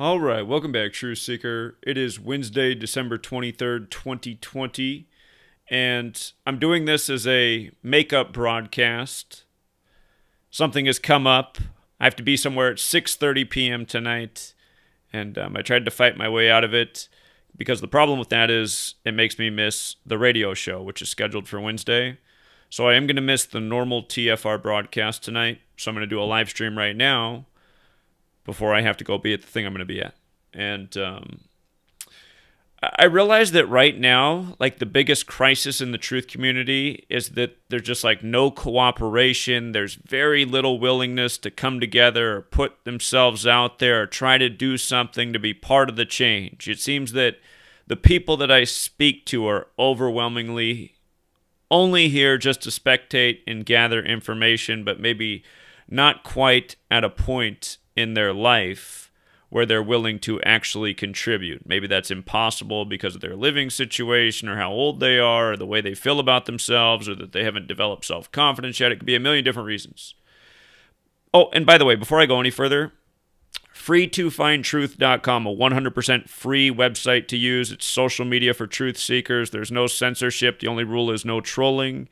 All right, welcome back, Truth Seeker. It is Wednesday, December 23rd, 2020, and I'm doing this as a makeup broadcast. Something has come up. I have to be somewhere at 6:30 p.m. tonight, and I tried to fight my way out of it because the problem with that is it makes me miss the radio show, which is scheduled for Wednesday. So I am going to miss the normal TFR broadcast tonight, so I'm going to do a live stream right now before I have to go be at the thing I'm going to be at. And I realize that right now, like, the biggest crisis in the truth community is that there's just like no cooperation. There's very little willingness to come together or put themselves out there or try to do something to be part of the change. It seems that the people that I speak to are overwhelmingly only here just to spectate and gather information, but maybe not quite at a point in their life where they're willing to actually contribute. Maybe that's impossible because of their living situation or how old they are or the way they feel about themselves or that they haven't developed self-confidence yet. It could be a million different reasons. Oh, and by the way, before I go any further, free2findtruth.com, a 100% free website to use. It's social media for truth seekers. There's no censorship. The only rule is no trolling.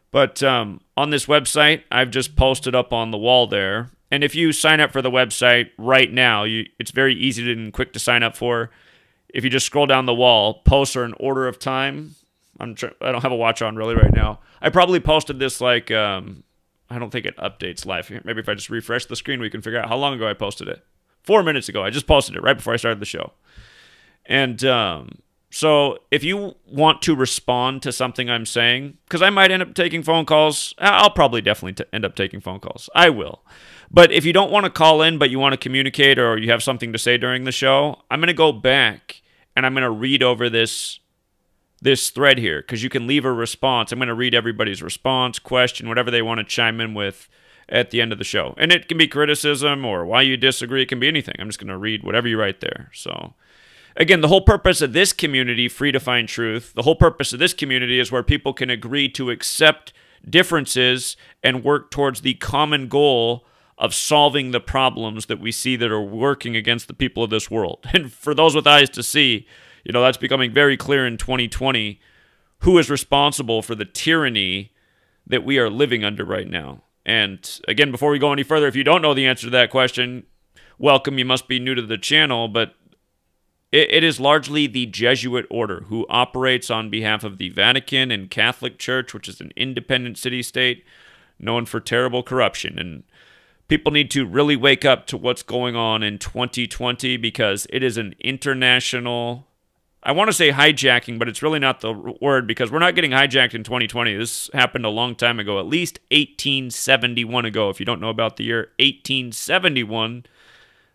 But on this website, I've just posted up on the wall there. And if you sign up for the website right now, it's very easy and quick to sign up for. If you just scroll down the wall, posts are in order of time. I don't have a watch on really right now. I probably posted this like, I don't think it updates live. Maybe if I just refresh the screen, we can figure out how long ago I posted it. 4 minutes ago. I just posted it right before I started the show. And so if you want to respond to something I'm saying, because I might end up taking phone calls. I'll probably definitely end up taking phone calls. I will. But if you don't want to call in, but you want to communicate or you have something to say during the show, I'm going to go back and I'm going to read over this thread here because you can leave a response. I'm going to read everybody's response, question, whatever they want to chime in with at the end of the show. And it can be criticism or why you disagree. It can be anything. I'm just going to read whatever you write there. So again, the whole purpose of this community, Free to Find Truth, the whole purpose of this community is where people can agree to accept differences and work towards the common goal of solving the problems that we see that are working against the people of this world. And for those with eyes to see, that's becoming very clear in 2020, who is responsible for the tyranny that we are living under right now. And again, before we go any further, if you don't know the answer to that question, welcome, you must be new to the channel, but it is largely the Jesuit order who operates on behalf of the Vatican and Catholic Church, which is an independent city-state known for terrible corruption. And people need to really wake up to what's going on in 2020 because it is an international, I want to say hijacking, but it's really not the word because we're not getting hijacked in 2020. This happened a long time ago, at least 1871 ago. If you don't know about the year 1871,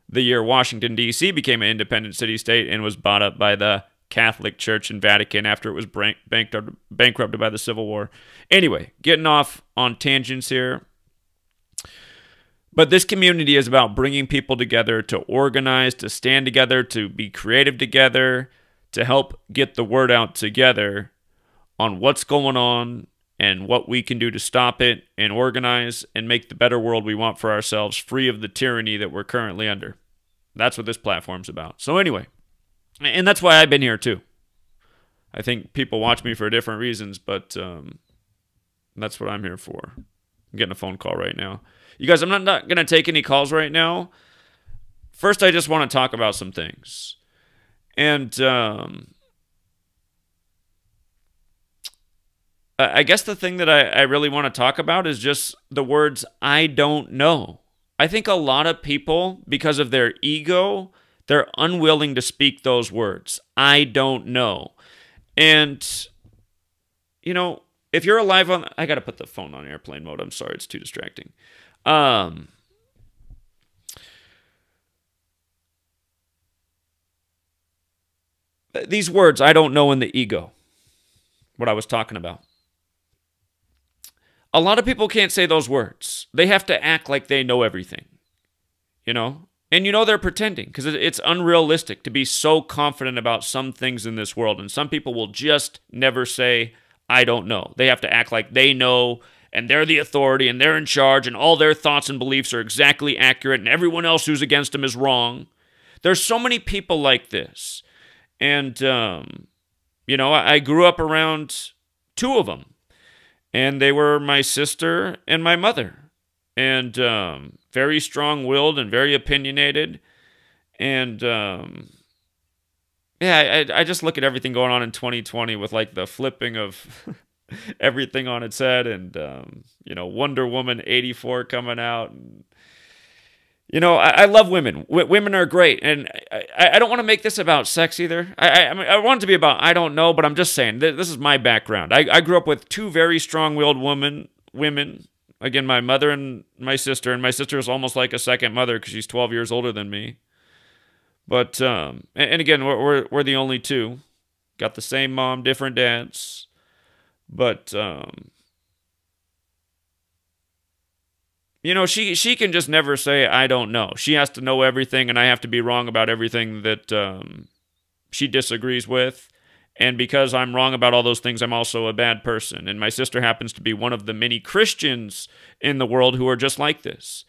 the year Washington, D.C. became an independent city-state and was bought up by the Catholic Church and Vatican after it was bankrupted by the Civil War. Anyway, getting off on tangents here. But this community is about bringing people together to organize, to stand together, to be creative together, to help get the word out together on what's going on and what we can do to stop it and organize and make the better world we want for ourselves, free of the tyranny that we're currently under. That's what this platform's about. So anyway, and that's why I've been here too. I think people watch me for different reasons, but that's what I'm here for. I'm getting a phone call right now. You guys, I'm not going to take any calls right now. First, I just want to talk about some things. And I guess the thing that I really want to talk about is just the words, I don't know. I think a lot of people, because of their ego, they're unwilling to speak those words. I don't know. And, if you're alive on, I got to put the phone on airplane mode. I'm sorry, it's too distracting. These words, I don't know, in the ego, what I was talking about. A lot of people can't say those words. They have to act like they know everything, And they're pretending because it's unrealistic to be so confident about some things in this world. And some people will just never say, I don't know. They have to act like they know and they're the authority and they're in charge and all their thoughts and beliefs are exactly accurate and everyone else who's against them is wrong. there's so many people like this. And, I grew up around two of them. And they were my sister and my mother. And very strong-willed and very opinionated. And, I just look at everything going on in 2020 with, like, the flipping of everything on its head. And, Wonder Woman 84 coming out. And, I love women. Women are great. And I don't want to make this about sex either. I want it to be about, I don't know, but I'm just saying, this is my background. I grew up with two very strong-willed women. Again, my mother and my sister is almost like a second mother because she's 12 years older than me. But, and again, we're the only two. Got the same mom, different dads. But, she can just never say, I don't know. She has to know everything, and I have to be wrong about everything that she disagrees with. And because I'm wrong about all those things, I'm also a bad person. And my sister happens to be one of the many Christians in the world who are just like this.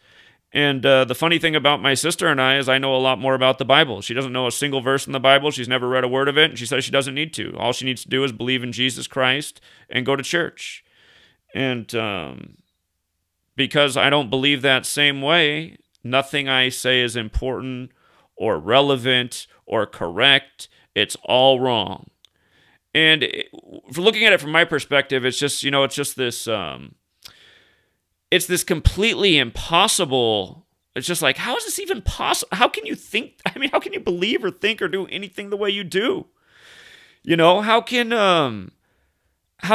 And the funny thing about my sister and I is I know a lot more about the Bible. She doesn't know a single verse in the Bible. She's never read a word of it, and she says she doesn't need to. All she needs to do is believe in Jesus Christ and go to church. And because I don't believe that same way, nothing I say is important or relevant or correct. It's all wrong. And for looking at it from my perspective, it's just, it's just this, it's this completely impossible. It's just like, how is this even possible? How can you think? I mean, how can you believe or think or do anything the way you do? How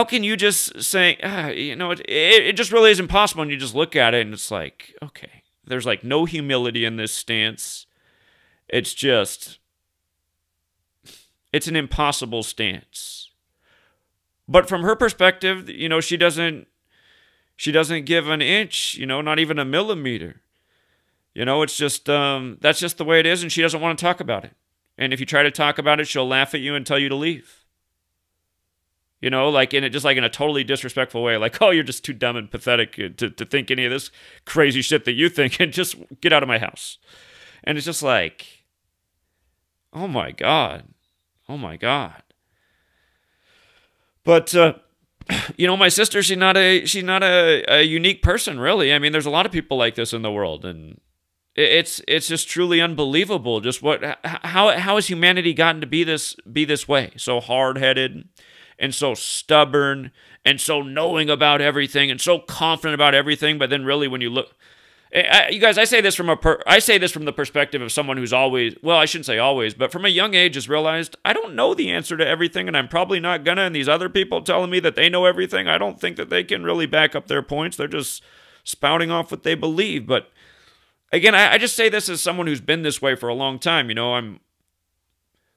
can you just say, it just really is impossible, and you just look at it and it's like, okay, there's like no humility in this stance. It's an impossible stance. But from her perspective, she doesn't give an inch, not even a millimeter. It's just, that's just the way it is, and she doesn't want to talk about it. And if you try to talk about it, she'll laugh at you and tell you to leave. Like in a totally disrespectful way, like, oh, you're just too dumb and pathetic to think any of this crazy shit that you think, and just get out of my house. And it's just like, oh my God. But my sister, she's not a unique person, really. I mean, there's a lot of people like this in the world, and it's just truly unbelievable. Just how has humanity gotten to be this way? So hard-headed, and so stubborn, and so knowing about everything, and so confident about everything. But then, really, when you look, you guys, I say this from the perspective of someone who's always, well, I shouldn't say always, but from a young age has realized I don't know the answer to everything, and I'm probably not gonna. And these other people telling me that they know everything, I don't think that they can really back up their points. They're just spouting off what they believe. But again, I just say this as someone who's been this way for a long time.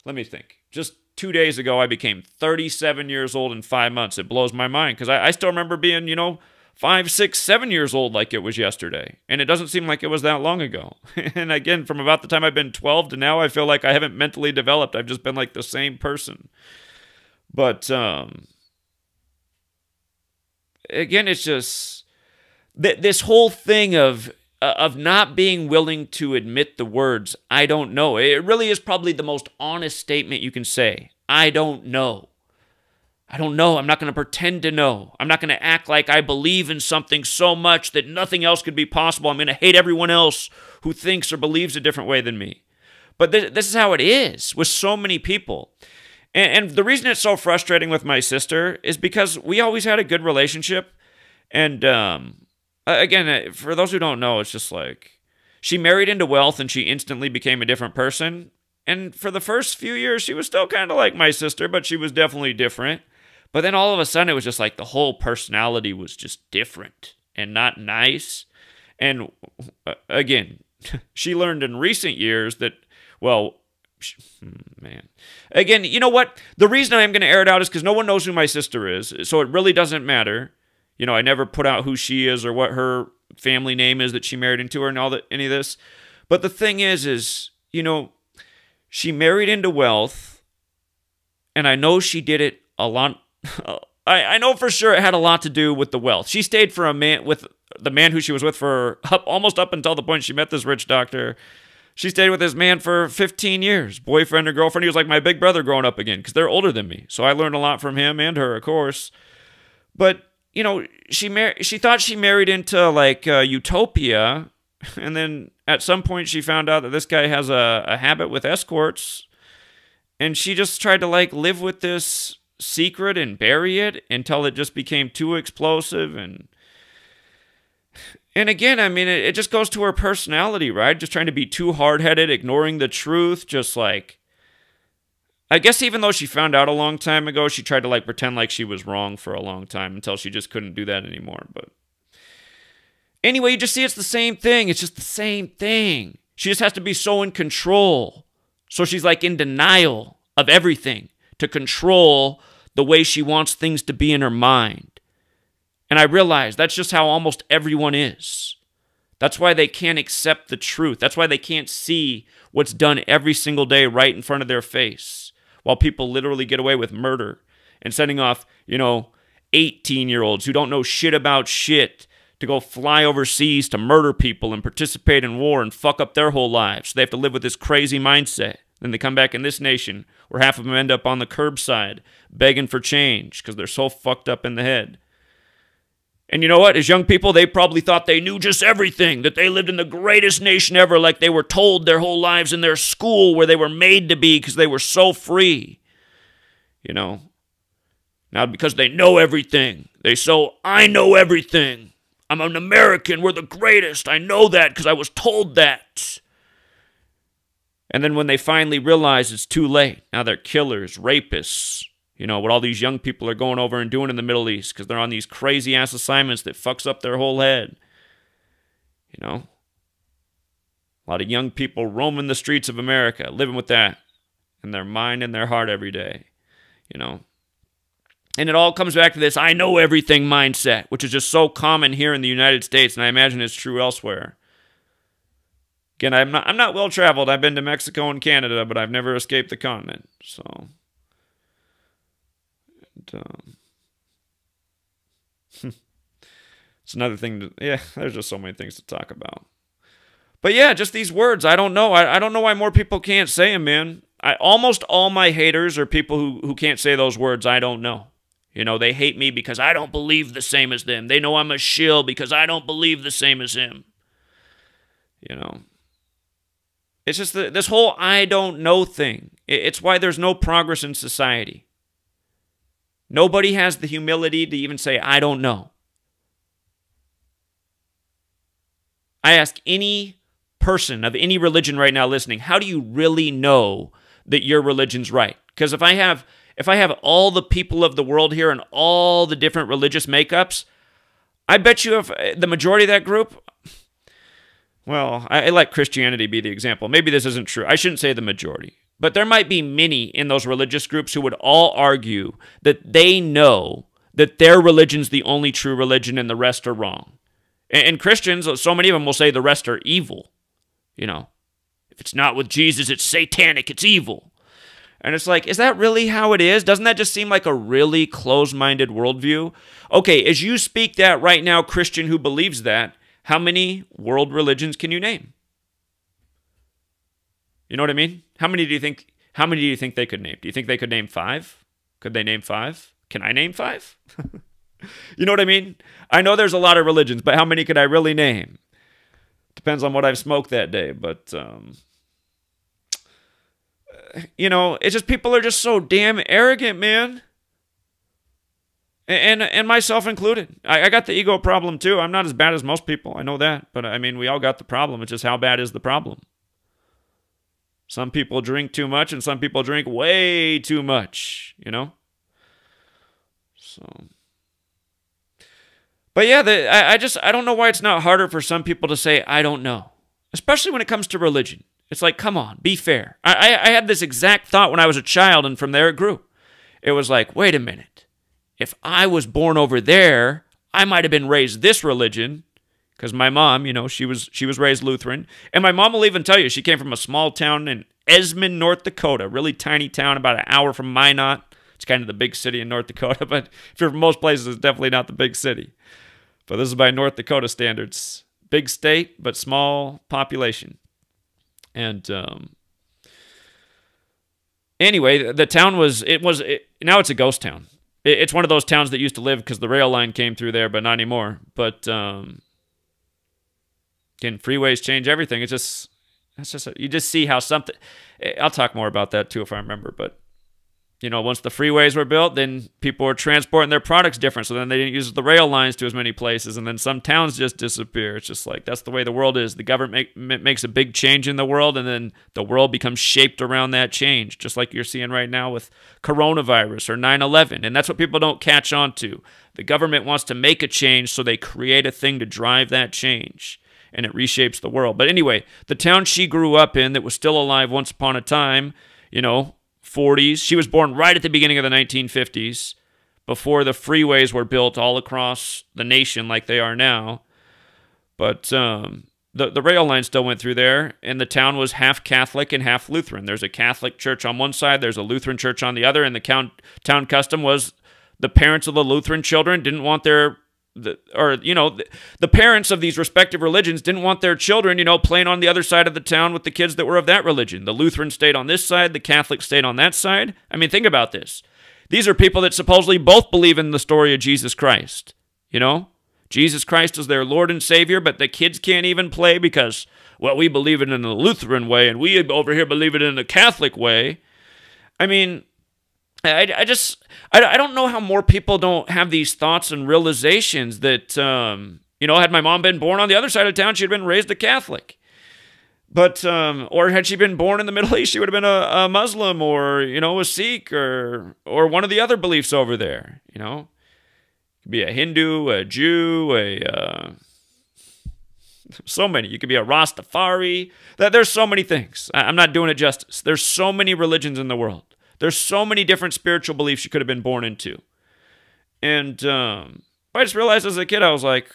Let me think. Just 2 days ago, I became 37 years old in 5 months. It blows my mind because I still remember being, 5, 6, 7 years old like it was yesterday. And it doesn't seem like it was that long ago. And again, from about the time I've been 12 to now, I feel like I haven't mentally developed. I've just been like the same person. But again, it's just this whole thing of not being willing to admit the words, I don't know. It really is probably the most honest statement you can say. I don't know. I don't know. I'm not going to pretend to know. I'm not going to act like I believe in something so much that nothing else could be possible. I'm going to hate everyone else who thinks or believes a different way than me. But this is how it is with so many people. And the reason it's so frustrating with my sister is because we always had a good relationship. And again, for those who don't know, it's just like she married into wealth and she instantly became a different person. And for the first few years, she was still kind of like my sister, but she was definitely different. But then all of a sudden, it was just like the whole personality was just different and not nice. And again, she learned in recent years that, well, man. Again, you know what? The reason I am going to air it out is because no one knows who my sister is, so it really doesn't matter. I never put out who she is or what her family name is that she married into or any of this. But the thing is, she married into wealth, and I know she did it a lot. I know for sure it had a lot to do with the wealth. She stayed with the man who she was with for almost up until the point she met this rich doctor. She stayed with this man for 15 years, boyfriend or girlfriend. He was like my big brother growing up again because they're older than me. So I learned a lot from him and her, of course. But, you know, she thought she married into like utopia. And then at some point she found out that this guy has a habit with escorts. And she just tried to like live with this secret and bury it until it just became too explosive. And again, I mean, it just goes to her personality, right? Just trying to be too hard-headed, ignoring the truth, just like... I guess even though she found out a long time ago, she tried to like pretend like she was wrong for a long time until she just couldn't do that anymore. But anyway, you just see it's the same thing. It's just the same thing. She just has to be so in control. So she's like in denial of everything to control the way she wants things to be in her mind. And I realize that's just how almost everyone is. That's why they can't accept the truth. That's why they can't see what's done every single day right in front of their face, while people literally get away with murder and sending off, 18-year-olds who don't know shit about shit to go fly overseas to murder people and participate in war and fuck up their whole lives. So they have to live with this crazy mindset. Then they come back in this nation where half of them end up on the curbside begging for change because they're so fucked up in the head. And you know what? As young people, they probably thought they knew just everything, that they lived in the greatest nation ever, like they were told their whole lives in their school where they were made to be because they were so free. Now because they know everything, I know everything. I'm an American. We're the greatest. I know that because I was told that. And then when they finally realize it's too late, now they're killers, rapists. What all these young people are going over and doing in the Middle East because they're on these crazy-ass assignments that fucks up their whole head. A lot of young people roaming the streets of America, living with that in their mind and their heart every day. And it all comes back to this I know everything mindset, which is just so common here in the United States, and I imagine it's true elsewhere. Again, I'm not well-traveled. I've been to Mexico and Canada, but I've never escaped the continent, so... It's another thing there's just so many things to talk about. But yeah, just these words, I don't know. I don't know why more people can't say them, man. Almost all my haters are people who can't say those words, I don't know. They hate me because I don't believe the same as them. They know I'm a shill because I don't believe the same as him. It's just this whole I don't know thing. It's why there's no progress in society. Nobody has the humility to even say, I don't know. I ask any person of any religion right now listening, how do you really know that your religion's right? Because if I have all the people of the world here and all the different religious makeups, I bet you if the majority of that group, well, I let Christianity be the example. Maybe this isn't true. I shouldn't say the majority. But there might be many in those religious groups who would all argue that they know that their religion's the only true religion and the rest are wrong. And Christians, so many of them will say the rest are evil. If it's not with Jesus, it's satanic, it's evil. And it's like, is that really how it is? Doesn't that just seem like a really closed-minded worldview? Okay, as you speak that right now, Christian who believes that, how many world religions can you name? You know what I mean? How many do you think they could name? Do you think they could name 5? Could they name 5? Can I name 5? You know what I mean? I know there's a lot of religions, but how many could I really name? Depends on what I've smoked that day, but it's just people are just so damn arrogant, man. And myself included. I got the ego problem too. I'm not as bad as most people. I know that, but I mean, we all got the problem. It's just how bad is the problem? Some people drink too much and some people drink way too much, So, but yeah, I don't know why it's not harder for some people to say, I don't know. Especially when it comes to religion. It's like, come on, be fair. I had this exact thought when I was a child and from there it grew. It was like, wait a minute. If I was born over there, I might have been raised this religion. Because my mom, she was raised Lutheran. And my mom will even tell you, she came from a small town in Esmond, North Dakota. Really tiny town, about an hour from Minot. It's kind of the big city in North Dakota. But if you're from most places, it's definitely not the big city. But this is by North Dakota standards. Big state, but small population. And anyway, the town now it's a ghost town. It's one of those towns that used to live because the rail line came through there, but not anymore. But again, freeways change everything. You just see how something. I'll talk more about that too if I remember. But once the freeways were built, then people were transporting their products different. So then they didn't use the rail lines to as many places, and then some towns just disappear. It's just like that's the way the world is. The government makes a big change in the world, and then the world becomes shaped around that change, just like you're seeing right now with coronavirus or 9/11. And that's what people don't catch on to. The government wants to make a change, so they create a thing to drive that change, and it reshapes the world. But anyway, the town she grew up in that was still alive once upon a time, 40s. She was born right at the beginning of the 1950s, before the freeways were built all across the nation like they are now. But the rail line still went through there, and the town was half Catholic and half Lutheran. There's a Catholic church on one side, there's a Lutheran church on the other, and the town custom was the parents of the Lutheran children didn't want the parents of these respective religions didn't want their children, playing on the other side of the town with the kids that were of that religion. The Lutheran stayed on this side, the Catholic stayed on that side. I mean, think about this. These are people that supposedly both believe in the story of Jesus Christ. Jesus Christ is their Lord and Savior, but the kids can't even play because, well, we believe it in the Lutheran way, and we over here believe it in the Catholic way. I mean, I don't know how more people don't have these thoughts and realizations that, had my mom been born on the other side of town, she'd have been raised a Catholic. But, or had she been born in the Middle East, she would have been a Muslim or, a Sikh or one of the other beliefs over there, Could be a Hindu, a Jew, so many. You could be a Rastafari. There's so many things. I'm not doing it justice. There's so many religions in the world. There's so many different spiritual beliefs you could have been born into. And I just realized as a kid, I was like,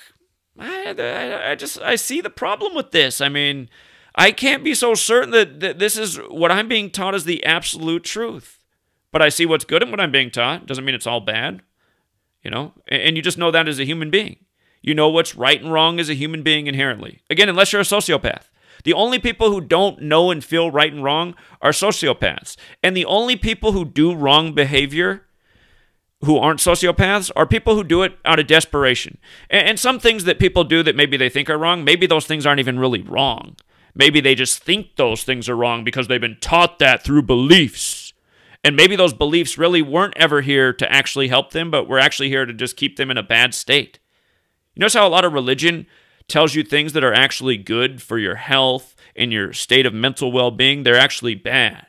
I see the problem with this. I mean, I can't be so certain that this is what I'm being taught is the absolute truth. But I see what's good in what I'm being taught. Doesn't mean it's all bad, And you just know that as a human being. You know what's right and wrong as a human being inherently. Again, unless you're a sociopath. The only people who don't know and feel right and wrong are sociopaths. And the only people who do wrong behavior who aren't sociopaths are people who do it out of desperation. And some things that people do that maybe they think are wrong, maybe those things aren't even really wrong. Maybe they just think those things are wrong because they've been taught that through beliefs. And maybe those beliefs really weren't ever here to actually help them, but were actually here to just keep them in a bad state. You notice how a lot of religion tells you things that are actually good for your health and your state of mental well-being, they're actually bad.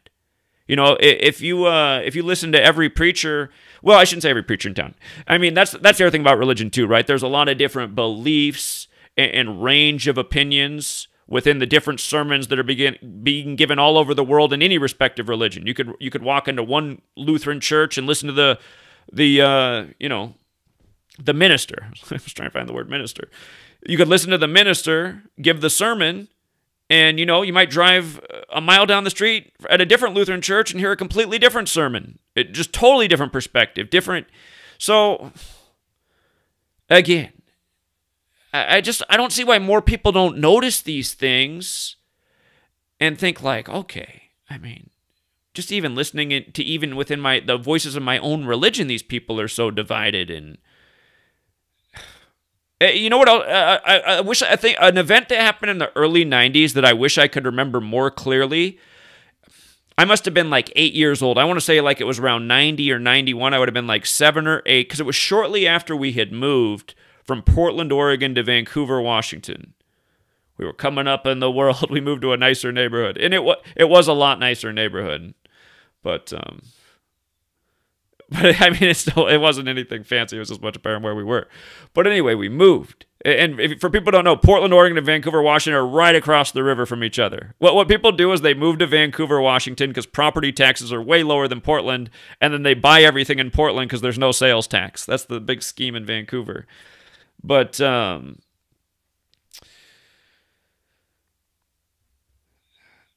If you listen to every preacher, well, I shouldn't say every preacher in town. I mean, that's the other thing about religion too, right? There's a lot of different beliefs and range of opinions within the different sermons that are being given all over the world in any respective religion. You could walk into one Lutheran church and listen to the minister. I was trying to find the word minister. You could listen to the minister give the sermon, and, you might drive a mile down the street at a different Lutheran church and hear a completely different sermon. Just totally different perspective, different. So, again, I don't see why more people don't notice these things and think like, okay, I mean, just even listening to even within the voices of my own religion, these people are so divided. And you know what else? I think an event that happened in the early 90s that I wish I could remember more clearly. I must have been like 8 years old. I want to say like it was around 90 or 91. I would have been like 7 or 8 because it was shortly after we had moved from Portland, Oregon to Vancouver, Washington. We were coming up in the world. We moved to a nicer neighborhood. And it was a lot nicer neighborhood. But I mean, it wasn't anything fancy. It was just much better than where we were. But anyway, we moved. And for people who don't know, Portland, Oregon, and Vancouver, Washington are right across the river from each other. What people do is they move to Vancouver, Washington because property taxes are way lower than Portland, and then they buy everything in Portland because there's no sales tax. That's the big scheme in Vancouver. But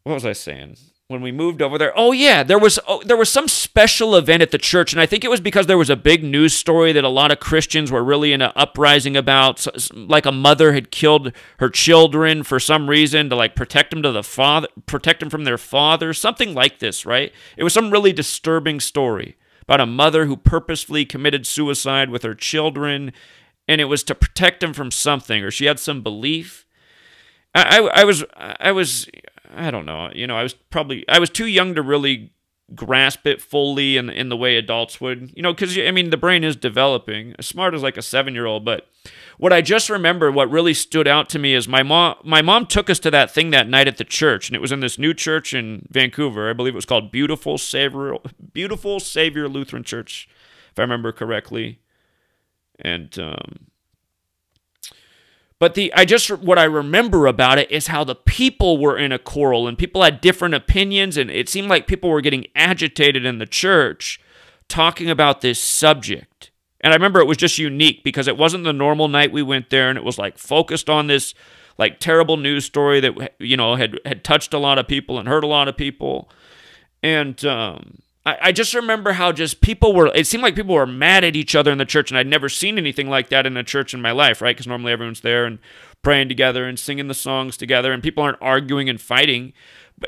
what was I saying? when we moved over there. Oh yeah, there was some special event at the church, and I think it was because there was a big news story that a lot of Christians were really in an uprising about, like a mother had killed her children for some reason to like protect them from their father, something like this, right? It was some really disturbing story about a mother who purposefully committed suicide with her children, and it was to protect them from something, or she had some belief. I was I don't know. I was too young to really grasp it fully in the way adults would. Because I mean the brain is developing, as smart as like a 7-year-old. But what I just remember, what really stood out to me is my mom took us to that thing that night at the church, and it was in this new church in Vancouver. I believe it was called Beautiful Savior Lutheran Church, if I remember correctly. And But what I remember about it is how the people were in a quarrel, and people had different opinions, and it seemed like people were getting agitated in the church talking about this subject. And I remember it was just unique because it wasn't the normal night we went there, and it was like focused on this like terrible news story that had touched a lot of people and hurt a lot of people. And I just remember how it seemed like people were mad at each other in the church, and I'd never seen anything like that in a church in my life, right? Because normally everyone's there and praying together and singing the songs together, and people aren't arguing and fighting.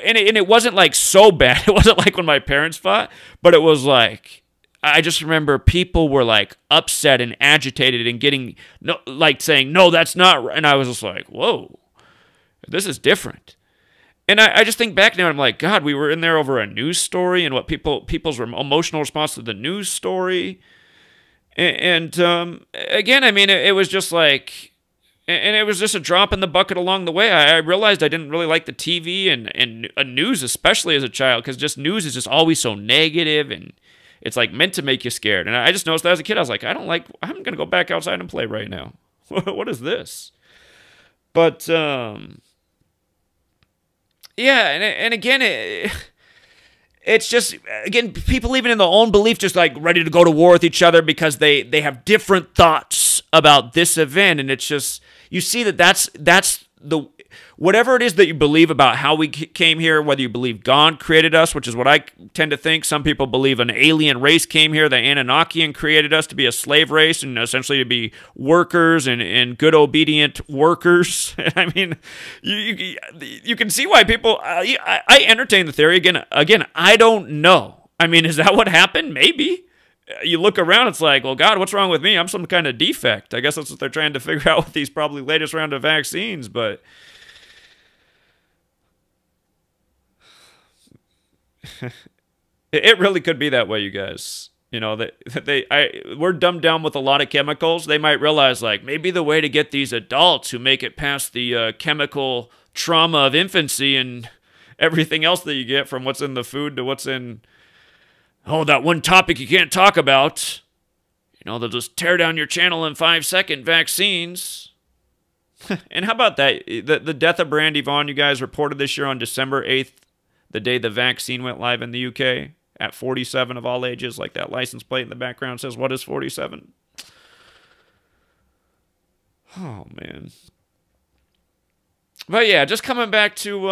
And it wasn't like so bad. It wasn't like when my parents fought, but it was like, I just remember people were like upset and agitated and getting, like saying, no, that's not right. And I was just like, whoa, this is different. And I just think back now, and I'm like, God, we were in there over a news story and what people's emotional response to the news story. And again, I mean, it was just like, and it was just a drop in the bucket along the way. I realized I didn't really like the TV and news, especially as a child, because just news is just always so negative, and it's like meant to make you scared. And I just noticed that as a kid, I was like, I'm going to go back outside and play right now. What is this? But, yeah, and again, it's just, again, people even in their own belief just like ready to go to war with each other because they have different thoughts about this event. And it's just, you see that's the, whatever it is that you believe about how we came here, whether you believe God created us, which is what I tend to think. Some people believe an alien race came here, the Anunnakian created us to be a slave race and essentially to be workers and good, obedient workers. I mean, you can see why people, I entertain the theory. Again, I don't know. I mean, is that what happened? Maybe. You look around, it's like, well, God, what's wrong with me? I'm some kind of defect. I guess that's what they're trying to figure out with these probably latest round of vaccines, but it really could be that way, you guys. We're dumbed down with a lot of chemicals. They might realize, like, maybe the way to get these adults who make it past the chemical trauma of infancy and everything else that you get from what's in the food to what's in, that one topic you can't talk about. They'll just tear down your channel in 5-second vaccines. And how about that? The death of Brandy Vaughn, you guys, reported this year on December 8th, the day the vaccine went live in the UK, at 47 of all ages, like that license plate in the background says, what is 47? Oh, man. But yeah, just coming back to,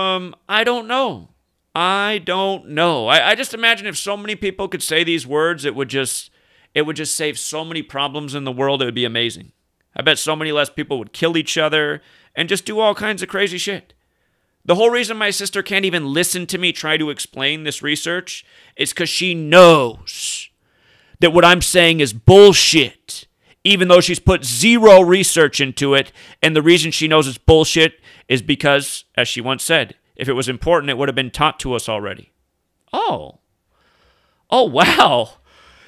I don't know. I don't know. I just imagine if so many people could say these words, it would just save so many problems in the world. It would be amazing. I bet so many less people would kill each other and just do all kinds of crazy shit. The whole reason my sister can't even listen to me try to explain this research is because she knows that what I'm saying is bullshit, even though she's put zero research into it. And the reason she knows it's bullshit is because, as she once said, if it was important, it would have been taught to us already. Oh, wow.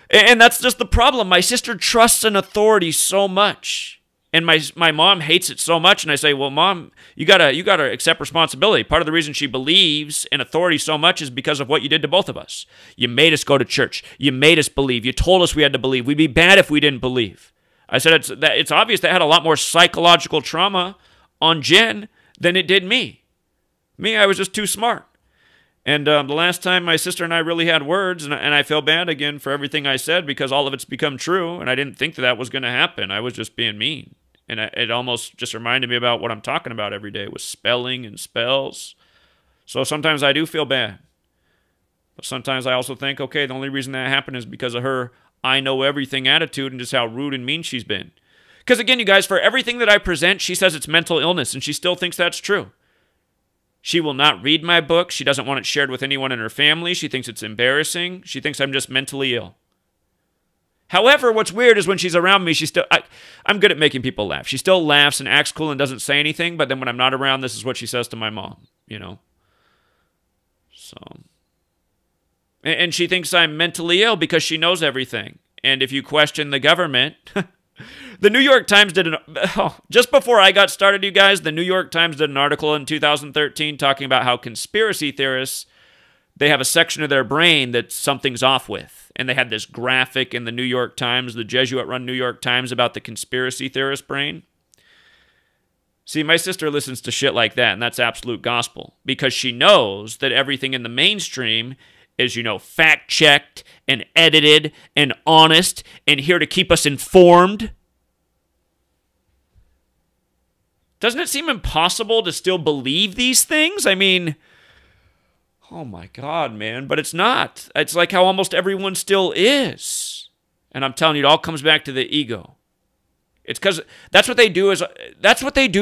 And that's just the problem. My sister trusts an authority so much. And my mom hates it so much, and I say, well, Mom, you gotta accept responsibility. Part of the reason she believes in authority so much is because of what you did to both of us. You made us go to church. You made us believe. You told us we had to believe. We'd be bad if we didn't believe. I said it's obvious that had a lot more psychological trauma on Jen than it did me. Me, I was just too smart. And the last time my sister and I really had words, and I feel bad again for everything I said because all of it's become true, and I didn't think that was going to happen. I was just being mean. And it almost just reminded me about what I'm talking about every day with spelling and spells. So sometimes I do feel bad. But sometimes I also think, okay, the only reason that happened is because of her I know everything attitude and just how rude and mean she's been. Because again, you guys, for everything that I present, she says it's mental illness, and she still thinks that's true. She will not read my book. She doesn't want it shared with anyone in her family. She thinks it's embarrassing. She thinks I'm just mentally ill. However, what's weird is when she's around me, I'm good at making people laugh. She still laughs and acts cool and doesn't say anything, but then when I'm not around, this is what she says to my mom, you know. So, and she thinks I'm mentally ill because she knows everything. And if you question the government, the New York Times just before I got started, you guys, the New York Times did an article in 2013 talking about how conspiracy theorists, they have a section of their brain that something's off with. And they had this graphic in the New York Times, the Jesuit-run New York Times, about the conspiracy theorist brain. See, my sister listens to shit like that, and that's absolute gospel, because she knows that everything in the mainstream is, you know, fact-checked and edited and honest and here to keep us informed. Doesn't it seem impossible to still believe these things? I mean, oh my God, man, but it's not. It's like how almost everyone still is. And I'm telling you, it all comes back to the ego. It's because that's what they do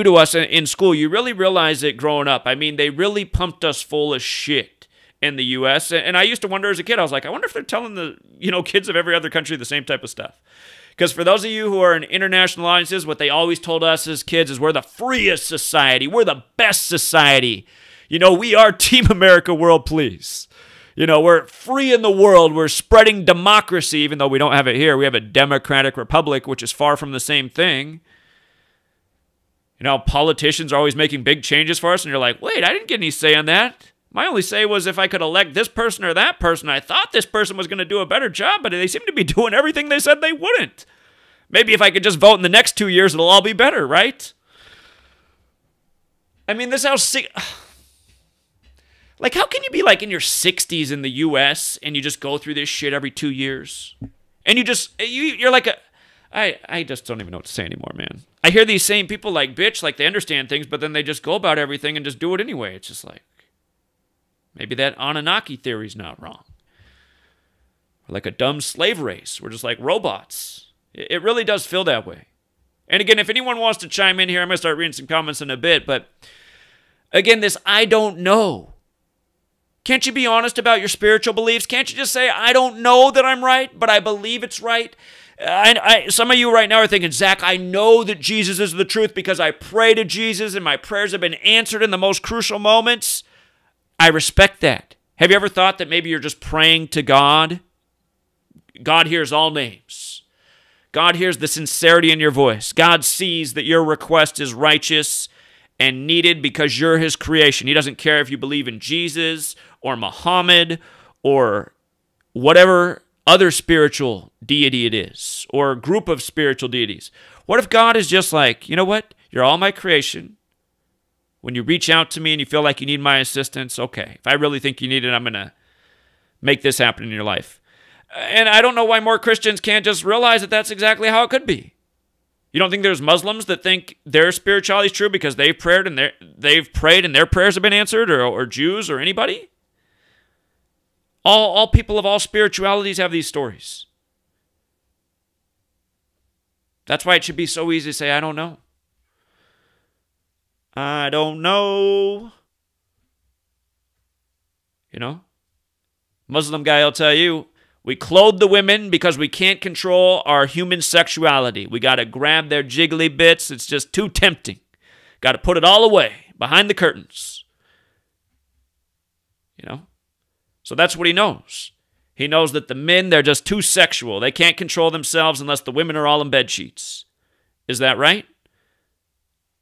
to us in school. You really realize it growing up. I mean, they really pumped us full of shit in the U.S. And I used to wonder as a kid, I was like, I wonder if they're telling the, you know, kids of every other country the same type of stuff. Because for those of you who are in international audiences, what they always told us as kids is we're the freest society. We're the best society. You know, we are Team America World Police. You know, we're free in the world. We're spreading democracy, even though we don't have it here. We have a democratic republic, which is far from the same thing. You know, politicians are always making big changes for us, and you're like, wait, I didn't get any say on that. My only say was if I could elect this person or that person, I thought this person was going to do a better job, but they seem to be doing everything they said they wouldn't. Maybe if I could just vote in the next 2 years, it'll all be better, right? I mean, this is how like, how can you be like in your 60s in the U.S. and you just go through this shit every 2 years? And you're like I just don't even know what to say anymore, man. I hear these same people like, bitch, like they understand things, but then they just go about everything and just do it anyway. It's just like, maybe that Anunnaki theory's not wrong. We're like a dumb slave race. We're just like robots. It really does feel that way. And again, if anyone wants to chime in here, I'm going to start reading some comments in a bit, but again, this I don't know. Can't you be honest about your spiritual beliefs? Can't you just say, I don't know that I'm right, but I believe it's right? Some of you right now are thinking, Zach, I know that Jesus is the truth because I pray to Jesus and my prayers have been answered in the most crucial moments. I respect that. Have you ever thought that maybe you're just praying to God? God hears all names. God hears the sincerity in your voice. God sees that your request is righteous and needed because you're his creation. He doesn't care if you believe in Jesus or Muhammad or whatever other spiritual deity it is or group of spiritual deities. What if God is just like, you know what? You're all my creation. When you reach out to me and you feel like you need my assistance, okay. If I really think you need it, I'm going to make this happen in your life. And I don't know why more Christians can't just realize that that's exactly how it could be. You don't think there's Muslims that think their spirituality is true because they've prayed and their prayers have been answered, or Jews or anybody? All people of all spiritualities have these stories. That's why it should be so easy to say, I don't know. I don't know. You know? Muslim guy will tell you, we clothe the women because we can't control our human sexuality. We got to grab their jiggly bits. It's just too tempting. Got to put it all away behind the curtains. You know? So that's what he knows. He knows that the men, they're just too sexual. They can't control themselves unless the women are all in bed sheets. Is that right?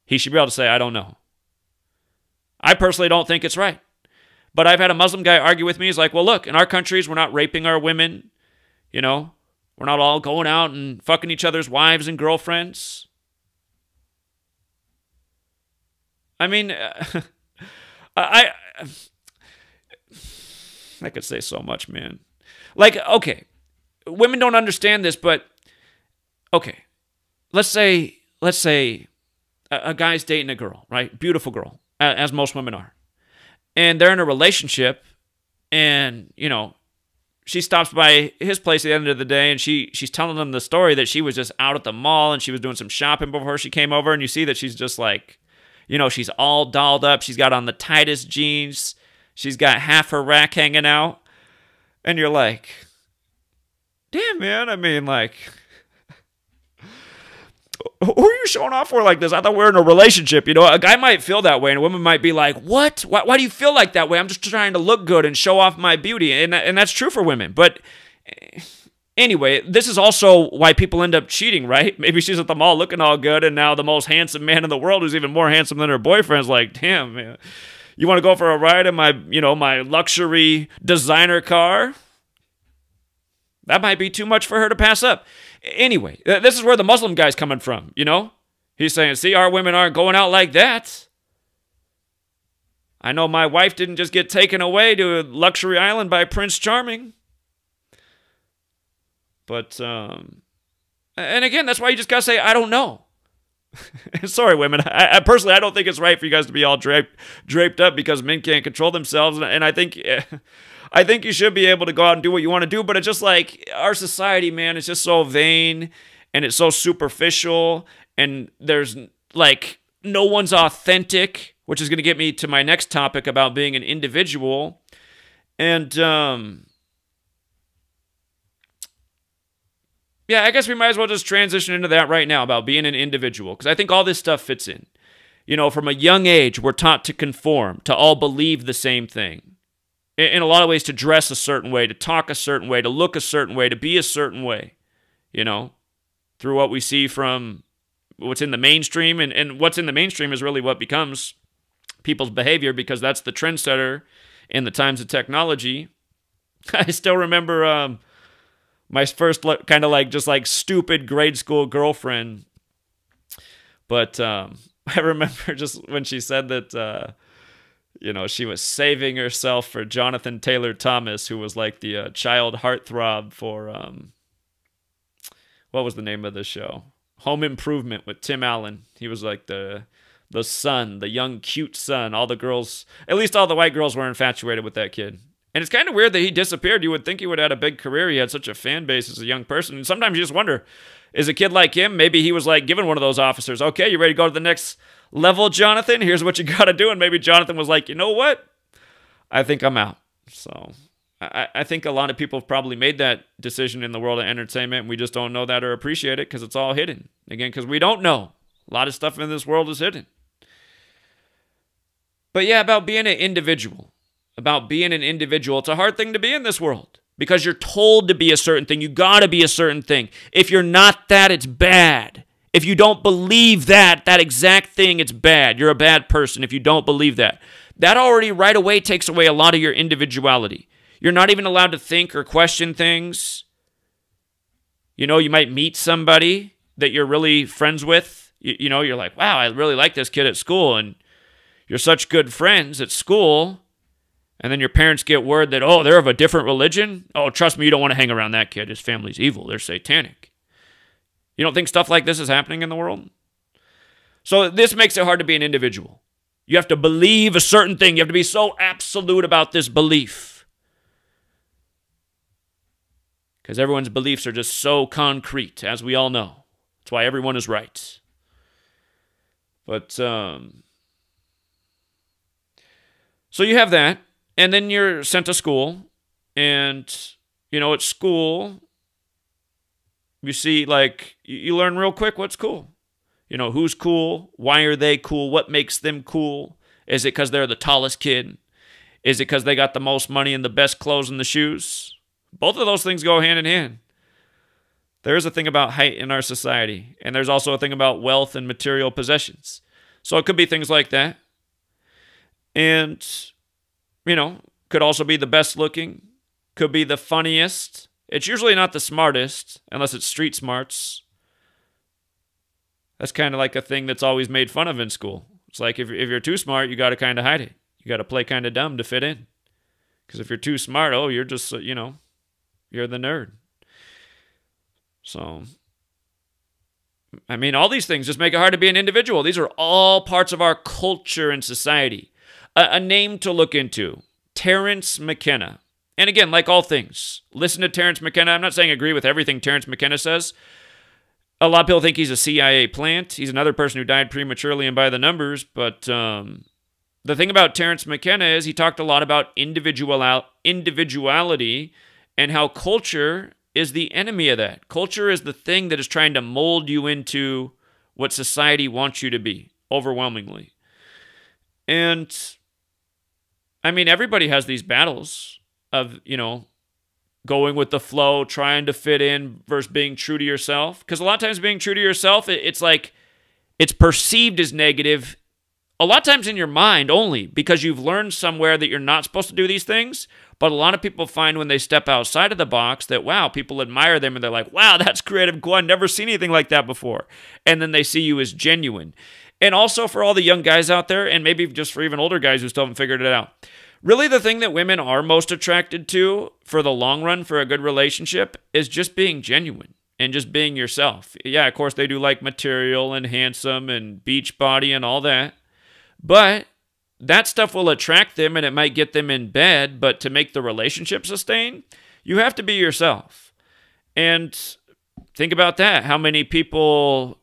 He should be able to say, I don't know. I personally don't think it's right. But I've had a Muslim guy argue with me. He's like, well, look, in our countries, we're not raping our women. You know, we're not all going out and fucking each other's wives and girlfriends. I mean, I could say so much, man. Like, okay, women don't understand this, but okay, let's say a guy's dating a girl, right? Beautiful girl, as most women are. And they're in a relationship, And, she stops by his place at the end of the day, and she's telling him the story that she was just out at the mall and she was doing some shopping before she came over, and you see that she's just like, she's all dolled up. She's got on the tightest jeans. She's got half her rack hanging out. And you're like, damn, man. I mean, like, who are you showing off for like this? I thought we were in a relationship. A guy might feel that way, and a woman might be like, what? Why do you feel like that way? I'm just trying to look good and show off my beauty. And that's true for women. But anyway, this is also why people end up cheating, right? Maybe she's at the mall looking all good, and now the most handsome man in the world, who's even more handsome than her boyfriend's like, damn, man, you want to go for a ride in my, my luxury designer car? That might be too much for her to pass up. Anyway, this is where the Muslim guy's coming from, He's saying, see, our women aren't going out like that. I know my wife didn't just get taken away to a luxury island by Prince Charming. But, and again, that's why you just got to say, I don't know. Sorry, women. I personally, I don't think it's right for you guys to be all draped up because men can't control themselves. And I think you should be able to go out and do what you want to do, but it's just like our society, man, it's just so vain and it's so superficial, and there's like no one's authentic, which is going to get me to my next topic about being an individual. And yeah, I guess we might as well just transition into that right now about being an individual, because I think all this stuff fits in. From a young age, we're taught to conform, to all believe the same thing. In a lot of ways, to dress a certain way, to talk a certain way, to look a certain way, to be a certain way, through what we see from what's in the mainstream. And what's in the mainstream is really what becomes people's behavior, because that's the trendsetter in the times of technology. I still remember my first kind of like just like stupid grade school girlfriend. But I remember just when she said that, she was saving herself for Jonathan Taylor Thomas, who was like the child heartthrob for, what was the name of the show? Home Improvement with Tim Allen. He was like the son, the young, cute son. All the girls, at least all the white girls, were infatuated with that kid. And it's kind of weird that he disappeared. You would think he would have had a big career. He had such a fan base as a young person. And sometimes you just wonder, is a kid like him, maybe he was like given one of those officers, okay, you ready to go to the next level, Jonathan? Here's what you got to do. And maybe Jonathan was like, you know what? I think I'm out. So I think a lot of people have probably made that decision in the world of entertainment, and we just don't know that or appreciate it because it's all hidden. Again, because we don't know. A lot of stuff in this world is hidden. But yeah, about being an individual. It's a hard thing to be in this world because you're told to be a certain thing. You got to be a certain thing. If you're not that, it's bad. If you don't believe that exact thing, it's bad. You're a bad person if you don't believe that. That already right away takes away a lot of your individuality. You're not even allowed to think or question things. You might meet somebody that you're really friends with. You're like, wow, I really like this kid at school, and you're such good friends at school. And then your parents get word that, oh, they're of a different religion. Oh, trust me, you don't want to hang around that kid. His family's evil. They're satanic. You don't think stuff like this is happening in the world? So this makes it hard to be an individual. You have to believe a certain thing. You have to be so absolute about this belief. Because everyone's beliefs are just so concrete, as we all know. That's why everyone is right. But, so you have that. And then you're sent to school, and, at school, you see, like, you learn real quick what's cool. Who's cool? Why are they cool? What makes them cool? Is it because they're the tallest kid? Is it because they got the most money and the best clothes and the shoes? Both of those things go hand in hand. There is a thing about height in our society, and there's also a thing about wealth and material possessions. So it could be things like that. And could also be the best looking, could be the funniest. It's usually not the smartest, unless it's street smarts. That's kind of like a thing that's always made fun of in school. It's like if you're too smart, you got to kind of hide it. You got to play kind of dumb to fit in. Because if you're too smart, oh, you're just, you're the nerd. So, all these things just make it hard to be an individual. These are all parts of our culture and society. A name to look into. Terence McKenna. And again, like all things, listen to Terence McKenna. I'm not saying agree with everything Terence McKenna says. A lot of people think he's a CIA plant. He's another person who died prematurely and by the numbers. But the thing about Terence McKenna is he talked a lot about individuality and how culture is the enemy of that. Culture is the thing that is trying to mold you into what society wants you to be, overwhelmingly. And, I mean, everybody has these battles of, going with the flow, trying to fit in versus being true to yourself. Because a lot of times being true to yourself, it's like, it's perceived as negative a lot of times in your mind only because you've learned somewhere that you're not supposed to do these things. But a lot of people find when they step outside of the box that, wow, people admire them and they're like, wow, that's creative, cool. I've never seen anything like that before. And then they see you as genuine. And also for all the young guys out there, and maybe just for even older guys who still haven't figured it out, really the thing that women are most attracted to for the long run for a good relationship is just being genuine and just being yourself. Yeah, of course they do like material and handsome and beach body and all that. But that stuff will attract them and it might get them in bed, but to make the relationship sustain, you have to be yourself. And think about that. How many people,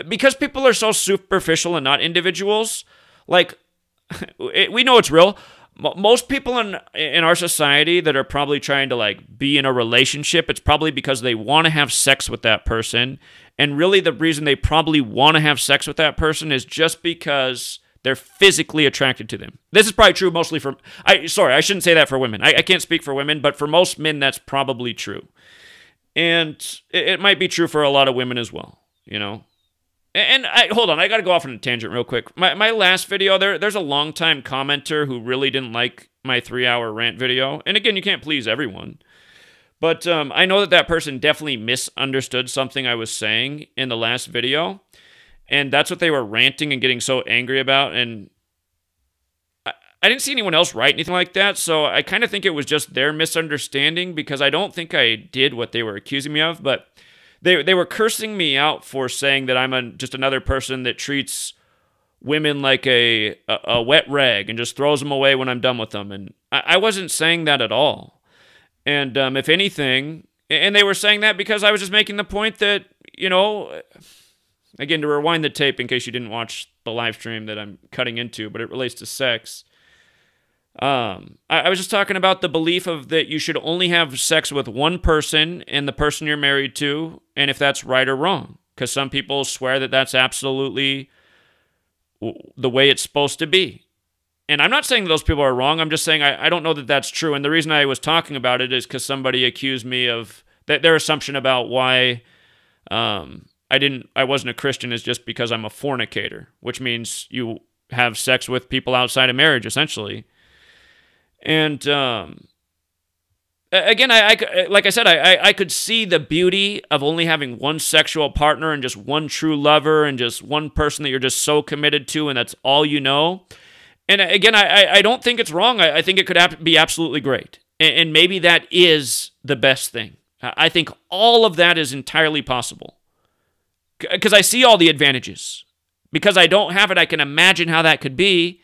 because people are so superficial and not individuals, like, we know it's real. Most people in our society that are probably trying to like be in a relationship, it's probably because they want to have sex with that person. And really the reason they probably want to have sex with that person is just because they're physically attracted to them. This is probably true mostly for, I shouldn't say that for women. I can't speak for women, but for most men, that's probably true. And it might be true for a lot of women as well, And hold on, I got to go off on a tangent real quick. My last video, there's a longtime commenter who really didn't like my 3-hour rant video. And again, you can't please everyone. But I know that person definitely misunderstood something I was saying in the last video. And that's what they were ranting and getting so angry about. And I didn't see anyone else write anything like that. So I kind of think it was just their misunderstanding because I don't think I did what they were accusing me of. But they were cursing me out for saying that I'm just another person that treats women like a wet rag and just throws them away when I'm done with them. And I wasn't saying that at all. And if anything, and they were saying that because I was just making the point that, again, to rewind the tape in case you didn't watch the live stream that I'm cutting into, but it relates to sex. I was just talking about the belief of that you should only have sex with one person and the person you're married to, and if that's right or wrong. Because some people swear that that's absolutely the way it's supposed to be. And I'm not saying those people are wrong. I'm just saying I don't know that that's true. And the reason I was talking about it is because somebody accused me of their assumption about why I wasn't a Christian is just because I'm a fornicator, which means you have sex with people outside of marriage, essentially. And again, like I said, I could see the beauty of only having one sexual partner and just one true lover and just one person that you're just so committed to and that's all you know. And again, I don't think it's wrong. I think it could be absolutely great. And maybe that is the best thing. I think all of that is entirely possible. Because I see all the advantages. Because I don't have it, I can imagine how that could be.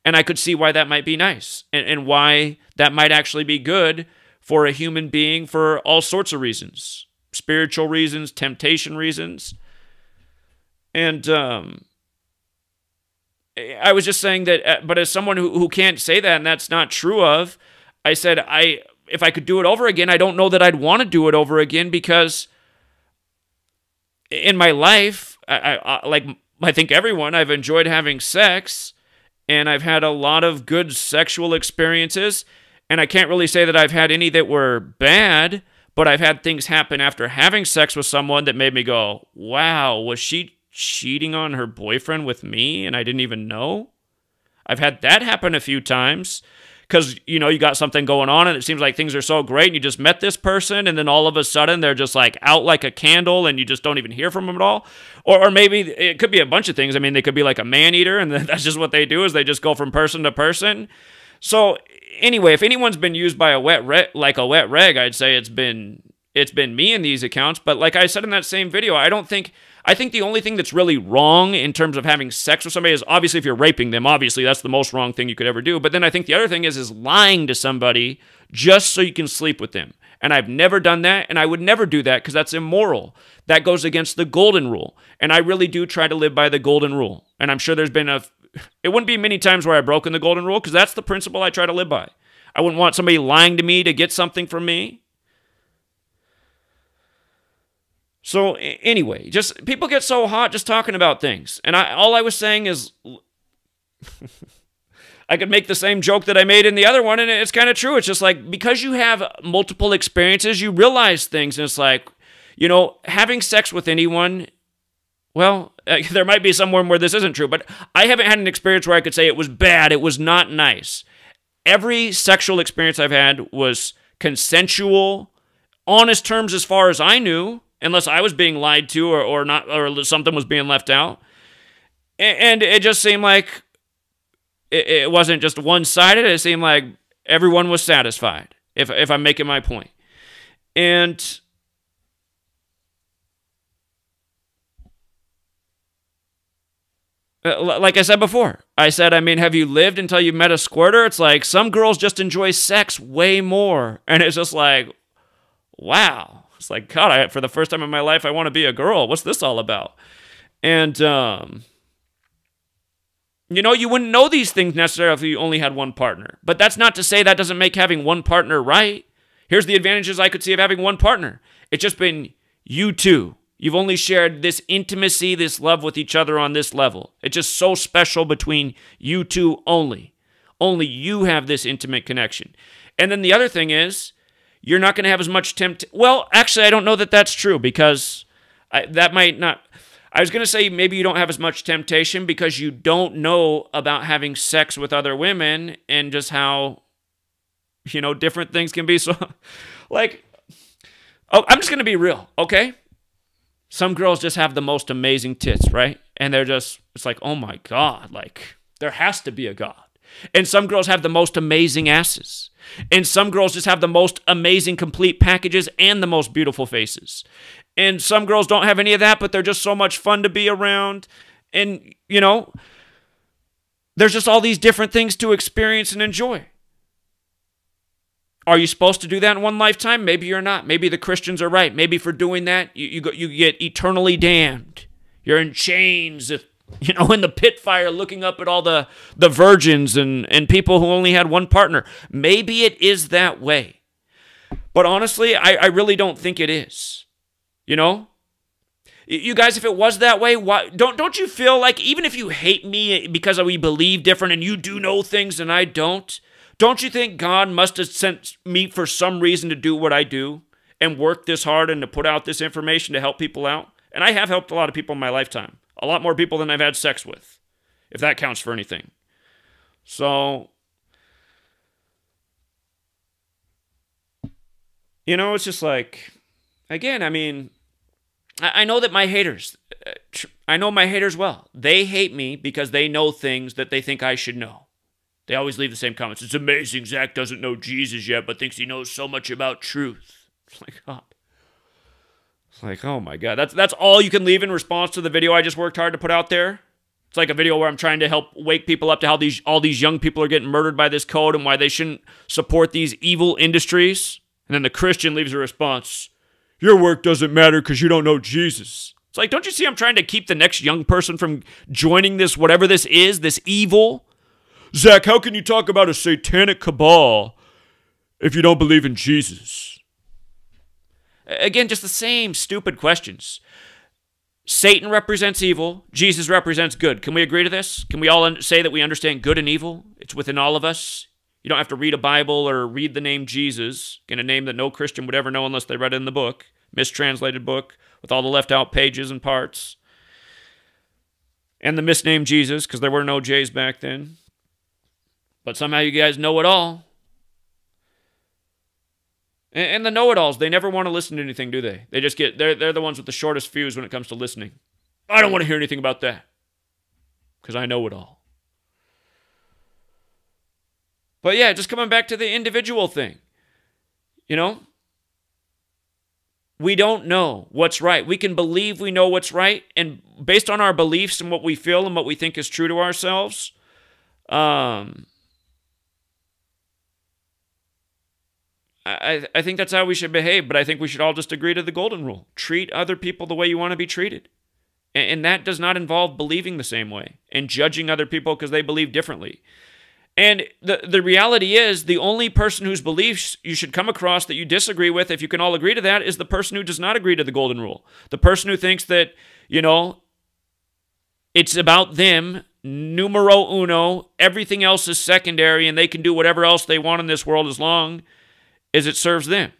And I could see why that might be nice. And why that might actually be good for a human being for all sorts of reasons. Spiritual reasons, temptation reasons. And I was just saying that, but as someone who can't say that and that's not true of, I said, if I could do it over again, I don't know that I'd want to do it over again because in my life, I think everyone, I've enjoyed having sex and I've had a lot of good sexual experiences and I can't really say that I've had any that were bad, but I've had things happen after having sex with someone that made me go, wow, was she cheating on her boyfriend with me and I didn't even know? I've had that happen a few times because, you got something going on and it seems like things are so great and you just met this person and then all of a sudden they're just like out like a candle and you just don't even hear from them at all. Or maybe it could be a bunch of things. I mean, they could be like a man-eater and that's just what they do is they just go from person to person. So anyway, if anyone's been used by a wet rag, I'd say it's been me in these accounts. But like I said in that same video, I don't think I think the only thing that's really wrong in terms of having sex with somebody is obviously if you're raping them, obviously that's the most wrong thing you could ever do. But then I think the other thing is lying to somebody just so you can sleep with them. And I've never done that, and I would never do that because that's immoral. That goes against the golden rule. And I really do try to live by the golden rule. And I'm sure there's been it wouldn't be many times where I've broken the golden rule because that's the principle I try to live by. I wouldn't want somebody lying to me to get something from me. So anyway, just people get so hot just talking about things. And all I was saying is I could make the same joke that I made in the other one, and it's kind of true. It's just like because you have multiple experiences, you realize things. And it's like, you know, having sex with anyone, well, there might be somewhere where this isn't true, but I haven't had an experience where I could say it was bad, it was not nice. Every sexual experience I've had was consensual, honest terms as far as I knew, unless I was being lied to or not, or something was being left out. And it just seemed like it wasn't just one-sided. It seemed like everyone was satisfied, if I'm making my point. And like I said before, I mean, have you lived until you met a squirter? It's like some girls just enjoy sex way more. And it's just like, wow. It's like, God, for the first time in my life, I want to be a girl. What's this all about? And, you know, you wouldn't know these things necessarily if you only had one partner. But that's not to say that doesn't make having one partner right. Here's the advantages I could see of having one partner. It's just been you two. You've only shared this intimacy, this love with each other on this level. It's just so special between you two only. Only you have this intimate connection. And then the other thing is, you're not going to have as much well, actually, I don't know that that's true because that might not. I was going to say maybe you don't have as much temptation because you don't know about having sex with other women and just how, you know, different things can be. So, like, oh, I'm just going to be real, okay? Some girls just have the most amazing tits, right? And they're just, it's like, oh my God, like, there has to be a God. And some girls have the most amazing asses. And some girls just have the most amazing complete packages and the most beautiful faces. And some girls don't have any of that, but they're just so much fun to be around. And, you know, there's just all these different things to experience and enjoy. Are you supposed to do that in one lifetime? Maybe you're not. Maybe the Christians are right. Maybe for doing that, you get eternally damned. You're in chains, you know, in the pit fire looking up at all the virgins and people who only had one partner. Maybe it is that way. But honestly, I really don't think it is. You know? You guys, if it was that way, why don't you feel like even if you hate me because we believe different and you do know things and I don't you think God must have sent me for some reason to do what I do and work this hard and to put out this information to help people out? And I have helped a lot of people in my lifetime. A lot more people than I've had sex with, if that counts for anything. So, you know, it's just like, again, I mean, I know that my haters, I know my haters well. They hate me because they know things that they think I should know. They always leave the same comments. It's amazing Zach doesn't know Jesus yet, but thinks he knows so much about truth. It's like, God. It's like, oh my God. That's all you can leave in response to the video I just worked hard to put out there? It's like a video where I'm trying to help wake people up to how all these young people are getting murdered by this code and why they shouldn't support these evil industries. And then the Christian leaves a response, your work doesn't matter because you don't know Jesus. It's like, don't you see I'm trying to keep the next young person from joining this, whatever this is, this evil? Zach, how can you talk about a satanic cabal if you don't believe in Jesus? Again, just the same stupid questions. Satan represents evil. Jesus represents good. Can we agree to this? Can we all say that we understand good and evil? It's within all of us. You don't have to read a Bible or read the name Jesus, in a name that no Christian would ever know unless they read it in the book. Mistranslated book with all the left out pages and parts. And the misnamed Jesus, because there were no J's back then. But somehow you guys know it all. And the know-it-alls, they never want to listen to anything, do they? They just they're the ones with the shortest fuse when it comes to listening. I don't want to hear anything about that. Because I know it all. But yeah, just coming back to the individual thing. You know? we don't know what's right. We can believe we know what's right, and based on our beliefs and what we feel and what we think is true to ourselves, I think that's how we should behave, but I think we should all just agree to the golden rule. Treat other people the way you want to be treated. And that does not involve believing the same way and judging other people because they believe differently. And the reality is, the only person whose beliefs you should come across that you disagree with, if you can all agree to that, is the person who does not agree to the golden rule. The person who thinks that, it's about them, numero uno, everything else is secondary, and they can do whatever else they want in this world as long as it serves them.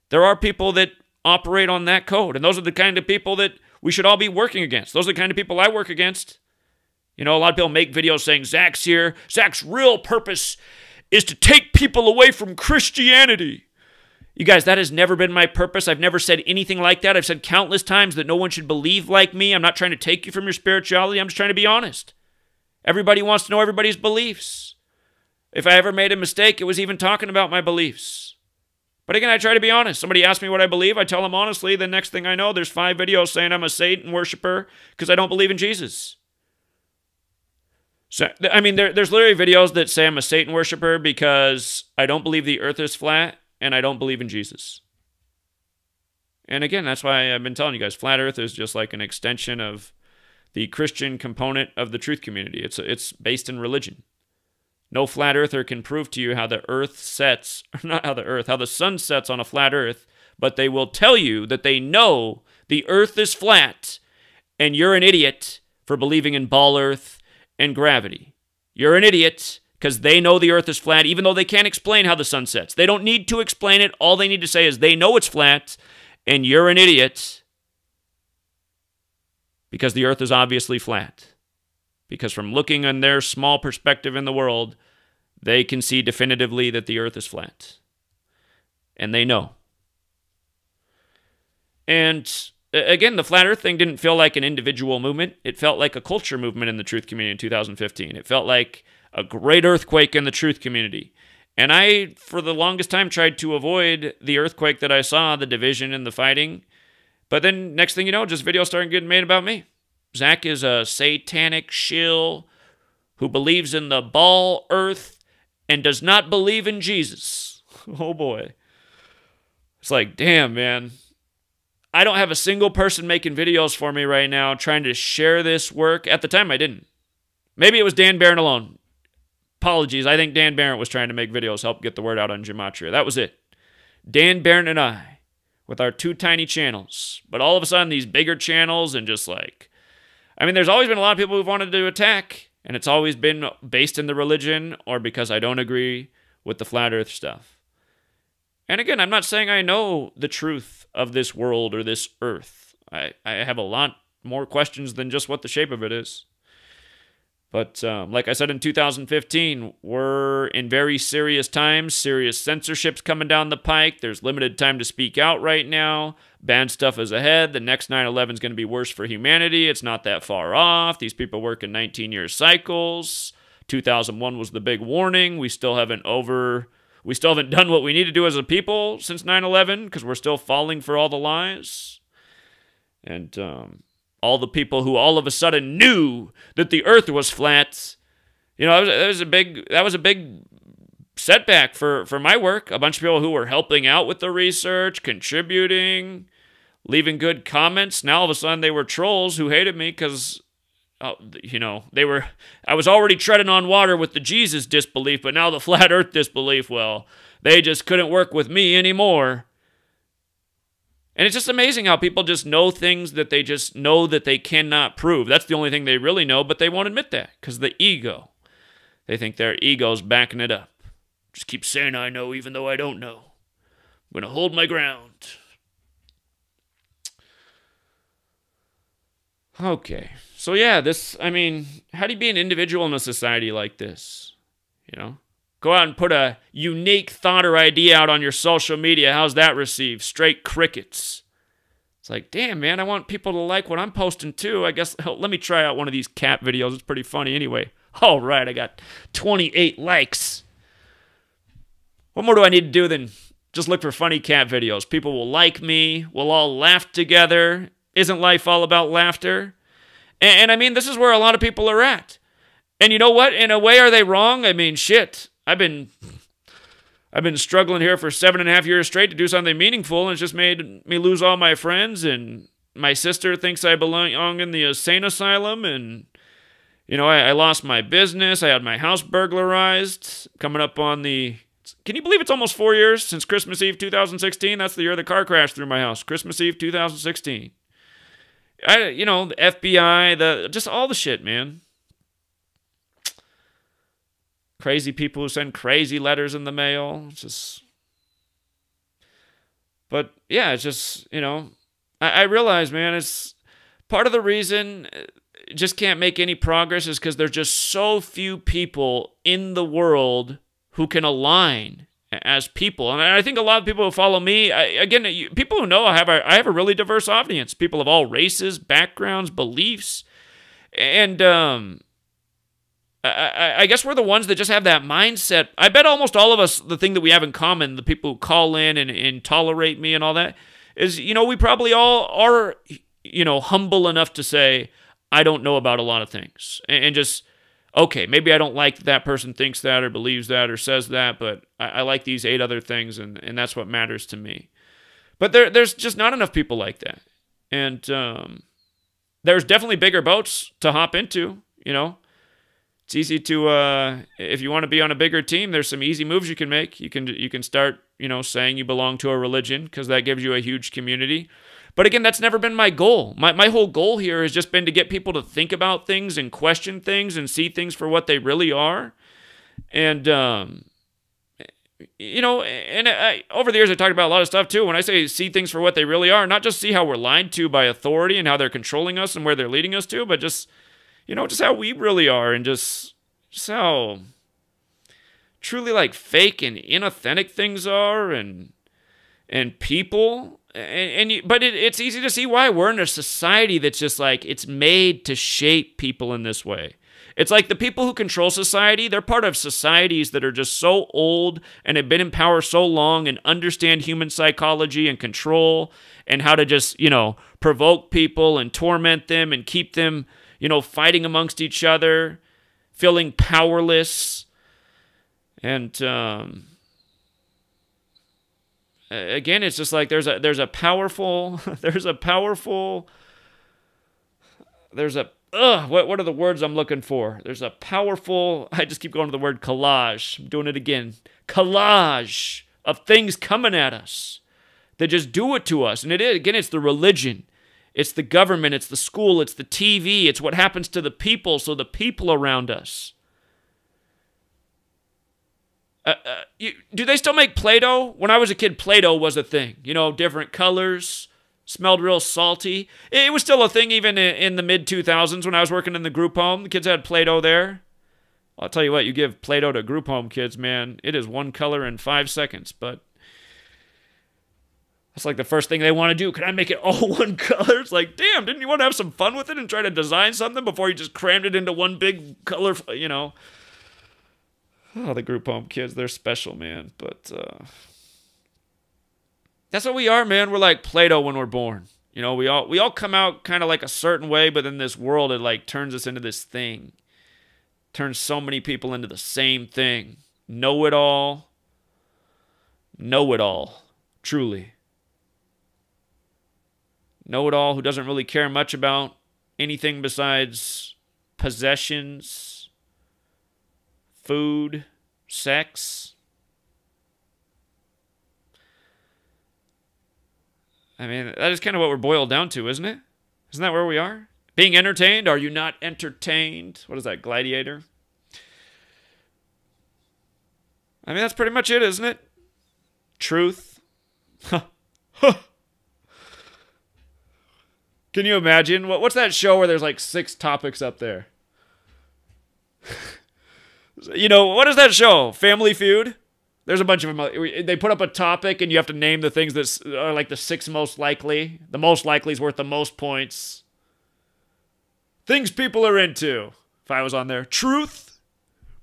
There are people that operate on that code, and those are the kind of people that we should all be working against. Those are the kind of people I work against. A lot of people make videos saying, Zach's here. Zach's real purpose is to take people away from Christianity. You guys, that has never been my purpose. I've never said anything like that. I've said countless times that no one should believe like me. I'm not trying to take you from your spirituality. I'm just trying to be honest. Everybody wants to know everybody's beliefs. If I ever made a mistake, it was even talking about my beliefs. But again, I try to be honest. Somebody asks me what I believe. I tell them honestly. The next thing I know, there's 5 videos saying I'm a Satan worshiper because I don't believe in Jesus. So, there's literally videos that say I'm a Satan worshiper because I don't believe the earth is flat and I don't believe in Jesus. And again, that's why I've been telling you guys, flat earth is just like an extension of the Christian component of the truth community. It's based in religion. No flat earther can prove to you how the earth sets, not how the sun sets on a flat earth, but they will tell you that they know the earth is flat and you're an idiot for believing in ball earth and gravity. You're an idiot because they know the earth is flat, even though they can't explain how the sun sets. They don't need to explain it. All they need to say is they know it's flat, and you're an idiot because the earth is obviously flat. Because from looking on their small perspective in the world, they can see definitively that the earth is flat. And they know. And again, the flat earth thing didn't feel like an individual movement. It felt like a culture movement in the truth community in 2015. It felt like a great earthquake in the truth community. And I, for the longest time, tried to avoid the earthquake that I saw, the division and the fighting. But then, next thing you know, just videos started getting made about me. Zach is a satanic shill who believes in the ball earth and does not believe in Jesus. Oh, boy. It's like, damn, man. I don't have a single person making videos for me right now trying to share this work. At the time, I didn't. Maybe it was Dan Barron alone. Apologies. I think Dan Barron was trying to make videos, help get the word out on Gematria. That was it. Dan Barron and I, with our 2 tiny channels. But all of a sudden, these bigger channels and just like... there's always been a lot of people who've wanted to attack, and it's always been based in the religion or because I don't agree with the flat earth stuff. And again, I'm not saying I know the truth of this world or this earth. I have a lot more questions than just what the shape of it is. But like I said in 2015, we're in very serious times. Serious censorship's coming down the pike. There's limited time to speak out right now. Bad stuff is ahead. The next 9/11 is going to be worse for humanity. It's not that far off. These people work in 19-year cycles. 2001 was the big warning. We still haven't done what we need to do as a people since 9/11 because we're still falling for all the lies. And all the people who all of a sudden knew that the earth was flat, that was a big setback for my work. A bunch of people who were helping out with the research, contributing, leaving good comments. Now all of a sudden they were trolls who hated me because, I was already treading on water with the Jesus disbelief, but now the flat earth disbelief, well, they just couldn't work with me anymore. And it's just amazing how people just know things that they just know that they cannot prove. That's the only thing they really know, but they won't admit that because the ego. They think their ego's backing it up. Just keep saying I know even though I don't know. I'm going to hold my ground. Okay. So yeah, how do you be an individual in a society like this? Go out and put a unique thought or idea out on your social media. How's that received? Straight crickets. It's like, damn, man, I want people to like what I'm posting too. I guess, let me try out one of these cat videos. It's pretty funny anyway. All right, I got 28 likes. What more do I need to do than Just look for funny cat videos. People will like me. We'll all laugh together. Isn't life all about laughter? And I mean, this is where a lot of people are at. And you know what? In a way, are they wrong? I mean, shit. I've been struggling here for 7.5 years straight to do something meaningful, and it's just made me lose all my friends, and my sister thinks I belong in the insane asylum, and, you know, I lost my business. I had my house burglarized. Coming up on the... Can you believe it's almost 4 years since Christmas Eve 2016? That's the year the car crashed through my house. Christmas Eve 2016. You know, the FBI, just all the shit, man. Crazy people who send crazy letters in the mail. It's just... But, yeah, it's just, you know... I realize, man, it's... Part of the reason it just can't make any progress is because there's just so few people in the world who can align as people. And I think a lot of people who follow me, people who know I have a really diverse audience. People of all races, backgrounds, beliefs. And I guess we're the ones that just have that mindset. I bet almost all of us, the thing that we have in common, the people who call in and tolerate me and all that, is, you know, we probably all are, you know, humble enough to say, I don't know about a lot of things. And just... Okay, maybe I don't like that person thinks that or believes that or says that, but I like these 8 other things, and that's what matters to me. But there's just not enough people like that. And there's definitely bigger boats to hop into, you know. It's easy to, if you want to be on a bigger team, there's some easy moves you can make. You can start, you know, saying you belong to a religion, because that gives you a huge community. But again, that's never been my goal. My whole goal here has just been to get people to think about things and question things and see things for what they really are. And, you know, and over the years I talked about a lot of stuff too. When I say see things for what they really are, not just see how we're lied to by authority and how they're controlling us and where they're leading us to, but just, you know, just how we really are, and just how truly like fake and inauthentic things are, and people. But it's easy to see why we're in a society that's just like, it's made to shape people in this way. It's like the people who control society, they're part of societies that are just so old and have been in power so long and understand human psychology and control and how to just, you know, provoke people and torment them and keep them, you know, fighting amongst each other, feeling powerless. And, again, it's just like there's a powerful what are the words I'm looking for? There's a powerful, I just keep going to the word collage. I'm doing it again. Collage of things coming at us that just do it to us. And it's the religion. It's the government. It's the school. It's the TV. It's what happens to the people, so the people around us. Do they still make Play-Doh? When I was a kid, Play-Doh was a thing. You know, different colors, smelled real salty. It was still a thing even in the mid-2000s when I was working in the group home. The kids had Play-Doh there. I'll tell you what, you give Play-Doh to group home kids, man, it is one color in 5 seconds. But that's like the first thing they want to do. Can I make it all one color? It's like, damn, didn't you want to have some fun with it and try to design something before you just crammed it into one big color, you know? Oh, the group home kids, they're special, man. But that's what we are, man. We're like Play-Doh when we're born. You know, we all come out kind of like a certain way, but in this world, it like turns us into this thing. Turns so many people into the same thing. Know-it-all. Know-it-all. Truly. Know-it-all who doesn't really care much about anything besides possessions, food, sex. I mean, that is kind of what we're boiled down to, isn't it? Isn't that where we are? Being entertained? Are you not entertained? What is that, Gladiator? I mean, that's pretty much it, isn't it? Truth. Can you imagine? What's that show where there's like 6 topics up there? You know, what is that show? Family Feud? There's a bunch of them. They put up a topic and you have to name the things that are like the 6 most likely. The most likely is worth the most points. Things people are into. If I was on there. Truth.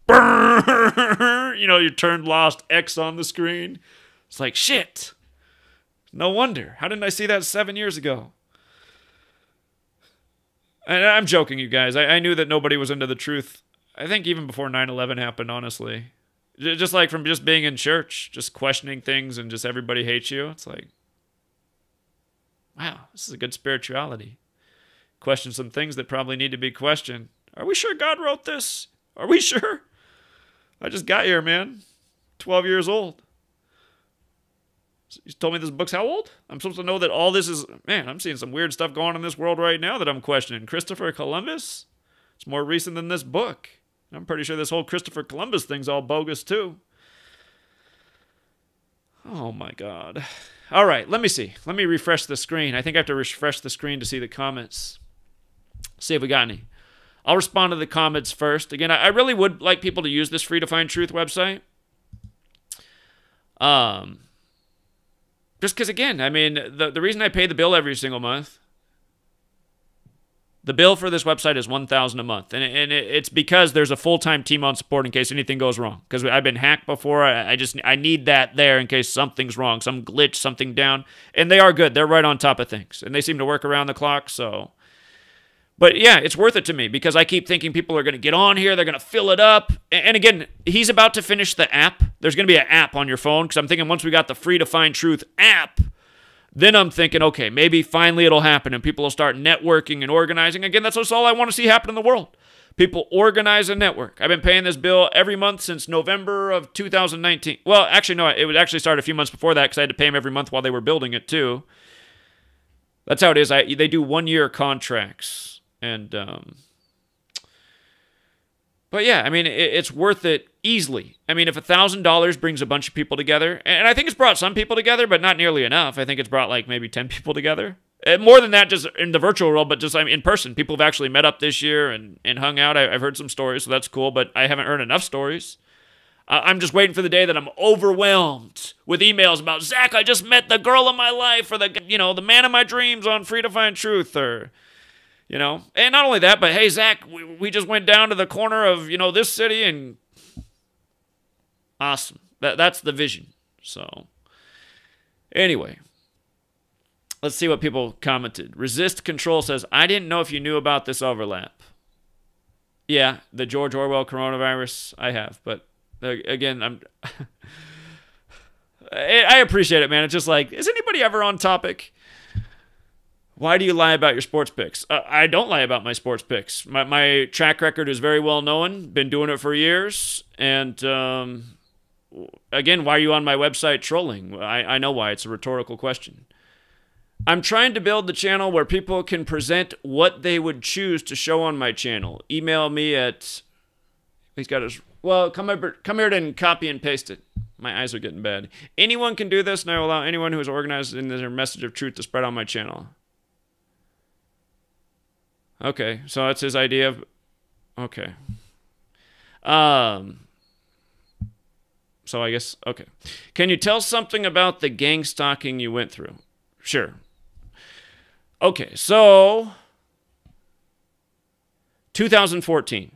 You know, you turned lost X on the screen. It's like, shit. No wonder. How didn't I see that 7 years ago? And I'm joking, you guys. I knew that nobody was into the truth. I think even before 9/11 happened, honestly. Just like from just being in church, just questioning things and just everybody hates you. It's like, wow, this is a good spirituality. Question some things that probably need to be questioned. Are we sure God wrote this? Are we sure? I just got here, man. 12 years old. You told me this book's how old? I'm supposed to know that all this is... Man, I'm seeing some weird stuff going on in this world right now that I'm questioning. Christopher Columbus? It's more recent than this book. I'm pretty sure this whole Christopher Columbus thing's all bogus, too. Oh, my God. All right, let me see. Let me refresh the screen. I think I have to refresh the screen to see the comments. See if we got any. I'll respond to the comments first. Again, I really would like people to use this Free to Find Truth website. Just because, again, I mean, the reason I pay the bill every single month... The bill for this website is $1,000 a month, and it's because there's a full-time team on support in case anything goes wrong. Because I've been hacked before, I need that there in case something's wrong, some glitch, something down. And they are good; they're right on top of things, and they seem to work around the clock. So, but yeah, it's worth it to me because I keep thinking people are going to get on here, they're going to fill it up. And again, he's about to finish the app. There's going to be an app on your phone because I'm thinking once we got the Free to Find Truth app. Then I'm thinking, okay, maybe finally it'll happen and people will start networking and organizing. Again, that's all I want to see happen in the world. People organize a network. I've been paying this bill every month since November of 2019. Well, actually, no, it would actually start a few months before that because I had to pay them every month while they were building it too. That's how it is. They do 1-year contracts. And, but yeah, I mean, it's worth it easily. I mean, if $1,000 brings a bunch of people together, and I think it's brought some people together, but not nearly enough. I think it's brought like maybe 10 people together. And more than that, just in the virtual world, but just in person. People have actually met up this year and hung out. I've heard some stories, so that's cool, but I haven't heard enough stories. I'm just waiting for the day that I'm overwhelmed with emails about, Zach, I just met the girl of my life, or the man of my dreams on Free to Find Truth, or... and not only that, but hey, Zach, we just went down to the corner of, this city and awesome. That's the vision. So anyway, let's see what people commented. Resist Control says, I didn't know if you knew about this overlap. Yeah, the George Orwell coronavirus, I have. But again, I appreciate it, man. It's just like, is anybody ever on topic? Why do you lie about your sports picks? I don't lie about my sports picks. My track record is very well known. Been doing it for years. And again, why are you on my website trolling? I know why. It's a rhetorical question. I'm trying to build the channel where people can present what they would choose to show on my channel. Email me at... He's got his... Well, come here and copy and paste it. My eyes are getting bad. Anyone can do this, and I will allow anyone who is organized in their message of truth to spread on my channel. Okay, so that's his idea of... Okay. So I guess... Okay. Can you tell something about the gang stalking you went through? Sure. Okay, so... 2014.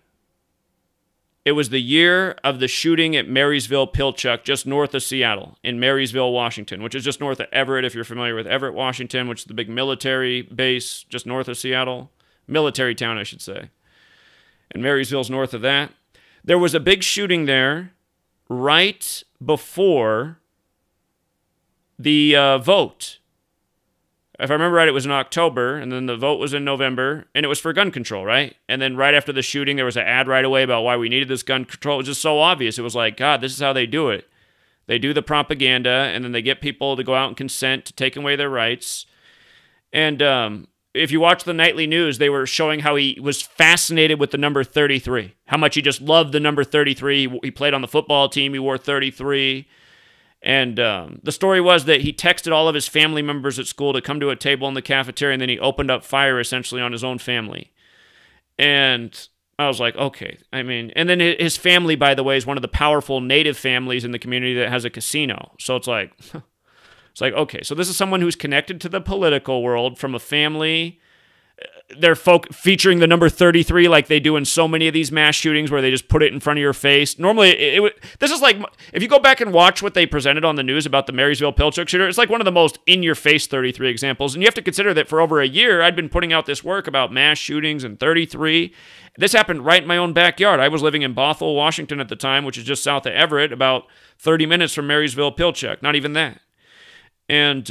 It was the year of the shooting at Marysville Pilchuck, just north of Seattle, in Marysville, Washington, which is just north of Everett, if you're familiar with Everett, Washington, which is the big military base just north of Seattle. Military town, I should say. And Marysville's north of that. There was a big shooting there right before the vote. If I remember right, it was in October, and then the vote was in November, and it was for gun control, right? And then right after the shooting, there was an ad right away about why we needed this gun control. It was just so obvious. It was like, God, this is how they do it. They do the propaganda, and then they get people to go out and consent to take away their rights. And if you watch the nightly news, they were showing how he was fascinated with the number 33, how much he just loved the number 33. He played on the football team. He wore 33. And the story was that he texted all of his family members at school to come to a table in the cafeteria, and then he opened up fire essentially on his own family. And I was like, okay. I mean, and then his family, by the way, is one of the powerful native families in the community that has a casino. So it's like, okay. So this is someone who's connected to the political world from a family they're featuring the number 33 like they do in so many of these mass shootings where they just put it in front of your face. Normally, this is like, if you go back and watch what they presented on the news about the Marysville Pilchuck shooter, it's like one of the most in-your-face 33 examples. And you have to consider that for over a year, I'd been putting out this work about mass shootings and 33. This happened right in my own backyard. I was living in Bothell, Washington at the time, which is just south of Everett, about 30 minutes from Marysville Pilchuck. Not even that. And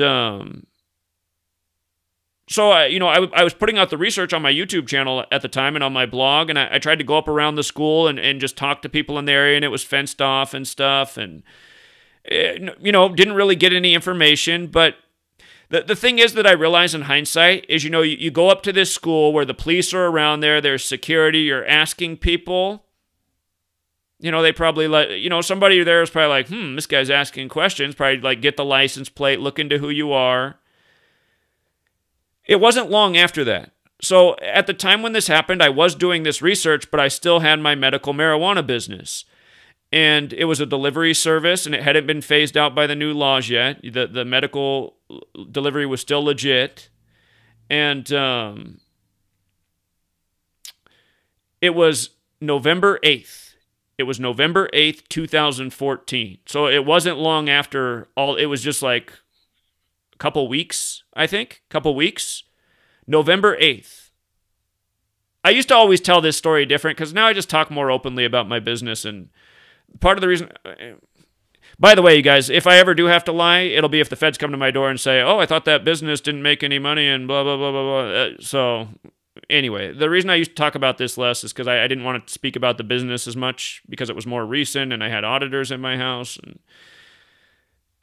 so, I was putting out the research on my YouTube channel at the time and on my blog, and I tried to go up around the school and just talk to people in the area, and it was fenced off and stuff, and, didn't really get any information. But the thing is that I realize in hindsight is, you go up to this school where the police are around there, there's security, you're asking people. They probably somebody there is probably like, this guy's asking questions, probably like get the license plate, look into who you are. It wasn't long after that. So at the time when this happened, I was doing this research, but I still had my medical marijuana business. And it was a delivery service, and it hadn't been phased out by the new laws yet. The medical delivery was still legit. And it was November 8th. It was November 8th, 2014. So it wasn't long after it was just like couple weeks, I think. Couple weeks. November 8th. I used to always tell this story different because now I just talk more openly about my business. And part of the reason... By the way, you guys, if I ever do have to lie, it'll be if the feds come to my door and say, I thought that business didn't make any money and blah, blah, blah, blah, blah. So anyway, the reason I used to talk about this less is because I didn't want to speak about the business as much because it was more recent and I had auditors in my house. And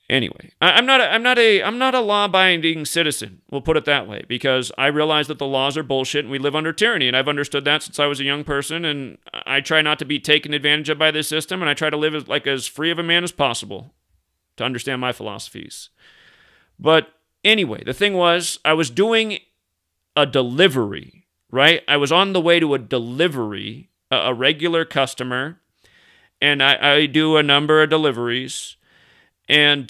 anyway, I'm not a law-abiding citizen. We'll put it that way, because I realize that the laws are bullshit and we live under tyranny, and I've understood that since I was a young person. And I try not to be taken advantage of by this system, and I try to live as free of a man as possible to understand my philosophies. But anyway, the thing was, I was doing a delivery, right? I was on the way to a delivery, a regular customer, and I do a number of deliveries. And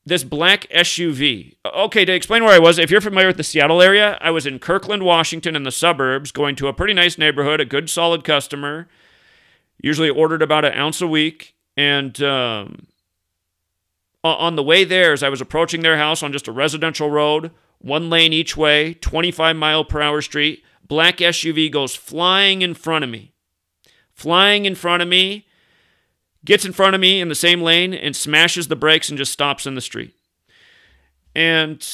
this black SUV. Okay, to explain where I was, if you're familiar with the Seattle area, I was in Kirkland, Washington in the suburbs, going to a pretty nice neighborhood, a good solid customer, usually ordered about an ounce a week. And on the way there, as I was approaching their house on just a residential road, 1 lane each way, 25-mile-per-hour street, black SUV goes flying in front of me. Gets in front of me in the same lane and smashes the brakes and just stops in the street. And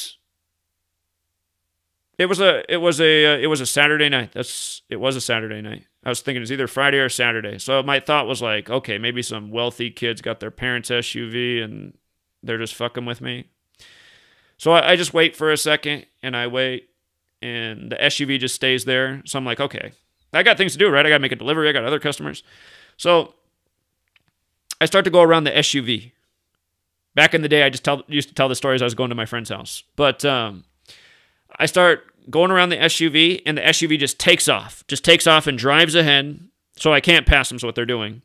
it was a Saturday night. It was a Saturday night. I was thinking it's either Friday or Saturday. So my thought was like, okay, maybe some wealthy kids got their parents' SUV and they're just fucking with me. So I just wait for a second, and I wait, and the SUV just stays there. So I'm like, okay, I got things to do, right? I got to make a delivery. I got other customers. So I start to go around the SUV. Back in the day, I used to tell the stories I was going to my friend's house. But I start going around the SUV, and the SUV just takes off and drives ahead, so I can't pass them, is what they're doing.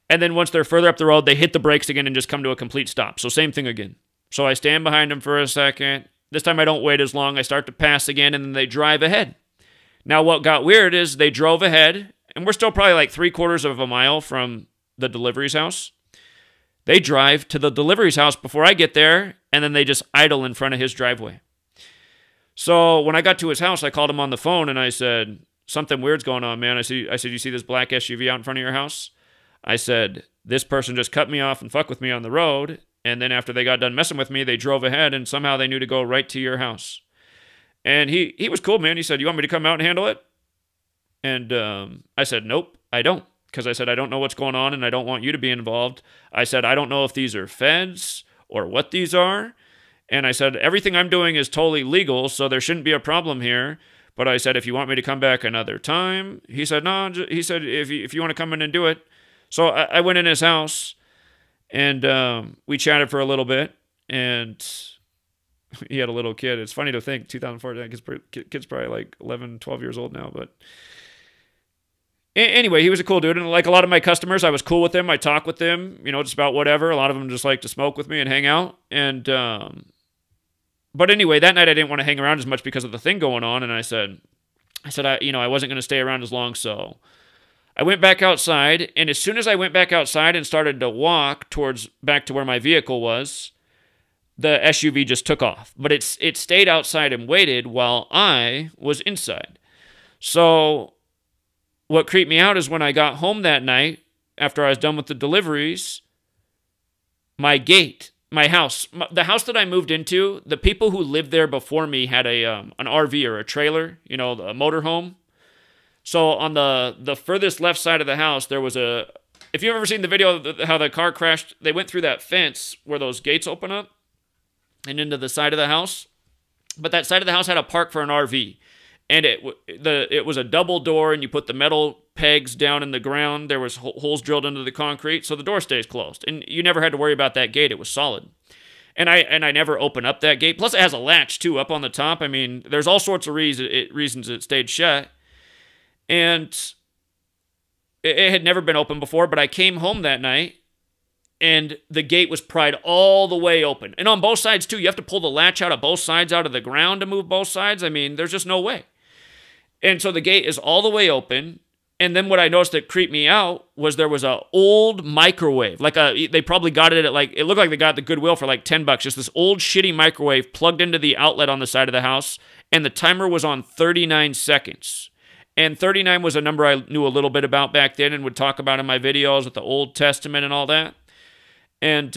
And then once they're further up the road, they hit the brakes again and just come to a complete stop. So same thing again. So I stand behind them for a second. This time I don't wait as long. I start to pass again, and then they drive ahead. Now what got weird is they drove ahead, and we're still probably like 3/4 of a mile from the delivery's house. They drive to the delivery's house before I get there, and then they just idle in front of his driveway. So when I got to his house, I called him on the phone, and I said, something weird's going on, man. I said, you see this black SUV out in front of your house? I said, this person just cut me off and fucked with me on the road, and then after they got done messing with me, they drove ahead, and somehow they knew to go right to your house. And he was cool, man. He said, you want me to come out and handle it? And I said, nope, I don't. Because I said, I don't know what's going on, and I don't want you to be involved. I said, I don't know if these are feds or what these are. And I said, everything I'm doing is totally legal, so there shouldn't be a problem here. But I said, if you want me to come back another time, he said, no. He said, if you want to come in and do it. So I went in his house, and we chatted for a little bit, and he had a little kid. It's funny to think, 2004, kid's probably like 11, 12 years old now, but anyway, he was a cool dude, and like a lot of my customers, I was cool with them. I talk with them, just about whatever. A lot of them just like to smoke with me and hang out. And But anyway, that night I didn't want to hang around as much because of the thing going on, and I said I wasn't going to stay around as long, so I went back outside, and as soon as I went back outside and started to walk towards back to where my vehicle was, the SUV just took off. But it stayed outside and waited while I was inside. So what creeped me out is when I got home that night, after I was done with the deliveries, my gate, my house, the house that I moved into, the people who lived there before me had an RV or a trailer, a motorhome. So on the furthest left side of the house, there was if you've ever seen the video of how the car crashed, they went through that fence where those gates open up and into the side of the house. But that side of the house had a park for an RV. And it was a double door, and you put the metal pegs down in the ground. There was holes drilled into the concrete, so the door stays closed. And you never had to worry about that gate. It was solid. And I never opened up that gate. Plus, it has a latch, too, up on the top. I mean, there's all sorts of reasons it stayed shut. And it had never been open before, but I came home that night, and the gate was pried all the way open. And on both sides, too. You have to pull the latch out of both sides out of the ground to move both sides. I mean, there's just no way. And so the gate is all the way open. And then what I noticed that creeped me out was there was an old microwave. They probably got it at it looked like they got it at the Goodwill for like $10. Just this old shitty microwave plugged into the outlet on the side of the house. And the timer was on 39 seconds. And 39 was a number I knew a little bit about back then and would talk about in my videos with the Old Testament and all that. And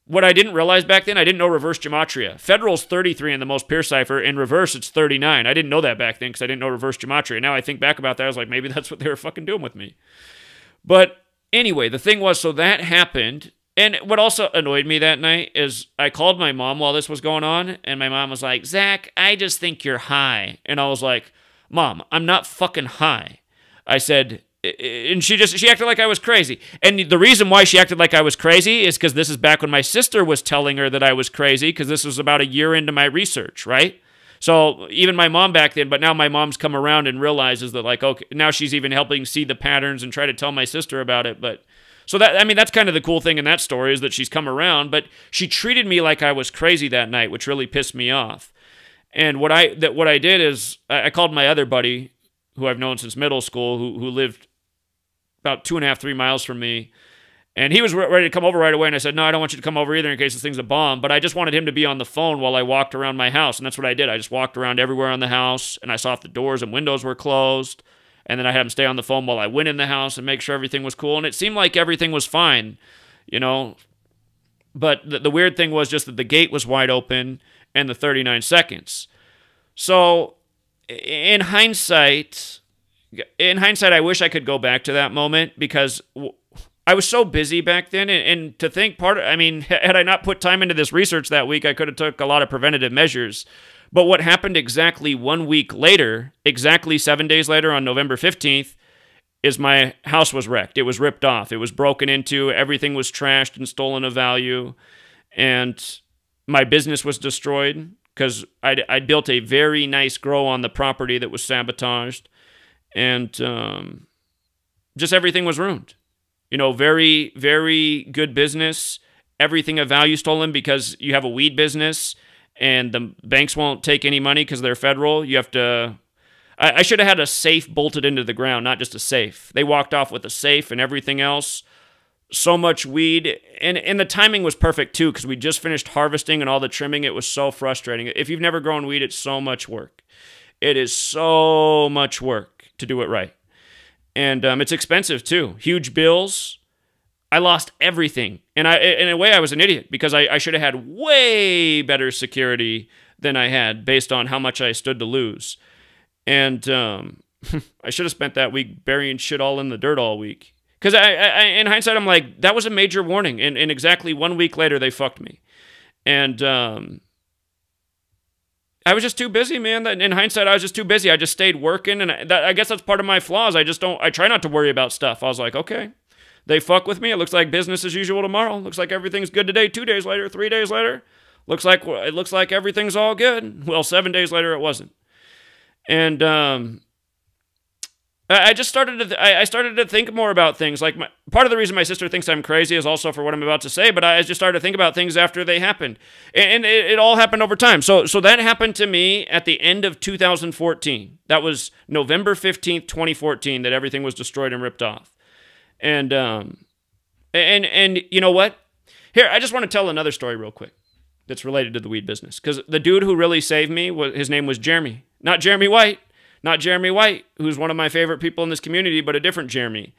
what I didn't realize back then, I didn't know reverse gematria. Federal's 33 in the most pure cipher. In reverse, it's 39. I didn't know that back then because I didn't know reverse gematria. Now I think back about that, I was like, maybe that's what they were fucking doing with me. But anyway, the thing was, so that happened. And what also annoyed me that night is I called my mom while this was going on, and my mom was like, Zach, I just think you're high. And I was like, Mom, I'm not fucking high. I said... And she acted like I was crazy. And the reason why she acted like I was crazy is because this is back when my sister was telling her that I was crazy, because this was about a year into my research, right? So even my mom back then, but now my mom's come around and realizes that, like, okay, now she's even helping see the patterns and try to tell my sister about it. But so that's kind of the cool thing in that story, is that she's come around, but she treated me like I was crazy that night, which really pissed me off. And what I did is I called my other buddy, who I've known since middle school, who lived about 2.5, 3 miles from me. And he was ready to come over right away. And I said, no, I don't want you to come over either in case this thing's a bomb. But I just wanted him to be on the phone while I walked around my house. And that's what I did. I just walked around everywhere on the house, and I saw if the doors and windows were closed. And then I had him stay on the phone while I went in the house and make sure everything was cool. And it seemed like everything was fine, But the weird thing was just that the gate was wide open and the 39 seconds. So in hindsight, I wish I could go back to that moment, because I was so busy back then. And to think had I not put time into this research that week, I could have took a lot of preventative measures. But what happened exactly 1 week later, exactly 7 days later on November 15th, is my house was wrecked. It was ripped off. It was broken into. Everything was trashed and stolen of value. And my business was destroyed because I built a very nice grow on the property that was sabotaged. And just everything was ruined. Very, very good business. Everything of value stolen because you have a weed business and the banks won't take any money because they're federal. You have to... I should have had a safe bolted into the ground, not just a safe. They walked off with a safe and everything else. So much weed. And the timing was perfect, too, because we just finished harvesting and all the trimming. It was so frustrating. If you've never grown weed, it's so much work. It is so much work to do it right. And it's expensive, too. Huge bills. I lost everything. And in a way, I was an idiot, because I should have had way better security than I had based on how much I stood to lose. And I should have spent that week burying shit all in the dirt all week. Because in hindsight, I'm like, that was a major warning. And exactly 1 week later, they fucked me. And I was just too busy, man. In hindsight, I was just too busy. I just stayed working. And I guess that's part of my flaws. I try not to worry about stuff. I was like, okay, they fuck with me. It looks like business as usual tomorrow. Looks like everything's good today. 2 days later, 3 days later. It looks like everything's all good. Well, 7 days later, it wasn't. And I just started to I started to think more about things. Like part of the reason my sister thinks I'm crazy is also for what I'm about to say. But I just started to think about things after they happened, and it all happened over time. So that happened to me at the end of 2014. That was November 15th, 2014. That everything was destroyed and ripped off. And you know what? Here, I just want to tell another story real quick that's related to the weed business. Because the dude who really saved me, his name was Jeremy. Not Jeremy White. Not Jeremy White, who's one of my favorite people in this community, but a different Jeremy.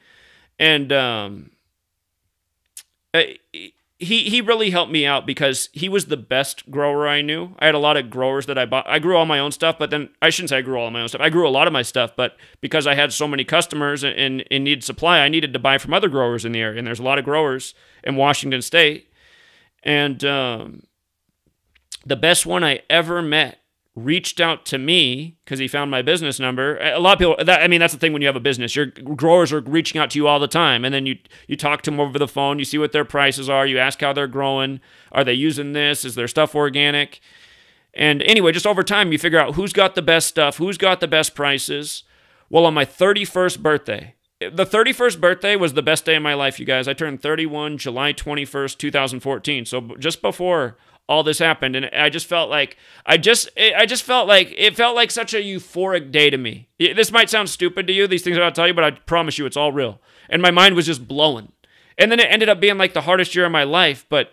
And he really helped me out because he was the best grower I knew. I had a lot of growers that I bought. I grew all my own stuff, but then I shouldn't say I grew all my own stuff. I grew a lot of my stuff, but because I had so many customers and needed supply, I needed to buy from other growers in the area. And there's a lot of growers in Washington State. And the best one I ever met reached out to me because he found my business number. A lot of people, that's the thing when you have a business. Your growers are reaching out to you all the time, and then you talk to them over the phone, you see what their prices are, you ask how they're growing, are they using this, is their stuff organic? And anyway, just over time, you figure out who's got the best stuff, who's got the best prices. Well, on my 31st birthday, the 31st birthday was the best day of my life, you guys. I turned 31 July 21st, 2014, so just before all this happened, and I just felt like it felt like such a euphoric day to me. This might sound stupid to you, these things I'm about to tell you, but I promise you it's all real. And my mind was just blowing. And then it ended up being like the hardest year of my life, but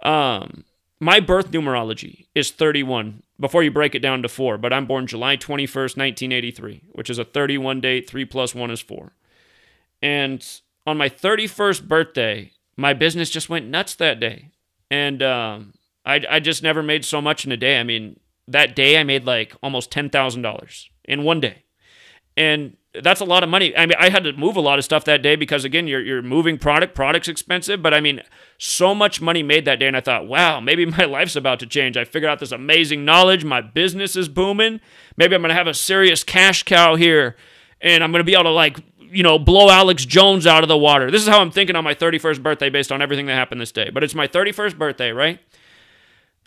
my birth numerology is 31 before you break it down to 4, but I'm born July 21st, 1983, which is a 31 date, 3 plus 1 is 4. And on my 31st birthday, my business just went nuts that day. And I just never made so much in a day. I mean, that day I made like almost $10,000 in one day. And that's a lot of money. I mean, I had to move a lot of stuff that day because, again, you're moving product's expensive. But I mean, so much money made that day. And I thought, wow, maybe my life's about to change. I figured out this amazing knowledge. My business is booming. Maybe I'm going to have a serious cash cow here. And I'm going to be able to blow Alex Jones out of the water. This is how I'm thinking on my 31st birthday based on everything that happened this day. But it's my 31st birthday, right?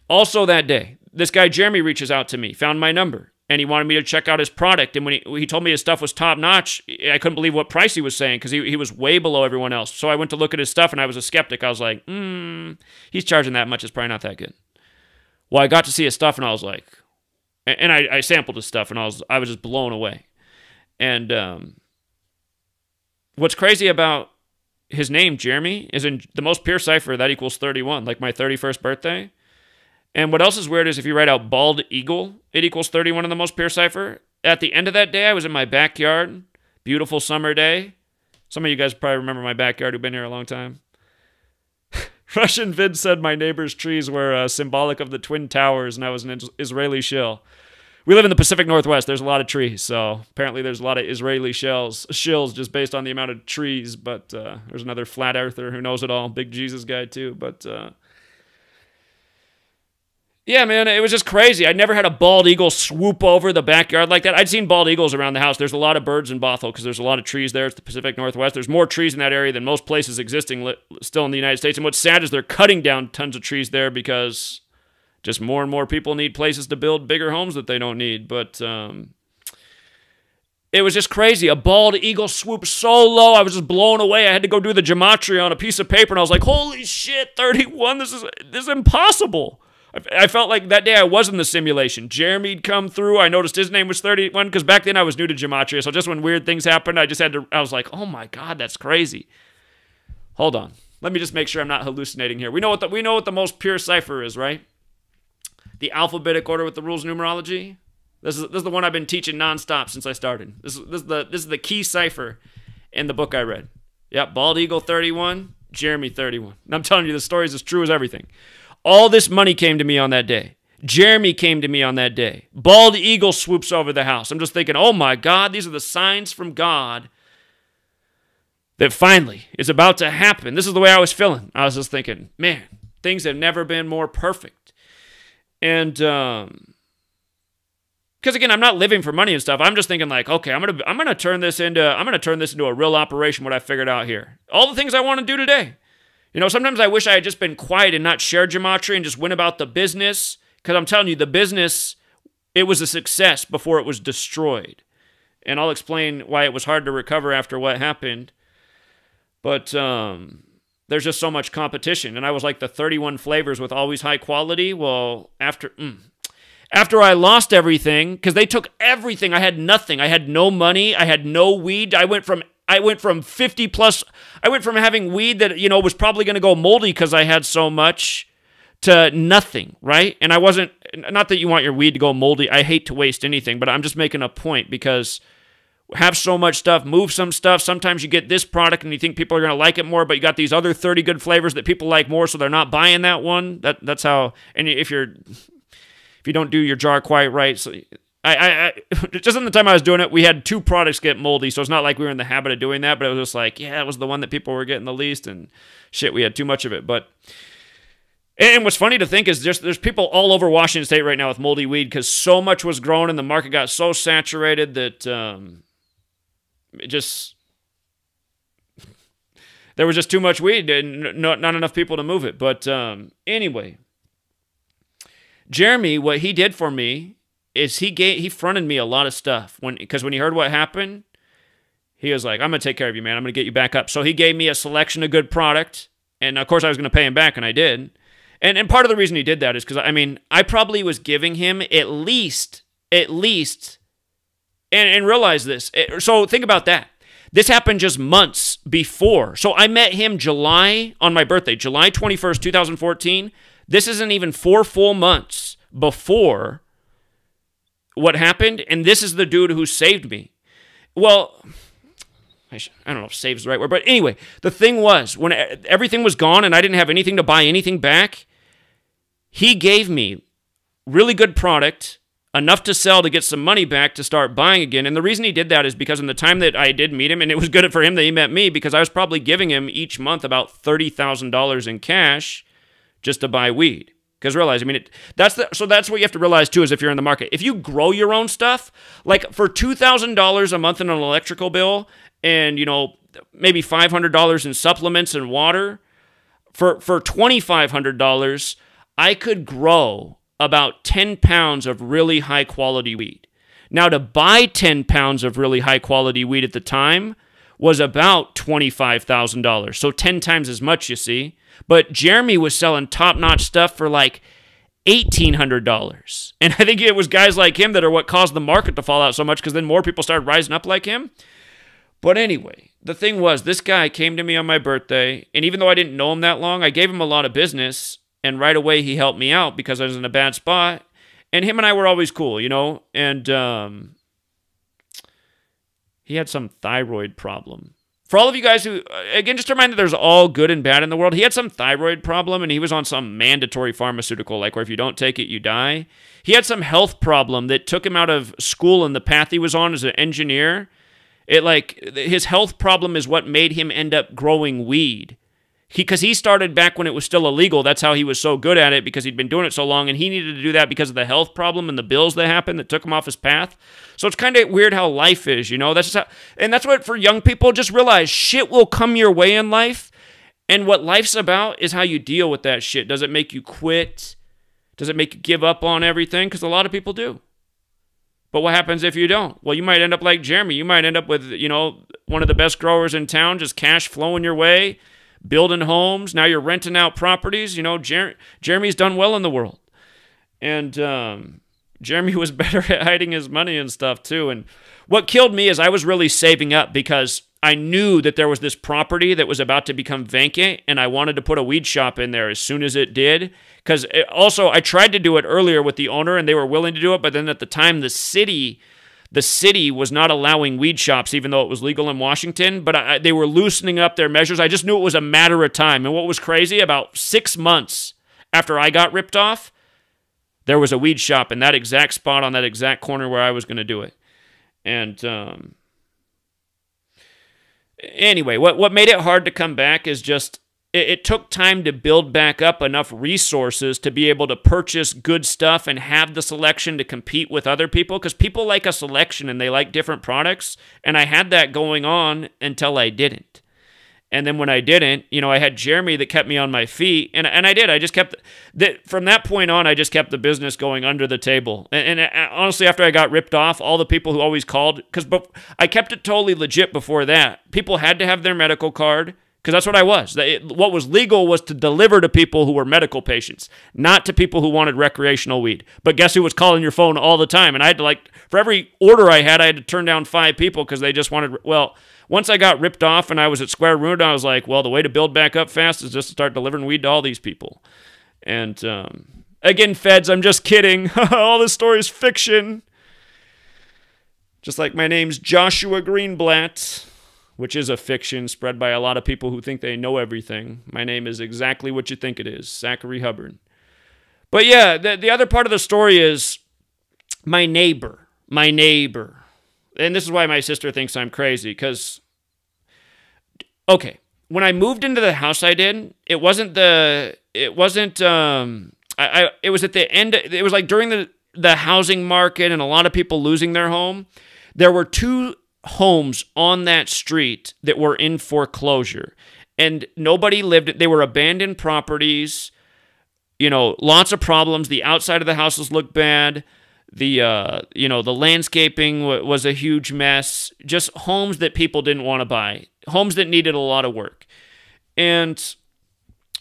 Also that day, this guy Jeremy reaches out to me, found my number, and he wanted me to check out his product. And when he told me his stuff was top-notch, I couldn't believe what price he was saying because he was way below everyone else. So I went to look at his stuff, and I was a skeptic. I was like, he's charging that much. It's probably not that good. Well, I got to see his stuff, and I was like, and I sampled his stuff, and I was just blown away. And what's crazy about his name, Jeremy, is in the most pure cipher, that equals 31, like my 31st birthday. And what else is weird is if you write out bald eagle, it equals 31 in the most pure cipher. At the end of that day, I was in my backyard. Beautiful summer day. Some of you guys probably remember my backyard who've been here a long time. Russian Vid said my neighbor's trees were symbolic of the Twin Towers, and I was an Israeli shill. We live in the Pacific Northwest. There's a lot of trees, so apparently there's a lot of Israeli shills just based on the amount of trees. But there's another flat earther who knows it all, big Jesus guy too. But yeah, man, it was just crazy. I'd never had a bald eagle swoop over the backyard like that. I'd seen bald eagles around the house. There's a lot of birds in Bothell because there's a lot of trees there. It's the Pacific Northwest. There's more trees in that area than most places existing still in the United States. And what's sad is they're cutting down tons of trees there because just more and more people need places to build bigger homes that they don't need. But it was just crazy. A bald eagle swooped so low, I was just blown away. I had to go do the gematria on a piece of paper, and I was like, holy shit, 31, this is impossible. I felt like that day I was in the simulation. Jeremy'd come through. I noticed his name was 31 because back then I was new to gematria. So just when weird things happened, I was like, oh my God, that's crazy. Hold on. Let me just make sure I'm not hallucinating here. We know what the most pure cipher is, right? The alphabetic order with the rules of numerology. This is the one I've been teaching nonstop since I started. This is the key cipher in the book I read. Yep, bald eagle 31, Jeremy 31. And I'm telling you, the story is as true as everything. All this money came to me on that day. Jeremy came to me on that day. Bald eagle swoops over the house. I'm just thinking, oh my God, these are the signs from God that finally is about to happen. This is the way I was feeling. I was just thinking, man, things have never been more perfect. And because again, I'm not living for money and stuff. I'm just thinking like, okay, I'm gonna turn this into a real operation. What I figured out here, all the things I want to do today. You know, sometimes I wish I had just been quiet and not shared gematria and just went about the business. Because I'm telling you, the business, it was a success before it was destroyed. and I'll explain why it was hard to recover after what happened. But there's just so much competition, and I was like the 31 flavors with always high quality. Well, after I lost everything, because they took everything, I had nothing. I had no money. I had no weed. I went from 50 plus. I went from having weed that, was probably going to go moldy because I had so much, to nothing, right? And I wasn't, not that you want your weed to go moldy. I hate to waste anything, but I'm just making a point, because have so much stuff, move some stuff. Sometimes you get this product and you think people are going to like it more, but you got these other 30 good flavors that people like more, so they're not buying that one. That's how, and if you don't do your jar quite right, so I just in the time I was doing it, we had 2 products get moldy, so it's not like we were in the habit of doing that, but it was just like, yeah, it was the one that people were getting the least, and shit, we had too much of it. But, and what's funny to think is there's people all over Washington State right now with moldy weed, because so much was grown and the market got so saturated that it just, there was just too much weed and not enough people to move it. But anyway, Jeremy, what he did for me is he fronted me a lot of stuff, because when he heard what happened, he was like, I'm going to take care of you, man. I'm going to get you back up. So he gave me a selection of good product, and of course I was going to pay him back, and I did. And part of the reason he did that is because, I probably was giving him at least, and realize this. So think about that. This happened just months before. So I met him on my birthday, July 21st, 2014. This isn't even 4 full months before what happened, and this is the dude who saved me. Well, I don't know if save is the right word, but anyway, the thing was, when everything was gone and I didn't have anything to buy anything back, he gave me really good product, enough to sell to get some money back to start buying again. And the reason he did that is because in the time that I did meet him, and it was good for him that he met me, because I was probably giving him each month about $30,000 in cash just to buy weed. Because realize, that's what you have to realize too, is if you're in the market. If you grow your own stuff, like for $2,000 a month in an electrical bill, and maybe $500 in supplements and water, for $2,500, I could grow about 10 pounds of really high quality weed. Now, to buy 10 pounds of really high quality weed at the time was about $25,000. So 10 times as much, you see. But Jeremy was selling top-notch stuff for like $1,800. And I think it was guys like him that are what caused the market to fall out so much, because then more people started rising up like him. But anyway, the thing was, this guy came to me on my birthday, and even though I didn't know him that long, I gave him a lot of business, and right away he helped me out because I was in a bad spot. And him and I were always cool, and he had some thyroid problem. For all of you guys who, again, just a reminder, there's all good and bad in the world. He had some thyroid problem, and he was on some mandatory pharmaceutical, like where if you don't take it, you die. He had some health problem that took him out of school and the path he was on as an engineer. His health problem is what made him end up growing weed. Because he started back when it was still illegal. That's how he was so good at it, because he'd been doing it so long, and he needed to do that because of the health problem and the bills that happened that took him off his path. So it's kind of weird how life is, That's just and that's what, for young people, just realize shit will come your way in life, and what life's about is how you deal with that shit. Does it make you quit? Does it make you give up on everything? Because a lot of people do. But what happens if you don't? Well, you might end up like Jeremy. You might end up with, one of the best growers in town, just cash flowing your way, building homes. Now you're renting out properties. Jeremy's done well in the world. And Jeremy was better at hiding his money and stuff too. And what killed me is I was really saving up, because I knew that there was this property that was about to become vacant, and I wanted to put a weed shop in there as soon as it did. Because also, I tried to do it earlier with the owner, and they were willing to do it, but then at the time, the city was not allowing weed shops, even though it was legal in Washington, but they were loosening up their measures. I just knew it was a matter of time. And what was crazy, about 6 months after I got ripped off, there was a weed shop in that exact spot on that exact corner where I was going to do it. And anyway, what made it hard to come back is just, it took time to build back up enough resources to be able to purchase good stuff and have the selection to compete with other people, because people like a selection and they like different products, and I had that going on until I didn't. And then when I didn't, I had Jeremy that kept me on my feet, and I did. I just kept from that point on. I just kept the business going under the table. And honestly, after I got ripped off, all the people who always called, because I kept it totally legit before that. People had to have their medical card, because that's what I was. What was legal was to deliver to people who were medical patients, not to people who wanted recreational weed. But guess who was calling your phone all the time? And I had to, for every order I had to turn down 5 people because they just wanted, once I got ripped off and I was at square root, I was like, well, the way to build back up fast is just to start delivering weed to all these people. And again, feds, I'm just kidding. All this story is fiction. Just like my name's Joshua Greenblatt, which is a fiction spread by a lot of people who think they know everything. My name is exactly what you think it is, Zachary Hubbard. But yeah, the other part of the story is my neighbor. And this is why my sister thinks I'm crazy, because, okay, when I moved into the house I did, it was at the end, it was like during the housing market and a lot of people losing their home. There were 2 homes on that street that were in foreclosure, and nobody lived. They were abandoned properties, lots of problems. The outside of the houses looked bad. The landscaping was a huge mess. Just homes that people didn't want to buy. Homes that needed a lot of work. And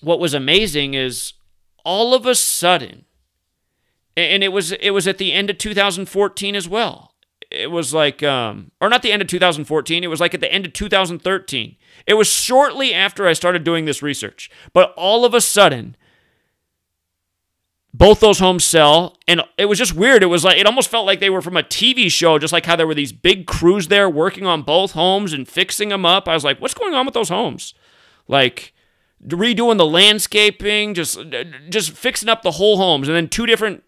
what was amazing is all of a sudden, and it was at the end of 2014 as well. It was like, or not the end of 2014. It was like at the end of 2013. It was shortly after I started doing this research. But all of a sudden, both those homes sell, and it was just weird. It was like, it almost felt like they were from a TV show, just like how there were these big crews there working on both homes and fixing them up. I was like, what's going on with those homes? Like, redoing the landscaping, just fixing up the whole homes, and then 2 different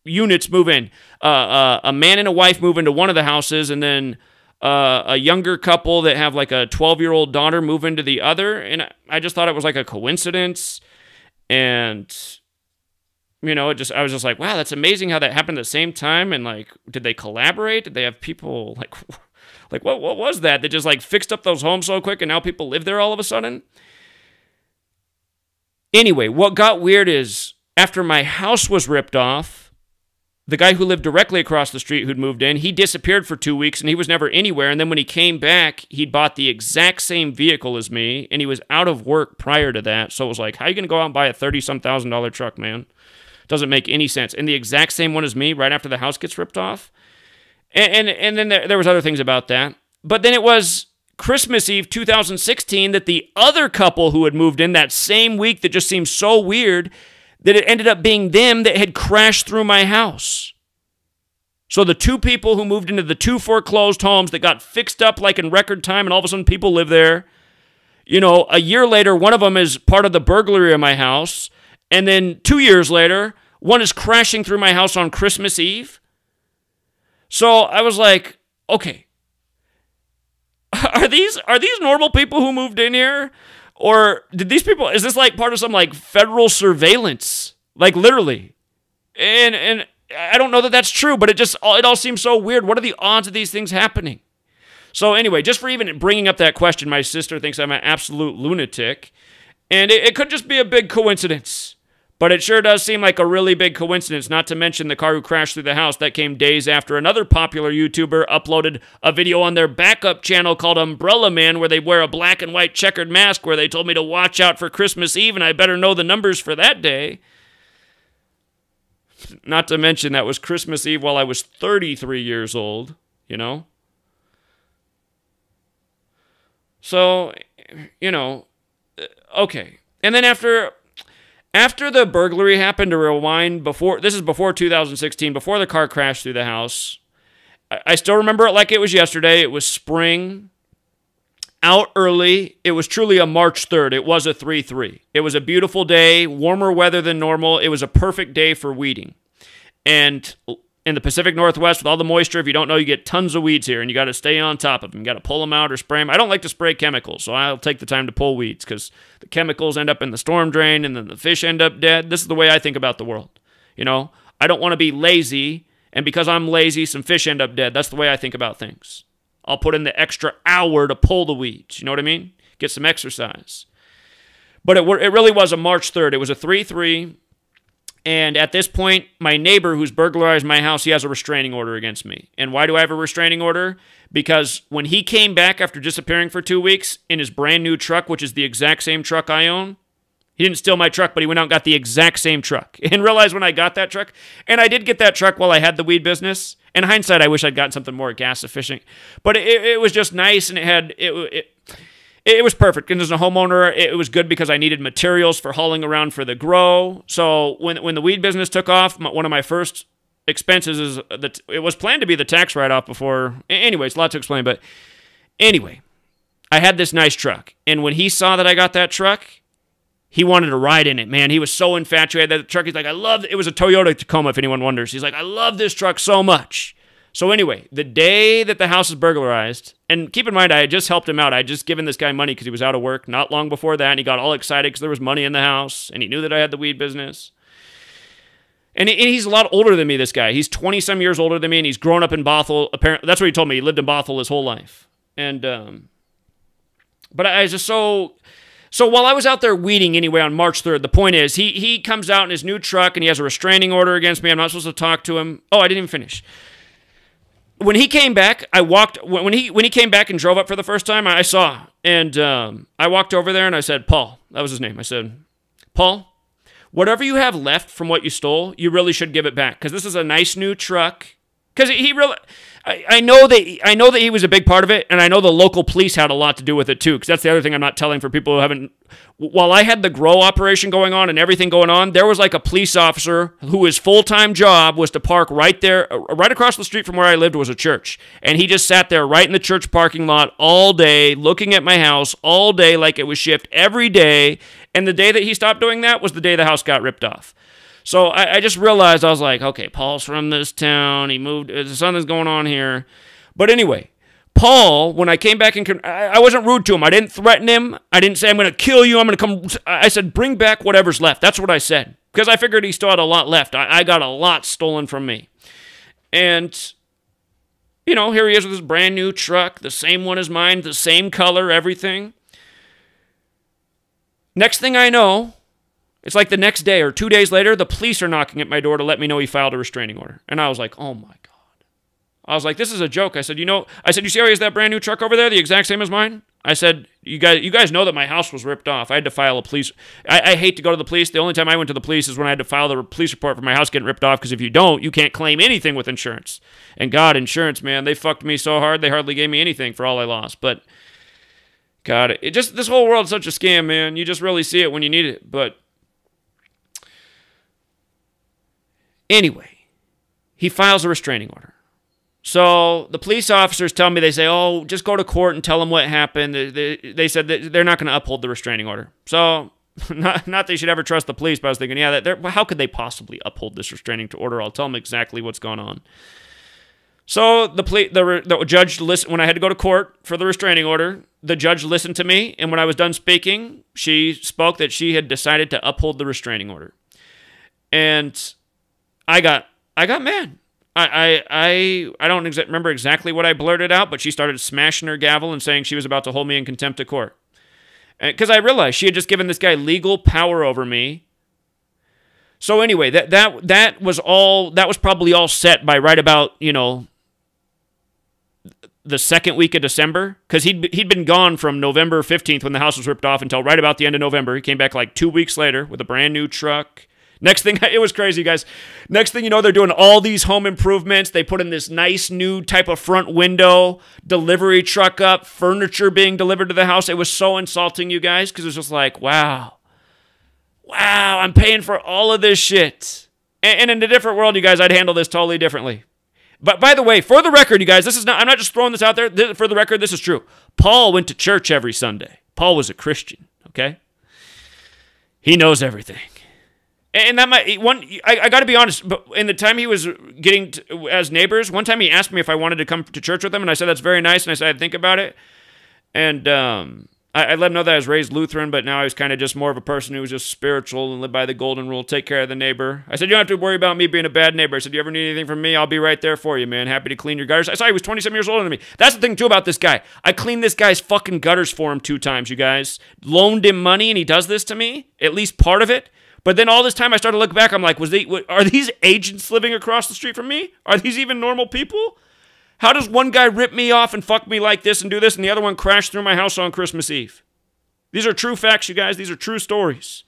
units move in. A man and a wife move into one of the houses, and then a younger couple that have like a 12-year-old daughter move into the other, and I just thought it was like a coincidence, and I was just like, wow, that's amazing how that happened at the same time. And like, did they collaborate? Did they have people like what was that? They just like fixed up those homes so quick and now people live there all of a sudden? Anyway, what got weird is after my house was ripped off, the guy who lived directly across the street who'd moved in, he disappeared for 2 weeks and he was never anywhere. And then when he came back, he'd bought the exact same vehicle as me and he was out of work prior to that. So it was like, how are you going to go out and buy a $30-some thousand truck, man? Doesn't make any sense. And the exact same one as me right after the house gets ripped off. And then there was other things about that. But then it was Christmas Eve 2016 that the other couple who had moved in that same week that just seemed so weird that it ended up being them that had crashed through my house. So the 2 people who moved into the 2 foreclosed homes that got fixed up like in record time and all of a sudden people live there. A year later, one of them is part of the burglary of my house. And then 2 years later, one is crashing through my house on Christmas Eve. So I was like, okay, are these normal people who moved in here? Or did these people, is this like part of some like federal surveillance? Like literally. And I don't know that that's true, but it all seems so weird. What are the odds of these things happening? So anyway, just for even bringing up that question, my sister thinks I'm an absolute lunatic. And it could just be a big coincidence. But it sure does seem like a really big coincidence, not to mention the car who crashed through the house. That came days after another popular YouTuber uploaded a video on their backup channel called Umbrella Man, where they wear a black and white checkered mask, where they told me to watch out for Christmas Eve, and I better know the numbers for that day. Not to mention that was Christmas Eve while I was 33 years old, So, okay. And then after the burglary happened, to rewind, this is before 2016, before the car crashed through the house, I still remember it like it was yesterday. It was spring, out early. It was truly a March 3rd. It was a 3-3. It was a beautiful day, warmer weather than normal. It was a perfect day for weeding. And in the Pacific Northwest, with all the moisture, if you don't know, you get tons of weeds here, and you got to stay on top of them. You got to pull them out or spray them. I don't like to spray chemicals, so I'll take the time to pull weeds because the chemicals end up in the storm drain, and then the fish end up dead. This is the way I think about the world. I don't want to be lazy, and because I'm lazy, some fish end up dead. That's the way I think about things. I'll put in the extra hour to pull the weeds. You know what I mean? get some exercise. But it really was a March 3rd. It was a 3-3. And at this point, my neighbor who's burglarized my house, he has a restraining order against me. And why do I have a restraining order? Because when he came back after disappearing for 2 weeks in his brand new truck, which is the exact same truck I own, he didn't steal my truck, but he went out and got the exact same truck. And realized when I got that truck, and I did get that truck while I had the weed business. In hindsight, I wish I'd gotten something more gas efficient. But it was just nice, and it was perfect. And as a homeowner, it was good because I needed materials for hauling around for the grow. So when the weed business took off, one of my first expenses is that it was planned to be the tax write-off before. Anyways, a lot to explain. But anyway, I had this nice truck. And when he saw that I got that truck, he wanted to ride in it, man. He was so infatuated with that truck. He's like, I love it. It was a Toyota Tacoma, if anyone wonders. He's like, I love this truck so much. So anyway, the day that the house was burglarized, and keep in mind, I had just helped him out. I had just given this guy money because he was out of work not long before that, and he got all excited because there was money in the house, and he knew that I had the weed business. And he's a lot older than me, this guy. He's 20-some years older than me, and he's grown up in Bothell. Apparently, that's what he told me. He lived in Bothell his whole life. And but I was just so while I was out there weeding anyway on March 3rd, the point is, he comes out in his new truck, and he has a restraining order against me. I'm not supposed to talk to him. Oh, I didn't even finish. When he came back, when he came back and drove up for the first time, I saw. And I walked over there and I said, Paul, that was his name. I said, Paul, whatever you have left from what you stole, you really should give it back. Because this is a nice new truck. Because he really, I know that he was a big part of it, and I know the local police had a lot to do with it too. Because that's the other thing I'm not telling for people who haven't. While I had the grow operation going on and everything going on, there was like a police officer whose full-time job was to park right there, right across the street from where I lived was a church, and he just sat there right in the church parking lot all day, looking at my house all day like it was shift every day. And the day that he stopped doing that was the day the house got ripped off. So I just realized, I was like, okay, Paul's from this town. He moved. Something's going on here. But anyway, Paul, when I came back, I wasn't rude to him. I didn't threaten him. I didn't say, I'm going to kill you. I'm going to come. I said, bring back whatever's left. That's what I said. Because I figured he still had a lot left. I got a lot stolen from me. And, you know, here he is with his brand new truck, the same one as mine, the same color, everything. Next thing I know, it's like the next day or 2 days later, the police are knocking at my door to let me know he filed a restraining order. And I was like, oh my God. I was like, this is a joke. I said, you see how he has that brand new truck over there, the exact same as mine? I said, you guys know that my house was ripped off. I had to file a police. I hate to go to the police. The only time I went to the police is when I had to file the police report for my house getting ripped off, because if you don't, you can't claim anything with insurance. And God, insurance, man, they fucked me so hard, they hardly gave me anything for all I lost. But God, this whole world's such a scam, man. You just really see it when you need it. But anyway, he files a restraining order. So the police officers tell me, they say, oh, just go to court and tell them what happened. They said that they're not going to uphold the restraining order. So not that you should ever trust the police, but I was thinking, yeah, how could they possibly uphold this restraining order? I'll tell them exactly what's going on. So the judge listened. When I had to go to court for the restraining order, the judge listened to me, and when I was done speaking, she spoke that she had decided to uphold the restraining order. And I got mad. I don't remember exactly what I blurted out, but she started smashing her gavel and saying she was about to hold me in contempt of court. Because I realized she had just given this guy legal power over me. So anyway, that was probably all set by right about, the second week of December, because he'd been gone from November 15th when the house was ripped off until right about the end of November. He came back like 2 weeks later with a brand new truck. Next thing, it was crazy, guys. Next thing you know, they're doing all these home improvements. They put in this nice new type of front window, delivery truck up, furniture being delivered to the house. It was so insulting, you guys, because it was just like, wow, I'm paying for all of this shit. And in a different world, you guys, I'd handle this totally differently. But by the way, for the record, you guys, I'm not just throwing this out there. For the record, this is true. Paul went to church every Sunday. Paul was a Christian, okay? He knows everything. And that I got to be honest, but in the time he was getting as neighbors, one time he asked me if I wanted to come to church with him, and I said, that's very nice, and I said, I'd think about it. And I let him know that I was raised Lutheran, but now I was kind of just more of a person who was just spiritual and lived by the golden rule, take care of the neighbor. I said, you don't have to worry about me being a bad neighbor. I said, you ever need anything from me, I'll be right there for you, man. Happy to clean your gutters. I saw he was 27 years older than me. That's the thing, too, about this guy. I cleaned this guy's fucking gutters for him 2 times, you guys. Loaned him money, and he does this to me, at least part of it. But then all this time I started to look back, I'm like, are these agents living across the street from me? Are these even normal people? How does one guy rip me off and fuck me like this and do this, and the other one crash through my house on Christmas Eve? These are true facts, you guys. These are true stories.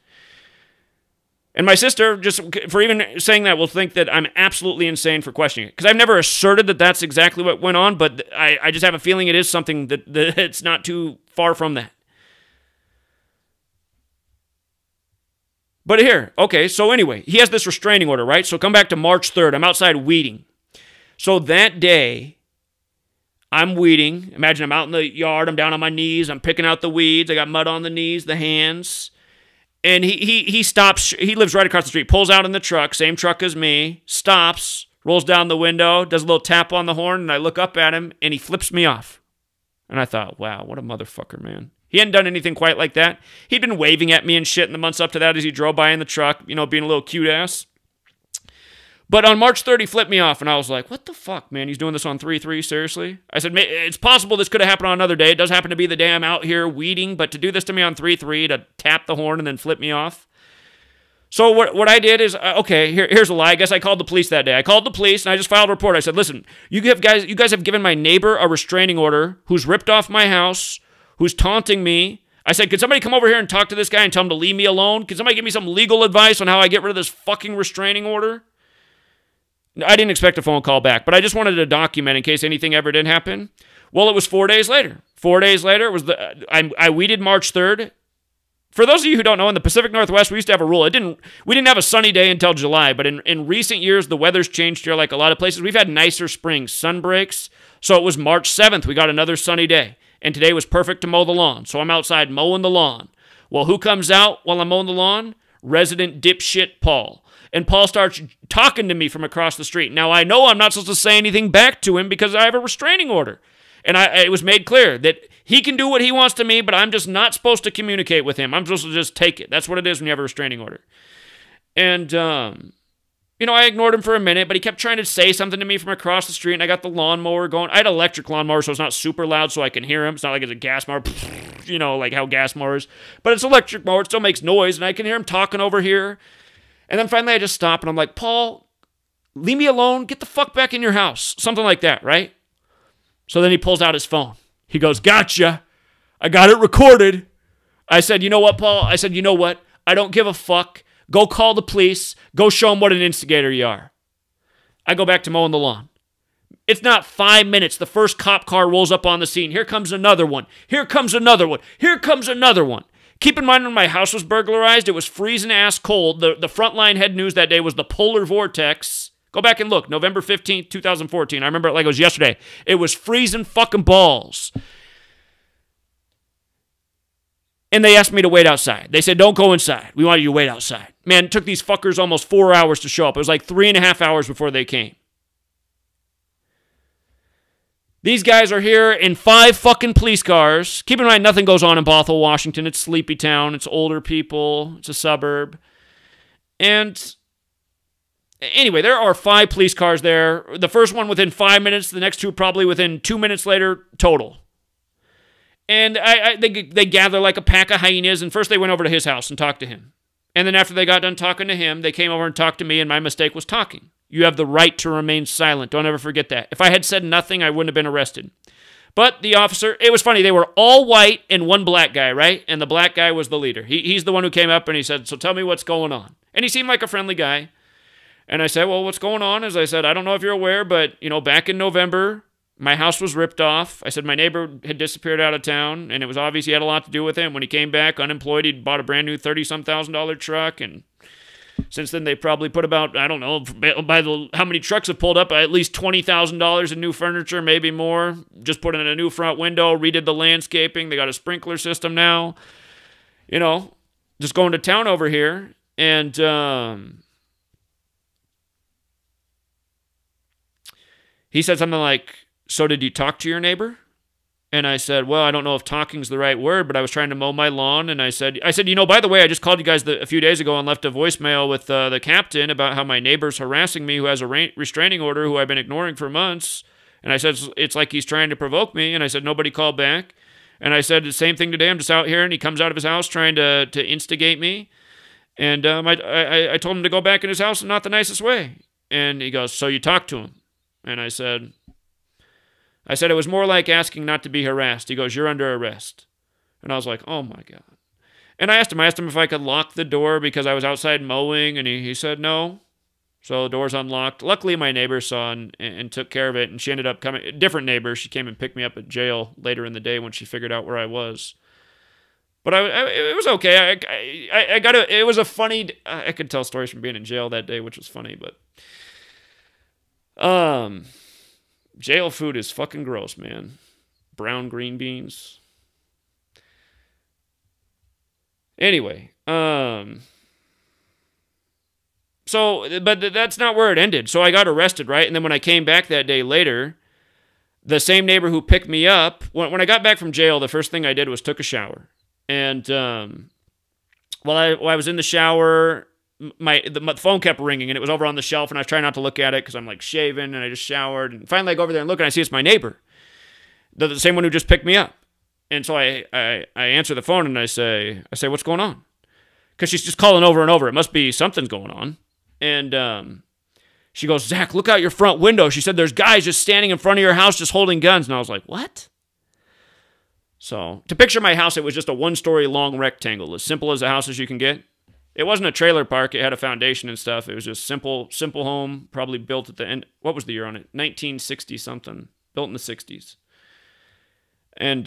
And my sister, just for even saying that, will think that I'm absolutely insane for questioning it. Because I've never asserted that that's exactly what went on, but I just have a feeling it is something that it's not too far from that. But here, okay, so anyway, he has this restraining order, right? So come back to March 3rd. I'm outside weeding. So that day, I'm weeding. Imagine I'm out in the yard. I'm down on my knees. I'm picking out the weeds. I got mud on the knees, the hands. And he stops. He lives right across the street. Pulls out in the truck, same truck as me. Stops, rolls down the window, does a little tap on the horn, and I look up at him, and he flips me off. And I thought, wow, what a motherfucker, man. He hadn't done anything quite like that. He'd been waving at me and shit in the months up to that as he drove by in the truck, you know, being a little cute ass. But on March 3rd, he flipped me off, and I was like, what the fuck, man? He's doing this on 3/3, seriously? I said, it's possible this could have happened on another day. It does happen to be the day I'm out here weeding, but to do this to me on 3/3, to tap the horn and then flip me off. So what I did is, okay, here's a lie. I guess I called the police that day. I called the police, and I just filed a report. I said, listen, you guys have given my neighbor a restraining order who's ripped off my house, who's taunting me. I said, could somebody come over here and talk to this guy and tell him to leave me alone? Could somebody give me some legal advice on how I get rid of this fucking restraining order? I didn't expect a phone call back, but I just wanted to document in case anything ever did happen. Well, it was 4 days later. 4 days later, it was I weeded March 3rd. For those of you who don't know, in the Pacific Northwest, we used to have a rule. We didn't have a sunny day until July, but in recent years, the weather's changed here like a lot of places. We've had nicer springs, sun breaks. So it was March 7th. We got another sunny day, and today was perfect to mow the lawn. So I'm outside mowing the lawn. Well, who comes out while I'm mowing the lawn? Resident dipshit Paul. And Paul starts talking to me from across the street. Now, I know I'm not supposed to say anything back to him because I have a restraining order. And it was made clear that he can do what he wants to me, but I'm just not supposed to communicate with him. I'm supposed to just take it. That's what it is when you have a restraining order. And, you know, I ignored him for a minute, but he kept trying to say something to me from across the street, and I got the lawnmower going. I had an electric lawnmower, so it's not super loud so I can hear him. It's not like it's a gas mower, you know, like how gas mowers. But it's an electric mower. It still makes noise, and I can hear him talking over here. And then finally I just stop and I'm like, Paul, leave me alone. Get the fuck back in your house. Something like that, right? So then he pulls out his phone. He goes, gotcha. I got it recorded. I said, you know what, Paul? I said, you know what? I don't give a fuck. Go call the police. Go show them what an instigator you are. I go back to mowing the lawn. It's not 5 minutes. The first cop car rolls up on the scene. Here comes another one. Here comes another one. Here comes another one. Keep in mind when my house was burglarized, it was freezing ass cold. The frontline head news that day was the polar vortex. Go back and look. November 15th, 2014. I remember it like it was yesterday. It was freezing fucking balls. And they asked me to wait outside. They said, don't go inside. We want you to wait outside. Man, it took these fuckers almost 4 hours to show up. It was like 3.5 hours before they came. These guys are here in 5 fucking police cars. Keep in mind, nothing goes on in Bothell, Washington. It's sleepy town. It's older people. It's a suburb. And anyway, there are 5 police cars there. The first one within 5 minutes. The next 2 probably within 2 minutes later total. And they gather like a pack of hyenas. And first they went over to his house and talked to him. And then after they got done talking to him, they came over and talked to me, and my mistake was talking. You have the right to remain silent. Don't ever forget that. If I had said nothing, I wouldn't have been arrested. But the officer, it was funny. They were all white and one black guy, right? And the black guy was the leader. He's the one who came up and he said, so tell me what's going on. And he seemed like a friendly guy. And I said, well, what's going on? As I said, I don't know if you're aware, but, you know, back in November, my house was ripped off. I said my neighbor had disappeared out of town, and it was obvious he had a lot to do with it. When he came back, unemployed, he'd bought a brand new $30,000 truck, and since then, they probably put about, I don't know, how many trucks have pulled up, at least $20,000 in new furniture, maybe more. Just put in a new front window, redid the landscaping. They got a sprinkler system now. You know, just going to town over here. And he said something like, so did you talk to your neighbor? And I said, well, I don't know if talking's the right word, but I was trying to mow my lawn. And I said, by the way, I just called you guys a few days ago and left a voicemail with the captain about how my neighbor's harassing me, who has a restraining order, who I've been ignoring for months. And I said, it's like he's trying to provoke me. And I said, nobody called back. And I said the same thing today. I'm just out here, and he comes out of his house trying to instigate me. And I told him to go back in his house in not the nicest way. And he goes, so you talked to him? And I said, it was more like asking not to be harassed. He goes, you're under arrest. And I was like, oh my God. And I asked him if I could lock the door because I was outside mowing, and he said no. So the door's unlocked. Luckily, my neighbor saw and took care of it, and she ended up coming. A different neighbor, she came and picked me up at jail later in the day when she figured out where I was. But it was okay. It was a funny. I could tell stories from being in jail that day, which was funny. But jail food is fucking gross, man. Brown green beans. Anyway, so, but that's not where it ended. So I got arrested, right? And then when I came back that day later, the same neighbor who picked me up, when I got back from jail, the first thing I did was took a shower. And while I was in the shower, my phone kept ringing, and it was over on the shelf, and I was trying not to look at it because I'm like shaving, and I just showered. And finally I go over there and look, and I see it's my neighbor, the same one who just picked me up. And so I answer the phone, and I say, what's going on? Because she's just calling over and over. It must be something's going on. And she goes, Zach, look out your front window. She said, there's guys just standing in front of your house just holding guns. And I was like, what? So to picture my house, it was just a 1-story long rectangle, as simple as a house as you can get. It wasn't a trailer park. It had a foundation and stuff. It was just simple home, probably built at the end. What was the year on it? 1960 something, built in the 60s. And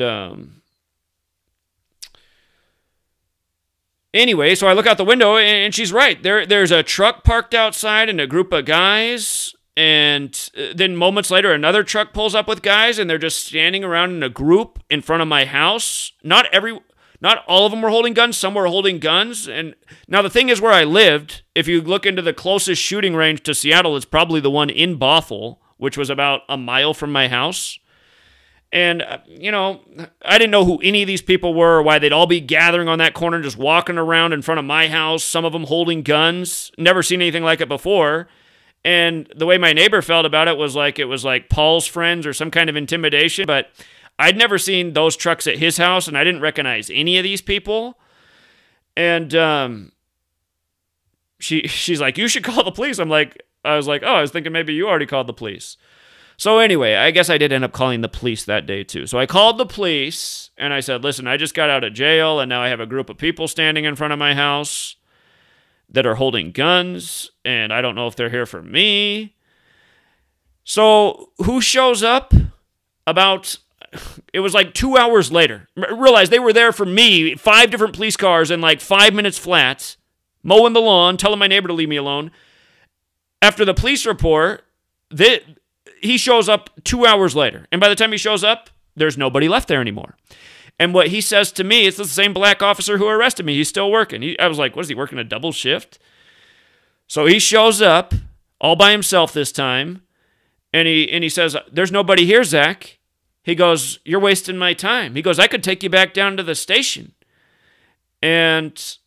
anyway, so I look out the window, and she's right. There's a truck parked outside and a group of guys, and then moments later, another truck pulls up with guys, and they're just standing around in a group in front of my house. Not all of them were holding guns. Some were holding guns. And now the thing is, where I lived, if you look into the closest shooting range to Seattle, it's probably the one in Bothell, which was about a mile from my house. And, I didn't know who any of these people were or why they'd all be gathering on that corner and just walking around in front of my house, some of them holding guns. Never seen anything like it before. And the way my neighbor felt about it was like Paul's friends or some kind of intimidation. But I'd never seen those trucks at his house, and I didn't recognize any of these people. And she's like, you should call the police. I was thinking maybe you already called the police. So anyway, I guess I did end up calling the police that day too. So I called the police, and I said, listen, I just got out of jail, and now I have a group of people standing in front of my house that are holding guns, and I don't know if they're here for me. So who shows up? It was like 2 hours later. Realize they were there for me, 5 different police cars in like 5 minutes flat, mowing the lawn, telling my neighbor to leave me alone. After the police report, he shows up 2 hours later. And by the time he shows up, there's nobody left there anymore. And what he says to me, it's the same black officer who arrested me. He's still working. I was like, what is he working, a double shift? So he shows up all by himself this time. And he says, there's nobody here, Zach. He goes, you're wasting my time. He goes, I could take you back down to the station. And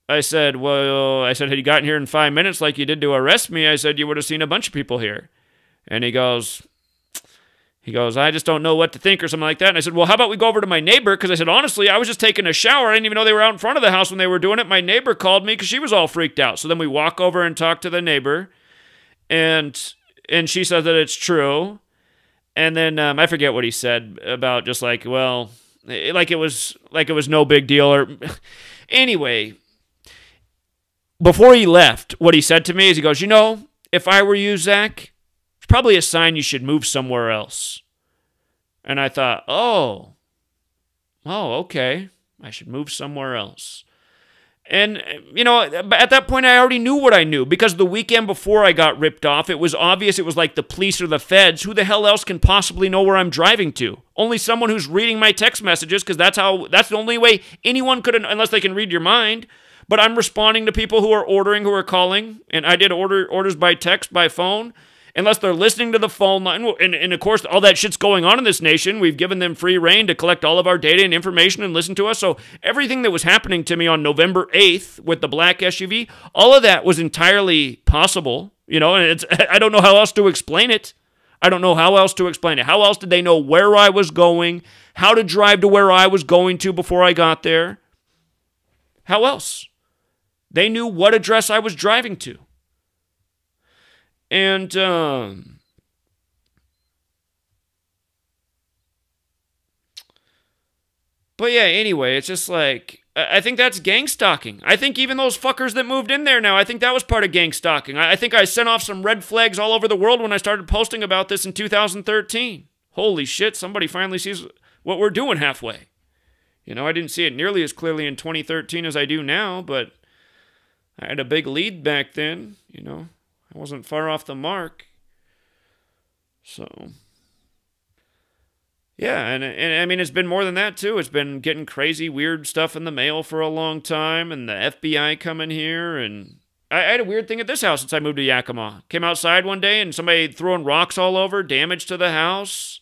I said, had you gotten here in 5 minutes like you did to arrest me, I said, you would have seen a bunch of people here. And he goes, I just don't know what to think or something like that. And I said, well, how about we go over to my neighbor? Because I said, honestly, I was just taking a shower. I didn't even know they were out in front of the house when they were doing it. My neighbor called me because she was all freaked out. So then we walk over and talk to the neighbor. And she says that it's true. And then I forget what he said about just like, well, like it was no big deal. Or anyway, before he left, what he said to me is he goes, if I were you, Zach, it's probably a sign you should move somewhere else. And I thought, oh, okay. I should move somewhere else. And, at that point, I already knew what I knew. Because the weekend before I got ripped off, it was obvious it was like the police or the feds. Who the hell else can possibly know where I'm driving to? Only someone who's reading my text messages, because that's the only way anyone could, unless they can read your mind. But I'm responding to people who are ordering, who are calling. And I did orders by text, by phone. unless they're listening to the phone line. And of course, all that shit's going on in this nation. We've given them free reign to collect all of our data and information and listen to us. So everything that was happening to me on November 8th with the black SUV, all of that was entirely possible, you know, and I don't know how else to explain it. I don't know how else to explain it. How else did they know where I was going, how to drive to where I was going to before I got there? How else? They knew what address I was driving to. And, but yeah, anyway, it's just like, I think that's gang stalking. I think even those fuckers that moved in there now, I think that was part of gang stalking. I think I sent off some red flags all over the world when I started posting about this in 2013. Holy shit, somebody finally sees what we're doing halfway. You know, I didn't see it nearly as clearly in 2013 as I do now, but I had a big lead back then, you know. I wasn't far off the mark. So, yeah, and I mean, it's been more than that, too. It's been getting crazy, weird stuff in the mail for a long time, and the FBI coming here, and I had a weird thing at this house since I moved to Yakima. Came outside one day, and somebody throwing rocks all over, damage to the house.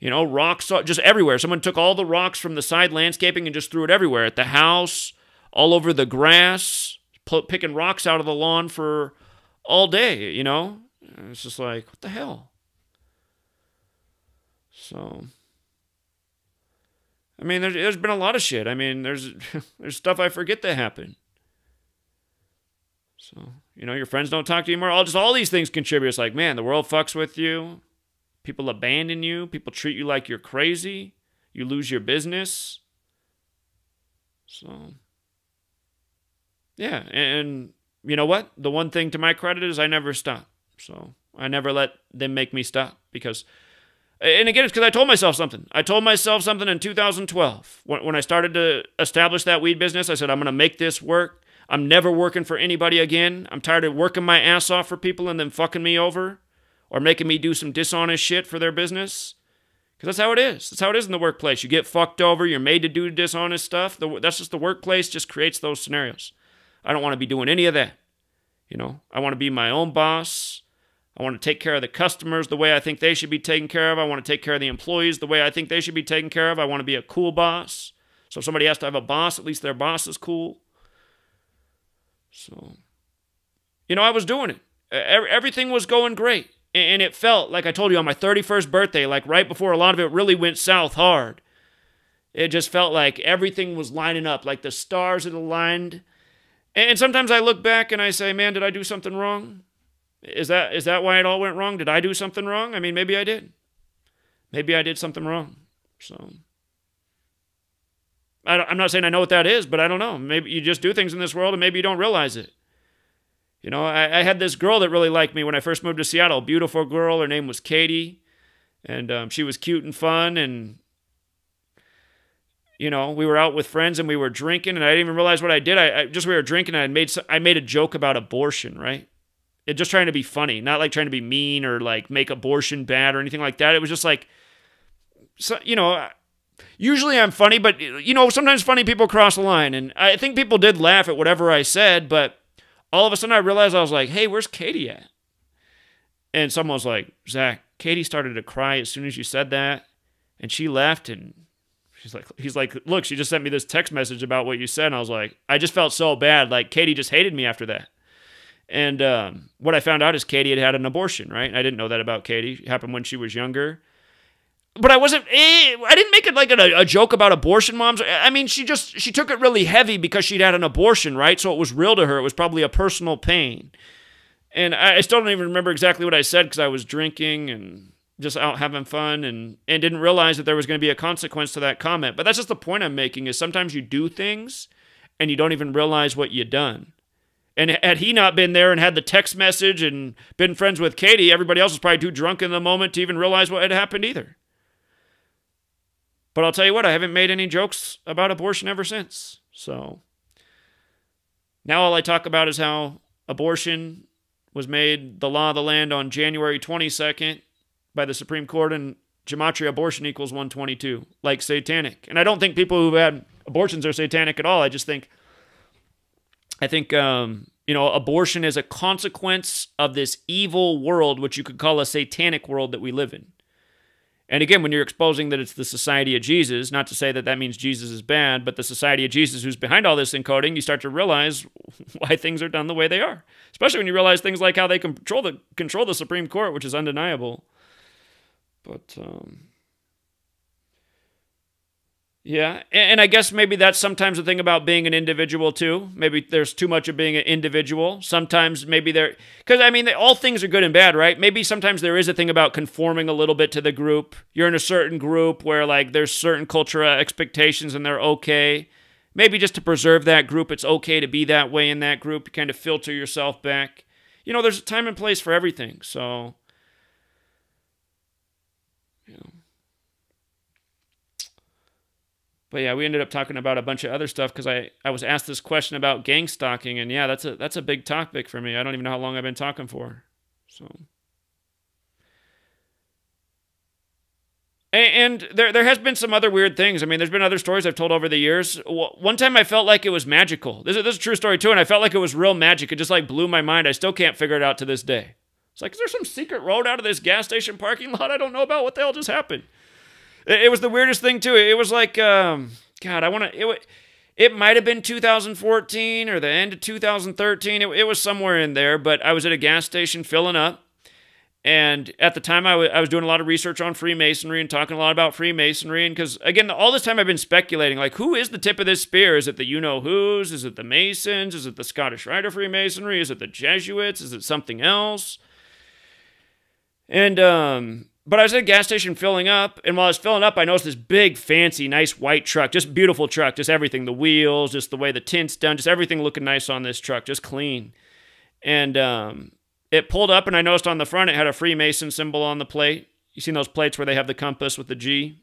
You know, rocks just everywhere. Someone took all the rocks from the side landscaping and just threw it everywhere. At the house, all over the grass, picking rocks out of the lawn for all day, you know? It's just like, what the hell? So, I mean, there's been a lot of shit. I mean, there's stuff I forget that happened. So, you know, your friends don't talk to you anymore. All these things contribute. It's like, man, the world fucks with you. People abandon you. People treat you like you're crazy. You lose your business. So, yeah. And you know what? The one thing to my credit is I never stop. So, I never let them make me stop. Because, and again, it's because I told myself something. I told myself something in 2012. When I started to establish that weed business, I said, I'm going to make this work. I'm never working for anybody again. I'm tired of working my ass off for people and then fucking me over. Or making me do some dishonest shit for their business. Because that's how it is. That's how it is in the workplace. You get fucked over. You're made to do dishonest stuff. That's just the workplace just creates those scenarios. I don't want to be doing any of that. You know, I want to be my own boss. I want to take care of the customers the way I think they should be taken care of. I want to take care of the employees the way I think they should be taken care of. I want to be a cool boss. So if somebody has to have a boss, at least their boss is cool. So, you know, I was doing it. Everything was going great. And it felt, like I told you, on my 31st birthday, like right before a lot of it really went south hard. It just felt like everything was lining up, like the stars had aligned. And sometimes I look back and I say, man, did I do something wrong? Is that why it all went wrong? Did I do something wrong? I mean, maybe I did. Maybe I did something wrong. So, I'm not saying I know what that is, but I don't know. Maybe you just do things in this world and maybe you don't realize it. You know, I had this girl that really liked me when I first moved to Seattle. A beautiful girl. Her name was Katie. And she was cute and fun. And, you know, we were out with friends and we were drinking. And I didn't even realize what I did. We were drinking and I made a joke about abortion, right? It just trying to be funny. Not like trying to be mean or like make abortion bad or anything like that. It was just like, so, you know, usually I'm funny. But, you know, sometimes funny people cross the line. And I think people did laugh at whatever I said. But all of a sudden I realized, I was like, hey, where's Katie at? And someone was like, Zach, Katie started to cry as soon as you said that. And she left and he's like, look, she just sent me this text message about what you said. And I was like, I just felt so bad. Like Katie just hated me after that. And what I found out is Katie had an abortion, right? And I didn't know that about Katie. It happened when she was younger. But I didn't make it like a joke about abortion moms. I mean, she took it really heavy because she'd had an abortion, right? So it was real to her. It was probably a personal pain. And I still don't even remember exactly what I said because I was drinking and just out having fun and didn't realize that there was going to be a consequence to that comment. But that's just the point I'm making is sometimes you do things and you don't even realize what you've done. And had he not been there and had the text message and been friends with Katie, everybody else was probably too drunk in the moment to even realize what had happened either. But I'll tell you what, I haven't made any jokes about abortion ever since. So now all I talk about is how abortion was made the law of the land on January 22nd by the Supreme Court, and gematria abortion equals 122, like satanic. And I don't think people who've had abortions are satanic at all. I think Abortion is a consequence of this evil world, which you could call a satanic world that we live in. And again, when you're exposing that it's the society of Jesus, not to say that that means Jesus is bad, but the society of Jesus who's behind all this encoding, you start to realize why things are done the way they are. Especially when you realize things like how they control the Supreme Court, which is undeniable. But, yeah, and I guess maybe that's sometimes the thing about being an individual too. Maybe there's too much of being an individual. Sometimes maybe because all things are good and bad, right? Maybe sometimes there is a thing about conforming a little bit to the group. You're in a certain group where like there's certain cultural expectations and they're okay. Maybe just to preserve that group, it's okay to be that way in that group. You kind of filter yourself back. There's a time and place for everything, so... But yeah, we ended up talking about a bunch of other stuff because I was asked this question about gang stalking, and yeah, that's a big topic for me. I don't even know how long I've been talking for. So, and there has been some other weird things. I mean, there's been other stories I've told over the years. One time I felt like it was magical. This is a true story too, and I felt like it was real magic. It just like blew my mind. I still can't figure it out to this day. It's like, is there some secret road out of this gas station parking lot I don't know about? What the hell just happened? It was the weirdest thing, too. It was like, it might have been 2014 or the end of 2013. It was somewhere in there, but I was at a gas station filling up. And at the time, I was doing a lot of research on Freemasonry and talking a lot about Freemasonry. And because, again, all this time I've been speculating, like, who is the tip of this spear? Is it the you-know-whos? Is it the Masons? Is it the Scottish Rite of Freemasonry? Is it the Jesuits? Is it something else? And, but I was at a gas station filling up, and while I was filling up, I noticed this big, fancy, nice white truck, just beautiful truck, just everything, the wheels, just the way the tint's done, just everything looking nice on this truck, just clean. And it pulled up, and I noticed on the front it had a Freemason symbol on the plate. You seen those plates where they have the compass with the G?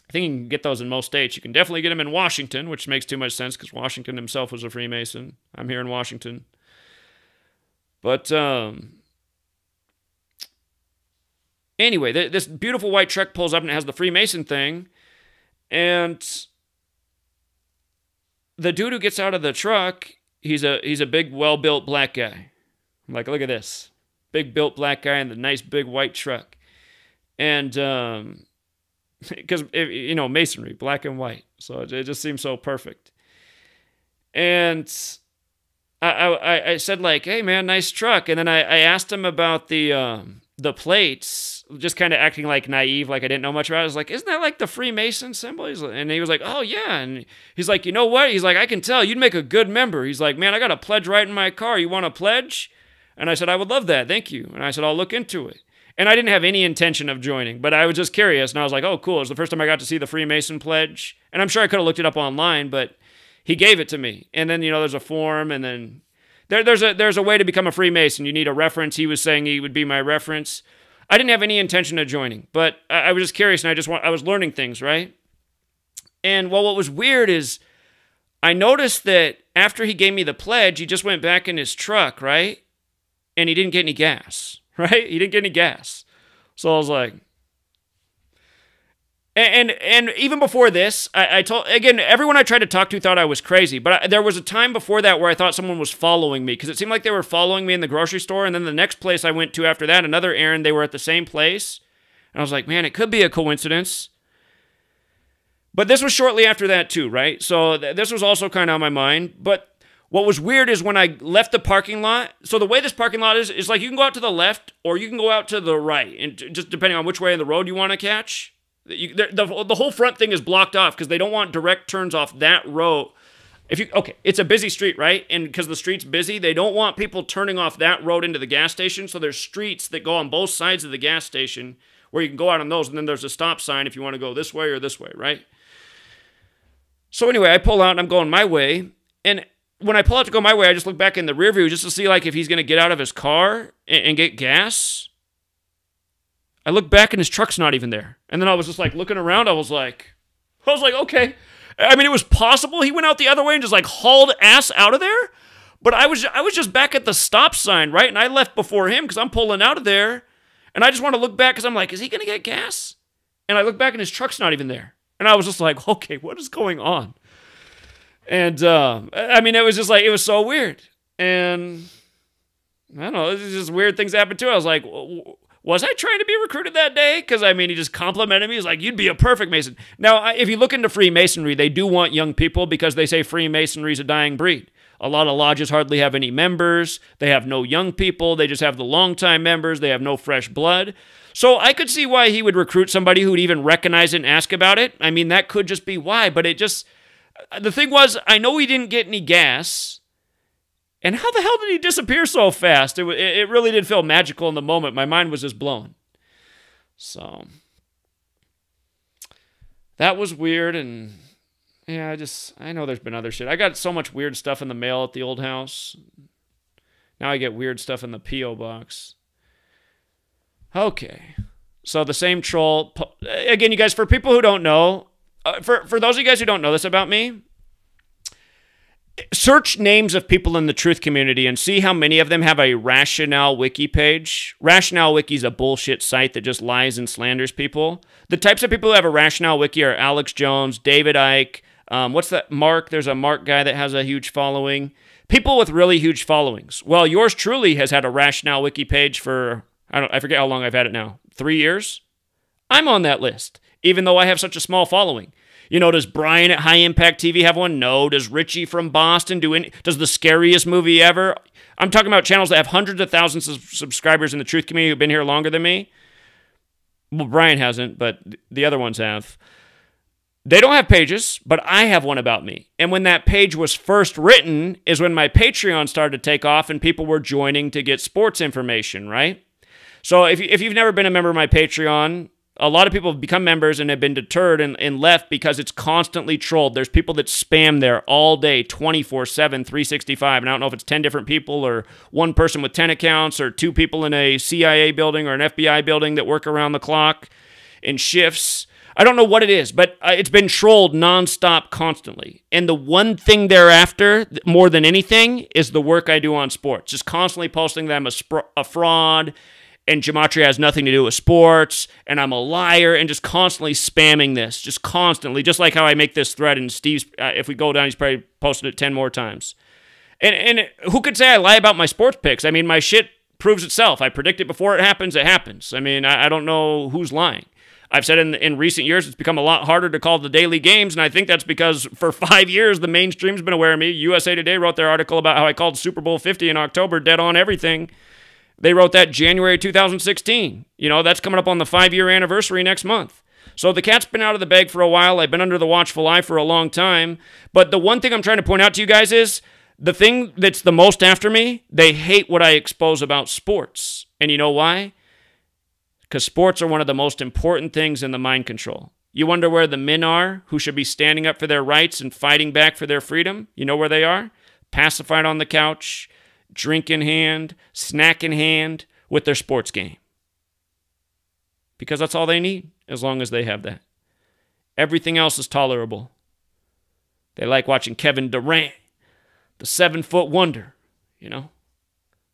I think you can get those in most states. You can definitely get them in Washington, which makes too much sense because Washington himself was a Freemason. I'm here in Washington. But, anyway, this beautiful white truck pulls up and it has the Freemason thing. And the dude who gets out of the truck, he's a big, well-built black guy. I'm like, look at this. Big built black guy in the nice big white truck. And because, masonry, black and white. So it just seems so perfect. And I said like, hey man, nice truck. And then I asked him about the plates, just kind of acting like naive, like I didn't know much about it. I was like, isn't that like the Freemason symbol? And he was like, oh yeah. And he's like, you know what? He's like, I can tell you'd make a good member. He's like, man, I got a pledge right in my car. You want a pledge? And I said, I would love that. Thank you. And I said, I'll look into it. And I didn't have any intention of joining, but I was just curious. And I was like, oh, cool. It was the first time I got to see the Freemason pledge. And I'm sure I could have looked it up online, but he gave it to me. And then, there's a form, and then there's a way to become a Freemason. You need a reference. He was saying he would be my reference. I didn't have any intention of joining, but I was just curious, and I was learning things, right? And what was weird is I noticed that after he gave me the pledge, he just went back in his truck, right? And he didn't get any gas, right? He didn't get any gas. So I was like, and even before this, I told, again, everyone I tried to talk to thought I was crazy, but there was a time before that where I thought someone was following me, because it seemed like they were following me in the grocery store, and then the next place I went to after that, another errand, they were at the same place, and I was like, man, it could be a coincidence. But this was shortly after that too, right? So this was also kind of on my mind, but what was weird is when I left the parking lot, so the way this parking lot is like you can go out to the left or you can go out to the right, and just depending on which way of the road you want to catch. The whole front thing is blocked off because they don't want direct turns off that road. It's a busy street, right? And because the street's busy, they don't want people turning off that road into the gas station, so there's streets that go on both sides of the gas station where you can go out on those, and then there's a stop sign if you want to go this way or this way, right? So anyway, I pull out and I'm going my way, and when I pull out to go my way, I just look back in the rear view just to see like if he's going to get out of his car and get gas. I look back and his truck's not even there. And then I was just like looking around. I was like, okay. I mean, it was possible he went out the other way and just like hauled ass out of there. But I was just back at the stop sign, right? And I left before him because I'm pulling out of there. And I just want to look back because I'm like, is he going to get gas? And I look back and his truck's not even there. And I was just like, okay, what is going on? And, I mean, it was just like, it was so weird. And I don't know, it's just weird things happen too. I was like, was I trying to be recruited that day? Because, I mean, he just complimented me. He's like, you'd be a perfect Mason. Now, if you look into Freemasonry, they do want young people because they say Freemasonry is a dying breed. A lot of lodges hardly have any members. They have no young people. They just have the longtime members. They have no fresh blood. So I could see why he would recruit somebody who'd even recognize it and ask about it. I mean, that could just be why. But it just, the thing was, I know he didn't get any gas. And how the hell did he disappear so fast? It really did feel magical in the moment. My mind was just blown. So that was weird. And yeah, I know there's been other shit. I got so much weird stuff in the mail at the old house. Now I get weird stuff in the P.O. box. Okay. So the same troll. Again, you guys, for people who don't know, for those of you guys who don't know this about me, search names of people in the truth community and see how many of them have a Rationale Wiki page. Rationale Wiki is a bullshit site that just lies and slanders people. The types of people who have a Rationale Wiki are Alex Jones, David Icke, what's that, Mark? There's a Mark guy that has a huge following. People with really huge followings. Well, yours truly has had a Rationale Wiki page for, I forget how long I've had it now, 3 years? I'm on that list, even though I have such a small following. You know, does Brian at High Impact TV have one? No. Does Richie from Boston do any? Does The Scariest Movie Ever? I'm talking about channels that have hundreds of thousands of subscribers in the truth community who've been here longer than me. Well, Brian hasn't, but the other ones have. They don't have pages, but I have one about me. And when that page was first written is when my Patreon started to take off and people were joining to get sports information, right? So if you've never been a member of my Patreon, a lot of people have become members and have been deterred and left because it's constantly trolled. There's people that spam there all day, 24/7, 365. And I don't know if it's 10 different people or one person with 10 accounts or 2 people in a CIA building or an FBI building that work around the clock in shifts. I don't know what it is, but it's been trolled nonstop constantly. And the one thing thereafter, more than anything, is the work I do on sports. Just constantly posting that I'm a fraud, and gematria has nothing to do with sports, and I'm a liar, and just constantly spamming this, just constantly, just like how I make this thread, and Steve's, if we go down, he's probably posted it 10 more times. And who could say I lie about my sports picks? I mean, my shit proves itself. I predict it before it happens, it happens. I mean, I don't know who's lying. I've said in recent years, it's become a lot harder to call the daily games, and I think that's because for 5 years, the mainstream's been aware of me. USA Today wrote their article about how I called Super Bowl 50 in October dead on everything. They wrote that January 2016. You know, that's coming up on the 5-year anniversary next month. So the cat's been out of the bag for a while. I've been under the watchful eye for a long time. But the one thing I'm trying to point out to you guys is the thing that's the most after me, they hate what I expose about sports. And you know why? Because sports are one of the most important things in the mind control. You wonder where the men are who should be standing up for their rights and fighting back for their freedom? You know where they are? Pacified on the couch, drink in hand, snack in hand, with their sports game. Because that's all they need, as long as they have that. Everything else is tolerable. They like watching Kevin Durant, the 7-foot wonder, you know.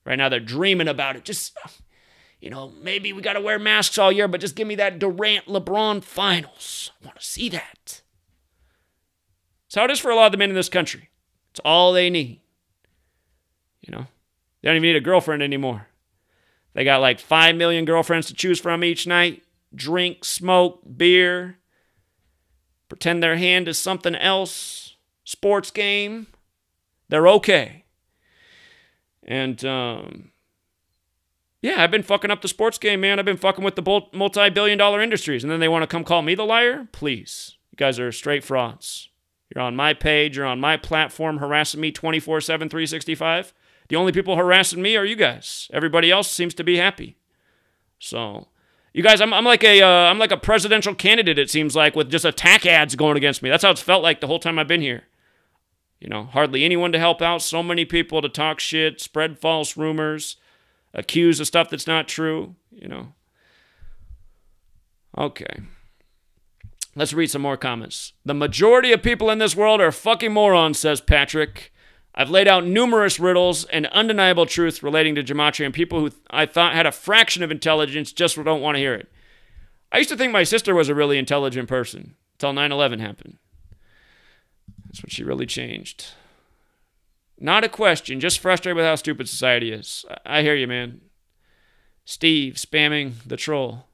Right now they're dreaming about it. Just, you know, maybe we got to wear masks all year, but just give me that Durant-LeBron finals. I want to see that. That's how it is for a lot of the men in this country. It's all they need. You know, they don't even need a girlfriend anymore. They got like 5 million girlfriends to choose from each night. Drink, smoke, beer. Pretend their hand is something else. Sports game. They're okay. And, yeah, I've been fucking up the sports game, man. I've been fucking with the multi-billion-dollar industries. And then they want to come call me the liar? Please. You guys are straight frauds. You're on my page. You're on my platform harassing me 24/7, 365. The only people harassing me are you guys. Everybody else seems to be happy. So, you guys, I'm like a presidential candidate, it seems like, with just attack ads going against me. That's how it's felt like the whole time I've been here. You know, hardly anyone to help out. So many people to talk shit, spread false rumors, accuse of stuff that's not true, you know. Okay. Let's read some more comments. The majority of people in this world are fucking morons, says Patrick. I've laid out numerous riddles and undeniable truths relating to gematria, and people who I thought had a fraction of intelligence just don't want to hear it. I used to think my sister was a really intelligent person until 9/11 happened. That's when she really changed. Not a question, just frustrated with how stupid society is. I hear you, man. Steve spamming the troll.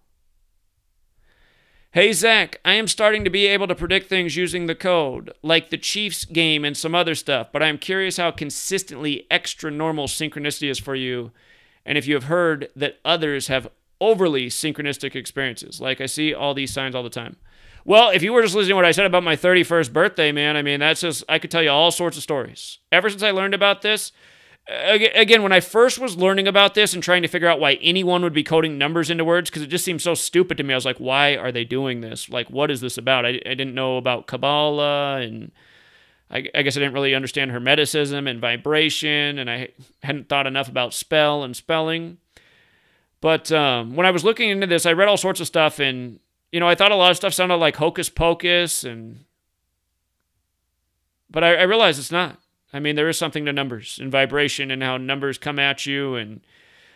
Hey, Zach, I am starting to be able to predict things using the code, like the Chiefs game and some other stuff, but I am curious how consistently extra normal synchronicity is for you, and if you have heard that others have overly synchronistic experiences. Like, I see all these signs all the time. Well, if you were just listening to what I said about my 31st birthday, man, I mean, that's just, I could tell you all sorts of stories. Ever since I learned about this, again, when I first was learning about this and trying to figure out why anyone would be coding numbers into words, because it just seemed so stupid to me. I was like, why are they doing this? Like, what is this about? I didn't know about Kabbalah, and I guess I didn't really understand Hermeticism and vibration, and I hadn't thought enough about spell and spelling. But when I was looking into this, I read all sorts of stuff, and, you know, I thought a lot of stuff sounded like hocus pocus, but I realized it's not. I mean, there is something to numbers and vibration and how numbers come at you. And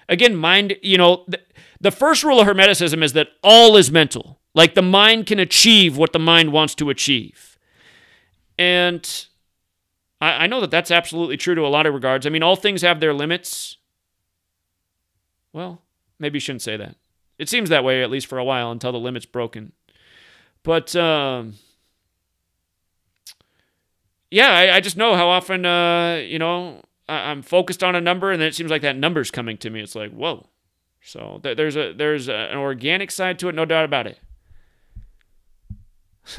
again, mind, you know, the first rule of Hermeticism is that all is mental. Like, the mind can achieve what the mind wants to achieve. And I know that that's absolutely true to a lot of regards. I mean, all things have their limits. Well, maybe you shouldn't say that. It seems that way, at least for a while, until the limit's broken. But, yeah, I just know how often, you know, I'm focused on a number, and then it seems like that number's coming to me. It's like, whoa. So there's an organic side to it, no doubt about it.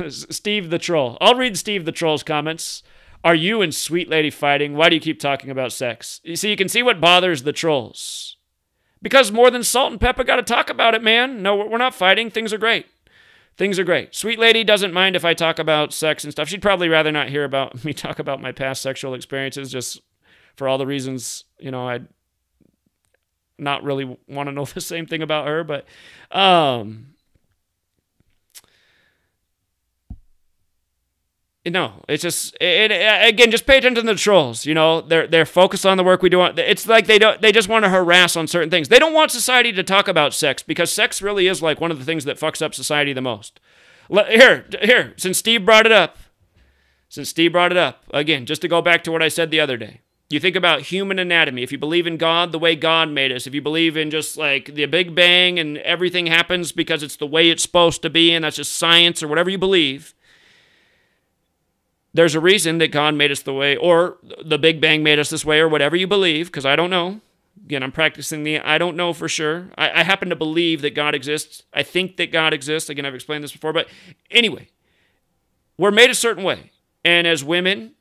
Steve the Troll. I'll read Steve the Troll's comments. Are you and Sweet Lady fighting? Why do you keep talking about sex? You see, you can see what bothers the trolls. Because more than salt and pepper, got to talk about it, man. No, we're not fighting. Things are great. Things are great. Sweet Lady doesn't mind if I talk about sex and stuff. She'd probably rather not hear about me talk about my past sexual experiences, just for all the reasons, you know, I'd not really want to know the same thing about her. But no, it's just, again, just pay attention to the trolls. You know, they're focused on the work we do. It's like they just want to harass on certain things. They don't want society to talk about sex, because sex really is like one of the things that fucks up society the most. Here, since Steve brought it up, again, just to go back to what I said the other day. You think about human anatomy. If you believe in God the way God made us, if you believe in just like the Big Bang and everything happens because it's the way it's supposed to be, and that's just science or whatever you believe, there's a reason that God made us the way, or the Big Bang made us this way, or whatever you believe, because I don't know. Again, I'm practicing I don't know for sure. I happen to believe that God exists. I think that God exists. Again, I've explained this before, but anyway, we're made a certain way. And as women,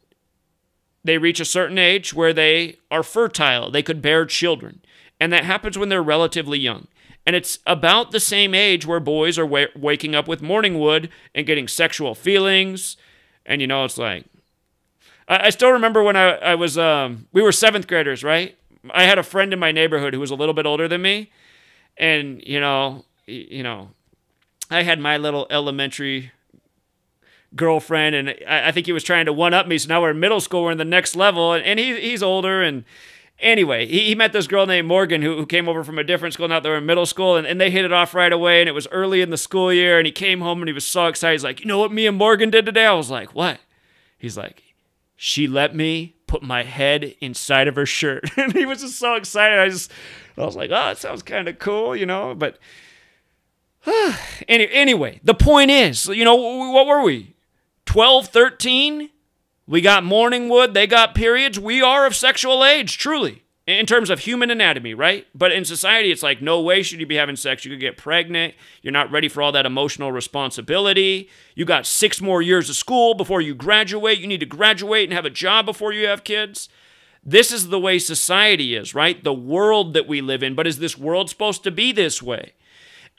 they reach a certain age where they are fertile. They could bear children. And that happens when they're relatively young. And it's about the same age where boys are waking up with morning wood and getting sexual feelings. And, you know, it's like, I still remember when I was, we were seventh graders, right? I had a friend in my neighborhood who was a little bit older than me. And, you know, I had my little elementary girlfriend, and I think he was trying to one-up me. So now we're in middle school, we're in the next level, and he's older. And anyway, he met this girl named Morgan who came over from a different school. Now they were in middle school, and they hit it off right away, and it was early in the school year, and he came home, and he was so excited. He's like, you know what me and Morgan did today? I was like, what? He's like, she let me put my head inside of her shirt. And he was just so excited. I was like, oh, that sounds kind of cool, you know? But anyway, the point is, you know, what were we? 12, 13? We got morning wood, they got periods. We are of sexual age, truly, in terms of human anatomy, right? But in society, it's like, no way should you be having sex. You could get pregnant. You're not ready for all that emotional responsibility. You got 6 more years of school before you graduate. You need to graduate and have a job before you have kids. This is the way society is, right? The world that we live in. But is this world supposed to be this way?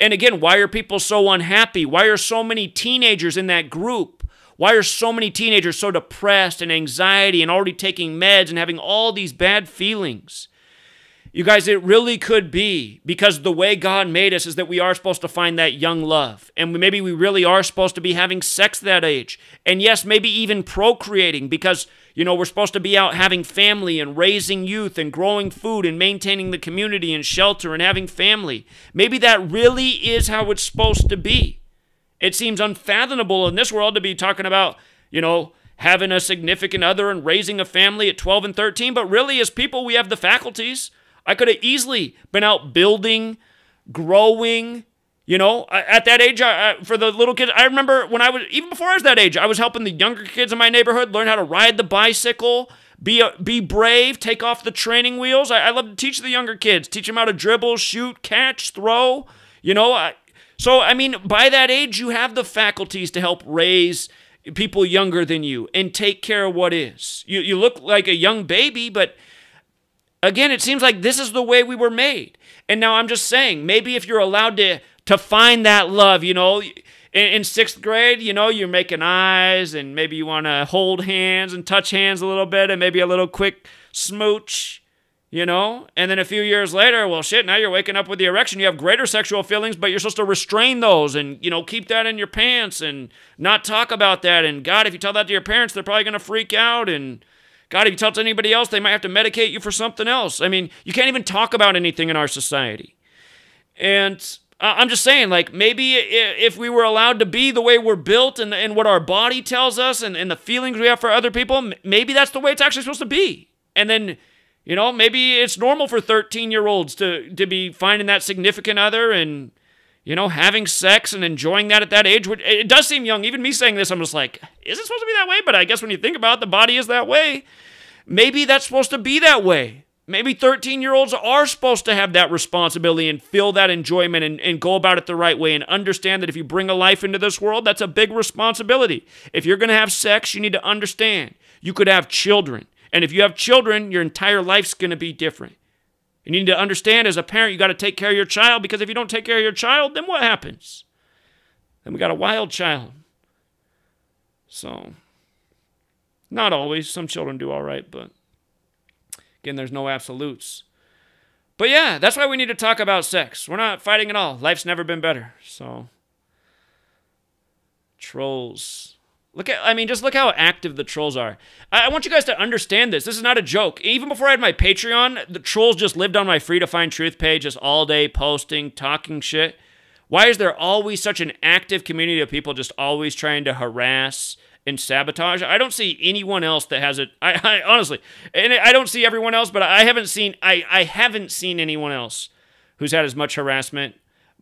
And again, why are people so unhappy? Why are so many teenagers in that group? Why are so many teenagers so depressed and anxiety and already taking meds and having all these bad feelings? You guys, it really could be because the way God made us is that we are supposed to find that young love. And maybe we really are supposed to be having sex that age. And yes, maybe even procreating because, you know, we're supposed to be out having family and raising youth and growing food and maintaining the community and shelter and having family. Maybe that really is how it's supposed to be. It seems unfathomable in this world to be talking about, you know, having a significant other and raising a family at 12 and 13. But really, as people, we have the faculties. I could have easily been out building, growing. You know, at that age, for the little kids, I remember when even before I was that age, I was helping the younger kids in my neighborhood learn how to ride the bicycle, be brave, take off the training wheels. I love to teach the younger kids, teach them how to dribble, shoot, catch, throw, you know. So, I mean, by that age, you have the faculties to help raise people younger than you and take care of what is. You look like a young baby, but again, it seems like this is the way we were made. And now I'm just saying, maybe if you're allowed to find that love, you know, in 6th grade, you know, you're making eyes and maybe you want to hold hands and touch hands a little bit and maybe a little quick smooch, you know, and then a few years later, well, shit, now you're waking up with the erection. You have greater sexual feelings, but you're supposed to restrain those and, you know, keep that in your pants and not talk about that. And God, if you tell that to your parents, they're probably going to freak out. And God, if you tell it to anybody else, they might have to medicate you for something else. I mean, you can't even talk about anything in our society. And I'm just saying, like, maybe if we were allowed to be the way we're built and what our body tells us and the feelings we have for other people, maybe that's the way it's actually supposed to be. And then, you know, maybe it's normal for 13-year-olds to be finding that significant other and, you know, having sex and enjoying that at that age. It does seem young. Even me saying this, I'm just like, is it supposed to be that way? But I guess when you think about it, the body is that way. Maybe that's supposed to be that way. Maybe 13-year-olds are supposed to have that responsibility and feel that enjoyment and go about it the right way and understand that if you bring a life into this world, that's a big responsibility. If you're going to have sex, you need to understand. You could have children. And if you have children, your entire life's going to be different. You need to understand as a parent, you got to take care of your child, because if you don't take care of your child, then what happens? Then we got a wild child. So, not always. Some children do all right, but again, there's no absolutes. But yeah, that's why we need to talk about sex. We're not fighting at all. Life's never been better. So, trolls. Just look how active the trolls are. I want you guys to understand this. This is not a joke. Even before I had my Patreon, the trolls just lived on my Free to Find Truth page, just all day posting, talking shit. Why is there always such an active community of people just always trying to harass and sabotage? I don't see anyone else that has it. I honestly, and I don't see everyone else, but I haven't seen anyone else who's had as much harassment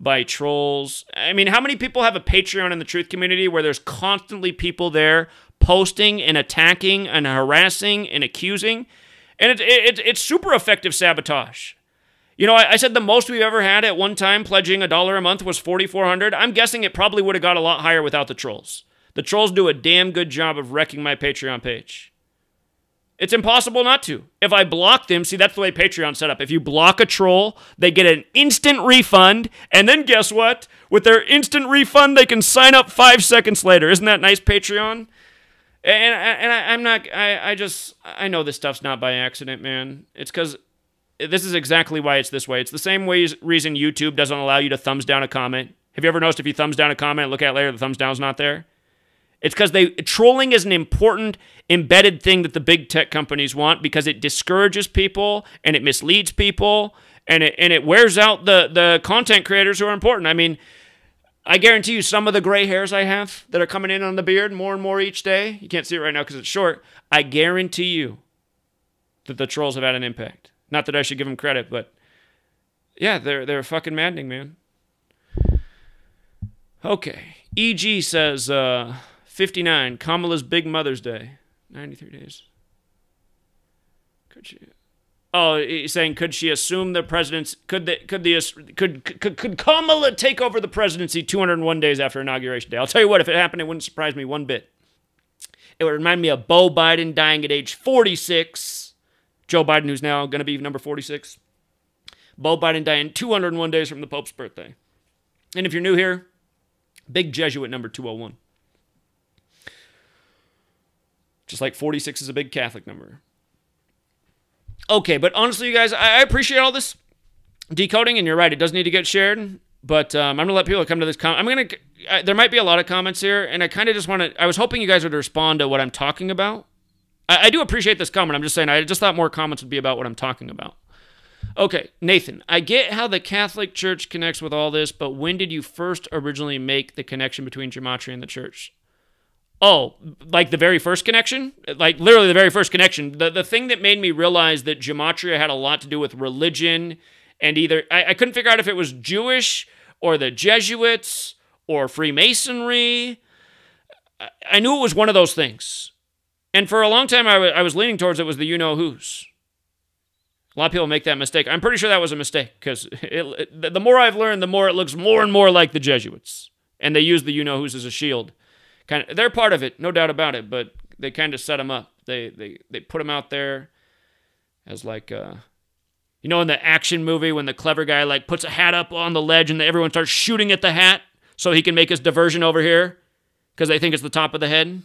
by trolls. I mean, how many people have a Patreon in the truth community where there's constantly people there posting and attacking and harassing and accusing? And it's super effective sabotage. You know, I said the most we've ever had at one time pledging $1 a month was $4,400. I'm guessing it probably would have got a lot higher without the trolls. The trolls do a damn good job of wrecking my Patreon page. It's impossible not to. If I block them, see, that's the way Patreon's set up. If you block a troll, they get an instant refund, and then guess what? With their instant refund, they can sign up 5 seconds later. Isn't that nice, Patreon? I know this stuff's not by accident, man. It's because this is exactly why it's this way. It's the same reason YouTube doesn't allow you to thumbs down a comment. Have you ever noticed if you thumbs down a comment and look at it later, the thumbs down's not there? It's because trolling is an important embedded thing that the big tech companies want, because it discourages people and it misleads people and it wears out the content creators who are important. I mean, I guarantee you some of the gray hairs I have that are coming in on the beard more and more each day, you can't see it right now because it's short, I guarantee you that the trolls have had an impact. Not that I should give them credit, but yeah, they're fucking maddening, man. Okay. EG says, 59, Kamala's Big Mother's Day. 93 days. Could she? Oh, he's saying, could she assume the president's? Could Kamala take over the presidency 201 days after Inauguration Day? I'll tell you what, if it happened, it wouldn't surprise me one bit. It would remind me of Beau Biden dying at age 46. Joe Biden, who's now going to be number 46. Beau Biden dying 201 days from the Pope's birthday. And if you're new here, big Jesuit number 201. Just like 46 is a big Catholic number. Okay, but honestly, you guys, I appreciate all this decoding, and you're right, it does need to get shared, but I'm going to let people come to this comment. There might be a lot of comments here, and I kind of just want to, I was hoping you guys would respond to what I'm talking about. I do appreciate this comment. I'm just saying, I just thought more comments would be about what I'm talking about. Okay, Nathan, I get how the Catholic Church connects with all this, but when did you first originally make the connection between gematria and the church? Oh, like the very first connection? Like literally the very first connection. The thing that made me realize that gematria had a lot to do with religion, and either I couldn't figure out if it was Jewish or the Jesuits or Freemasonry. I knew it was one of those things. And for a long time, I was leaning towards it was the you-know-whos. A lot of people make that mistake. I'm pretty sure that was a mistake, because the more I've learned, the more it looks more and more like the Jesuits. And they use the you-know-whos as a shield. They're part of it, no doubt about it, but they kind of set them up. They put them out there as like, in the action movie when the clever guy like puts a hat up on the ledge and everyone starts shooting at the hat so he can make his diversion over here because they think it's the top of the head.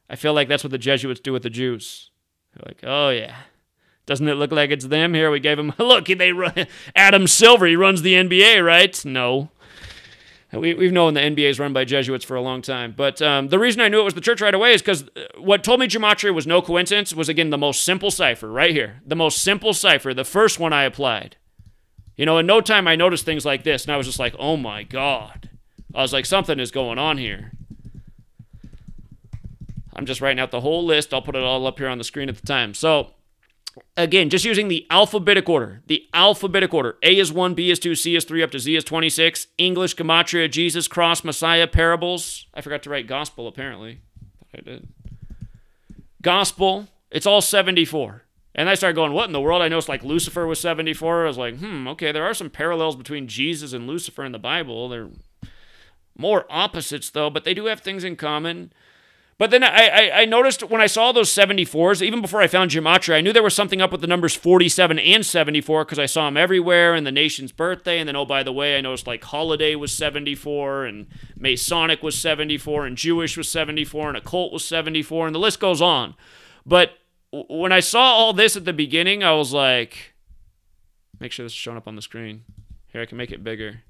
I feel like that's what the Jesuits do with the Jews. They're like, oh yeah, doesn't it look like it's them? Here, we gave them, look, they run, Adam Silver, he runs the NBA, right? No. We've known the NBA is run by Jesuits for a long time. But the reason I knew it was the church right away is because what told me gematria was no coincidence was, again, the most simple cipher right here. The most simple cipher, the first one I applied. In no time I noticed things like this, and I was just like, oh my God. I was like, something is going on here. I'm just writing out the whole list. I'll put it all up here on the screen at the time. So, again, just using the alphabetic order. The alphabetic order. A is 1, B is 2, C is 3, up to Z is 26. English, gematria, Jesus, cross, Messiah, parables. I forgot to write gospel, apparently. I did. Gospel, it's all 74. And I started going, what in the world? I noticed like Lucifer was 74. I was like, okay, there are some parallels between Jesus and Lucifer in the Bible. They're more opposites, though, but they do have things in common. But then I noticed when I saw those 74s, even before I found gematria, I knew there was something up with the numbers 47 and 74 because I saw them everywhere, and the nation's birthday, and then, oh, by the way, I noticed like holiday was 74, and Masonic was 74, and Jewish was 74, and occult was 74, and the list goes on. But when I saw all this at the beginning, I was like, make sure this is showing up on the screen. Here, I can make it bigger.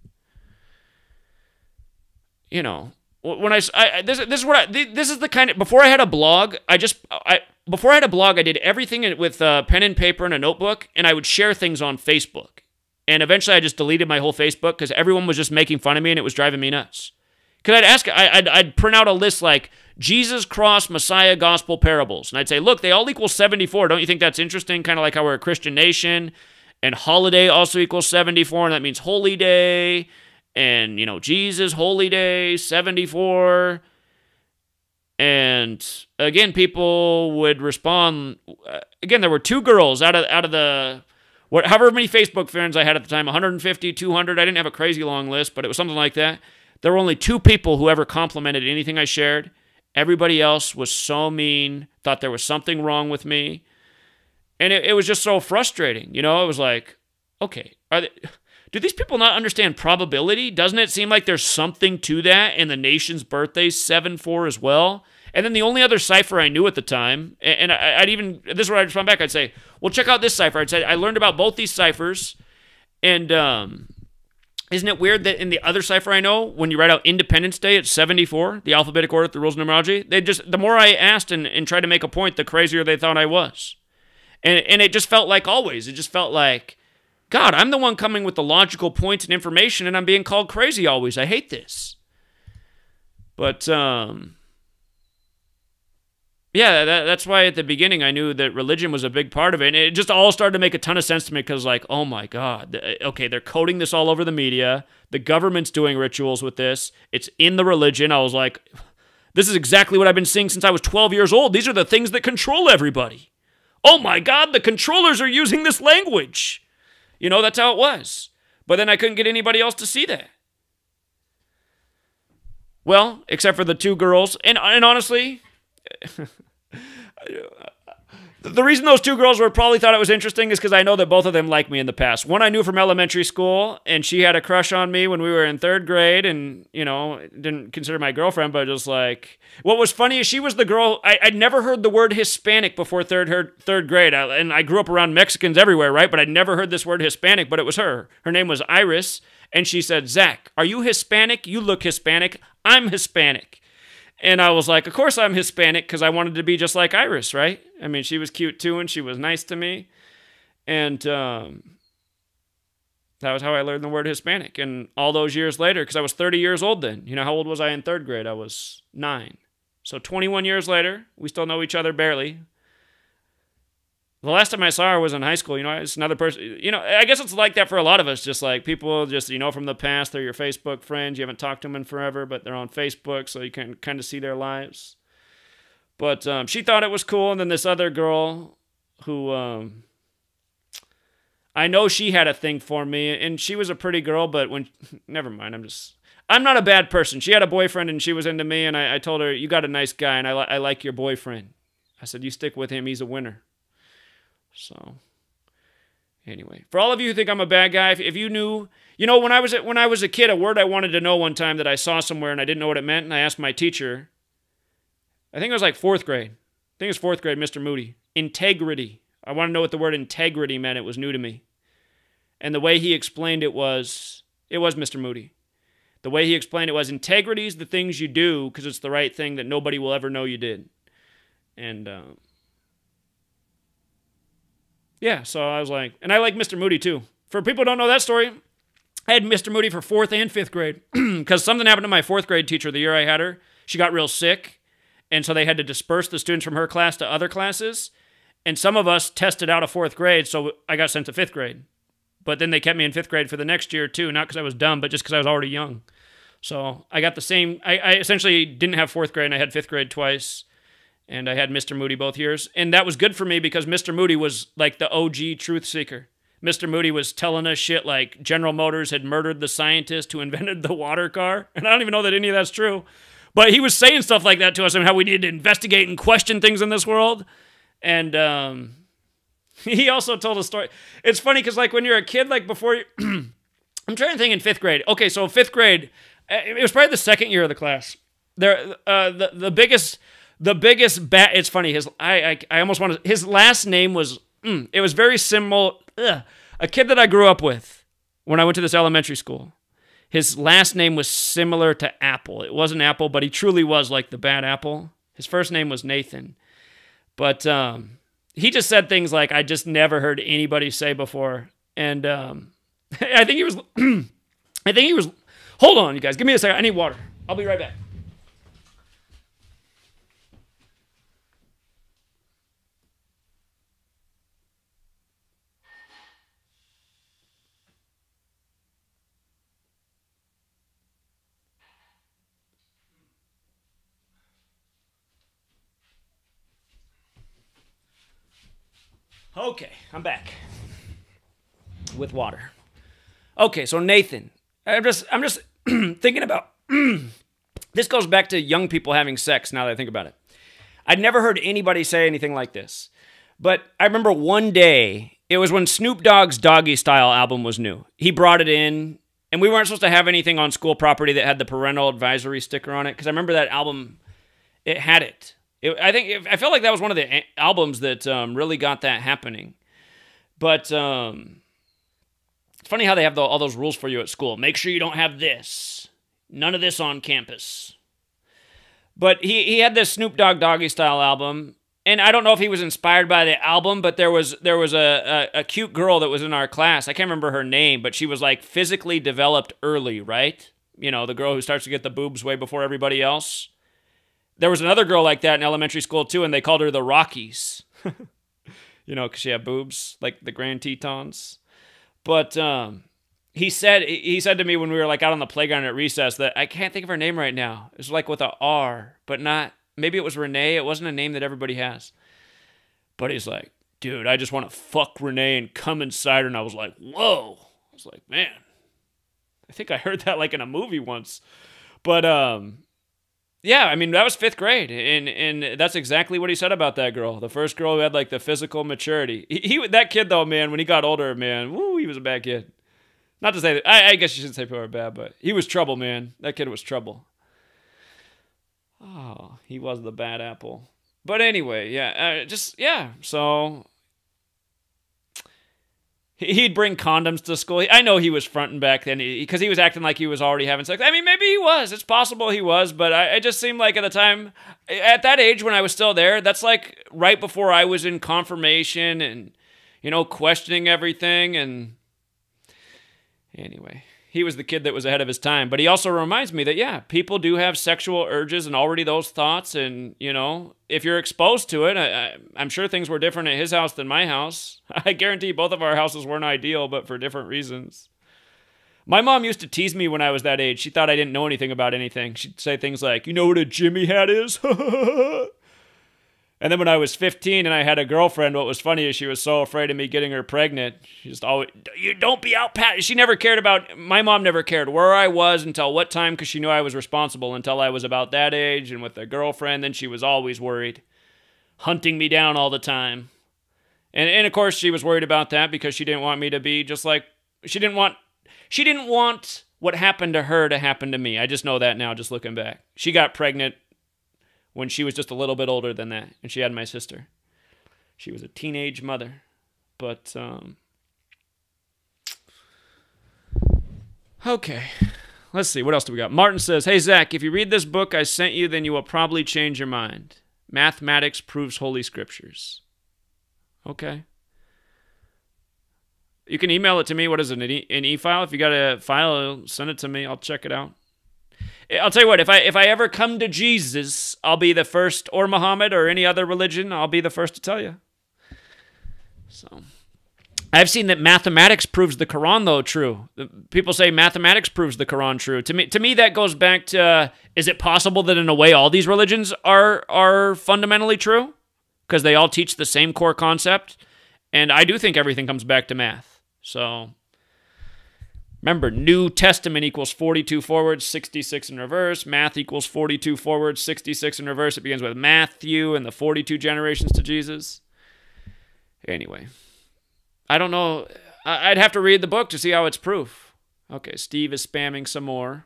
When this is the kind of, before I had a blog, I did everything with pen and paper and a notebook, and I would share things on Facebook. And eventually I just deleted my whole Facebook because everyone was just making fun of me and it was driving me nuts. Because I'd print out a list like Jesus, cross, Messiah, gospel, parables. And I'd say, look, they all equal 74. Don't you think that's interesting? Kind of like how we're a Christian nation. And holiday also equals 74, and that means holy day. And, Jesus, holy day, 74. And, again, people would respond. Again, there were 2 girls out of the, however many Facebook friends I had at the time, 150, 200. I didn't have a crazy long list, but it was something like that. There were only 2 people who ever complimented anything I shared. Everybody else was so mean, thought there was something wrong with me. And it was just so frustrating. It was like, okay, do these people not understand probability? Doesn't it seem like there's something to that? And the nation's birthday, 7-4 as well. And then the only other cipher I knew at the time, and this is where I'd respond back, I'd say, well, check out this cipher. I'd say, I learned about both these ciphers, and isn't it weird that in the other cipher I know, when you write out Independence Day, it's 74, the alphabetic order, the rules of numerology? The more I asked and tried to make a point, the crazier they thought I was. And it just felt like always. It just felt like, God, I'm the one coming with the logical points and information, and I'm being called crazy always. I hate this. But, yeah, that's why at the beginning I knew that religion was a big part of it. And it just all started to make a ton of sense to me because, like, oh my God. Okay, they're coding this all over the media. The government's doing rituals with this. It's in the religion. I was like, this is exactly what I've been seeing since I was 12 years old. These are the things that control everybody. Oh my God, the controllers are using this language. That's how it was. But then I couldn't get anybody else to see that. Well, except for the 2 girls. And honestly, the reason those 2 girls probably thought it was interesting is because I know that both of them liked me in the past. One I knew from elementary school, and she had a crush on me when we were in 3rd grade, and, didn't consider my girlfriend, but just like, what was funny is she was the girl, I'd never heard the word Hispanic before 3rd grade, and I grew up around Mexicans everywhere, right? But I'd never heard this word Hispanic, but it was her. Her name was Iris, and she said, Zach, are you Hispanic? You look Hispanic. I'm Hispanic. And I was like, of course I'm Hispanic, because I wanted to be just like Iris, right? I mean, she was cute too, and she was nice to me. And that was how I learned the word Hispanic. And all those years later, because I was 30 years old then. How old was I in 3rd grade? I was 9. So 21 years later, we still know each other barely. The last time I saw her was in high school. It's another person. I guess it's like that for a lot of us. Just like people just, from the past, they're your Facebook friends. You haven't talked to them in forever, but they're on Facebook, so you can kind of see their lives. But she thought it was cool. And then this other girl who, I know she had a thing for me, and she was a pretty girl, but never mind. I'm not a bad person. She had a boyfriend, and she was into me, and I told her, you got a nice guy, and I like your boyfriend. I said, you stick with him. He's a winner. So, anyway, for all of you who think I'm a bad guy, if you knew, when I was a kid, a word I wanted to know one time that I saw somewhere and I didn't know what it meant, and I asked my teacher. I think it was like fourth grade. Mr. Moody. Integrity. I want to know what the word integrity meant. It was new to me, and the way he explained it was Mr. Moody. The way he explained it was integrity is the things you do because it's the right thing that nobody will ever know you did, and. Yeah, so I was like, and I like Mr. Moody too. For people who don't know that story, I had Mr. Moody for 4th and 5th grade because something happened to my 4th grade teacher the year I had her. She got real sick, and so they had to disperse the students from her class to other classes, and some of us tested out of 4th grade, so I got sent to 5th grade. But then they kept me in 5th grade for the next year too, not because I was dumb, but just because I was already young. So I got the same, I essentially didn't have 4th grade, and I had 5th grade twice. And I had Mr. Moody both years. And that was good for me because Mr. Moody was like the OG truth seeker. Mr. Moody was telling us shit like General Motors had murdered the scientist who invented the water car. And I don't even know that any of that's true. But he was saying stuff like that to us and how we needed to investigate and question things in this world. And he also told a story. It's funny because like when you're a kid, like before you... I'm trying to think in 5th grade. Okay, so 5th grade, it was probably the 2nd year of the class. The biggest it's funny, I almost wanted, his last name was, it was very similar, a kid that I grew up with when I went to this elementary school. His last name was similar to Apple. It wasn't Apple, but he truly was like the bad apple. His first name was Nathan. But he just said things like, I just never heard anybody say before. And I think he was, hold on, you guys, give me a second, I need water. I'll be right back. Okay, I'm back with water. Okay, so Nathan, I'm just thinking about this goes back to young people having sex now that I think about it. I'd never heard anybody say anything like this. But I remember one day, it was when Snoop Dogg's Doggy Style album was new. He brought it in, and we weren't supposed to have anything on school property that had the parental advisory sticker on it because I remember that album, it had it. I felt like that was one of the albums that really got that happening. But it's funny how they have all those rules for you at school. Make sure you don't have this. None of this on campus. But he had this Snoop Dogg Doggy Style album, and I don't know if he was inspired by the album, but there was a cute girl that was in our class. I can't remember her name, but she was like physically developed early, right? The girl who starts to get the boobs way before everybody else. There was another girl like that in elementary school, too, and they called her the Rockies. Because she had boobs, like the Grand Tetons. But he said to me when we were like out on the playground at recess that I can't think of her name right now. It was like with a R, but not, maybe it was Renee. It wasn't a name that everybody has. But he's like, dude, I just want to fuck Renee and come inside her. And I was like, whoa. I was like, man, I think I heard that like in a movie once. But, yeah, I mean, that was 5th grade, and that's exactly what he said about that girl. The first girl who had, like, the physical maturity. That kid, though, man, when he got older, man, woo, he was a bad kid. Not to say that, I guess you shouldn't say people are bad, but he was trouble, man. That kid was trouble. Oh, he was the bad apple. But anyway, so... He'd bring condoms to school. I know he was fronting back then because he was acting like he was already having sex. I mean, maybe he was. It's possible he was, but it just seemed like at the time, at that age when I was still there, that's like right before I was in confirmation and, questioning everything. And anyway, he was the kid that was ahead of his time. But he also reminds me that, yeah, people do have sexual urges and already those thoughts. And, you know, if you're exposed to it, I'm sure things were different at his house than my house. I guarantee both of our houses weren't ideal, but for different reasons. My mom used to tease me when I was that age. She thought I didn't know anything about anything. She'd say things like, you know what a Jimmy hat is? And then when I was 15 and I had a girlfriend, what was funny is she was so afraid of me getting her pregnant. She just always, you don't be out, Pat. She never cared about, my mom never cared where I was until what time, because she knew I was responsible until I was about that age and with a girlfriend. Then she was always worried, hunting me down all the time. And of course she was worried about that because she didn't want me to be just like, she didn't want what happened to her to happen to me. I just know that now, just looking back. She got pregnant when she was just a little bit older than that, and she had my sister. She was a teenage mother. But, okay. Let's see, what else do we got? Martin says, hey, Zach, if you read this book I sent you, then you will probably change your mind. Mathematics proves Holy Scriptures. Okay. You can email it to me. What is it, an e-file? If you got a file, send it to me. I'll check it out. I'll tell you what, if I ever come to Jesus, I'll be the first, or Muhammad or any other religion, I'll be the first to tell you. So, I've seen that mathematics proves the Quran, though, true. People say mathematics proves the Quran true. To me that goes back to, is it possible that in a way all these religions are fundamentally true? Because they all teach the same core concept. And I do think everything comes back to math. So, remember, New Testament equals 42 forward, 66 in reverse. Math equals 42 forward, 66 in reverse. It begins with Matthew and the 42 generations to Jesus. Anyway, I don't know. I'd have to read the book to see how it's proof. Okay, Steve is spamming some more.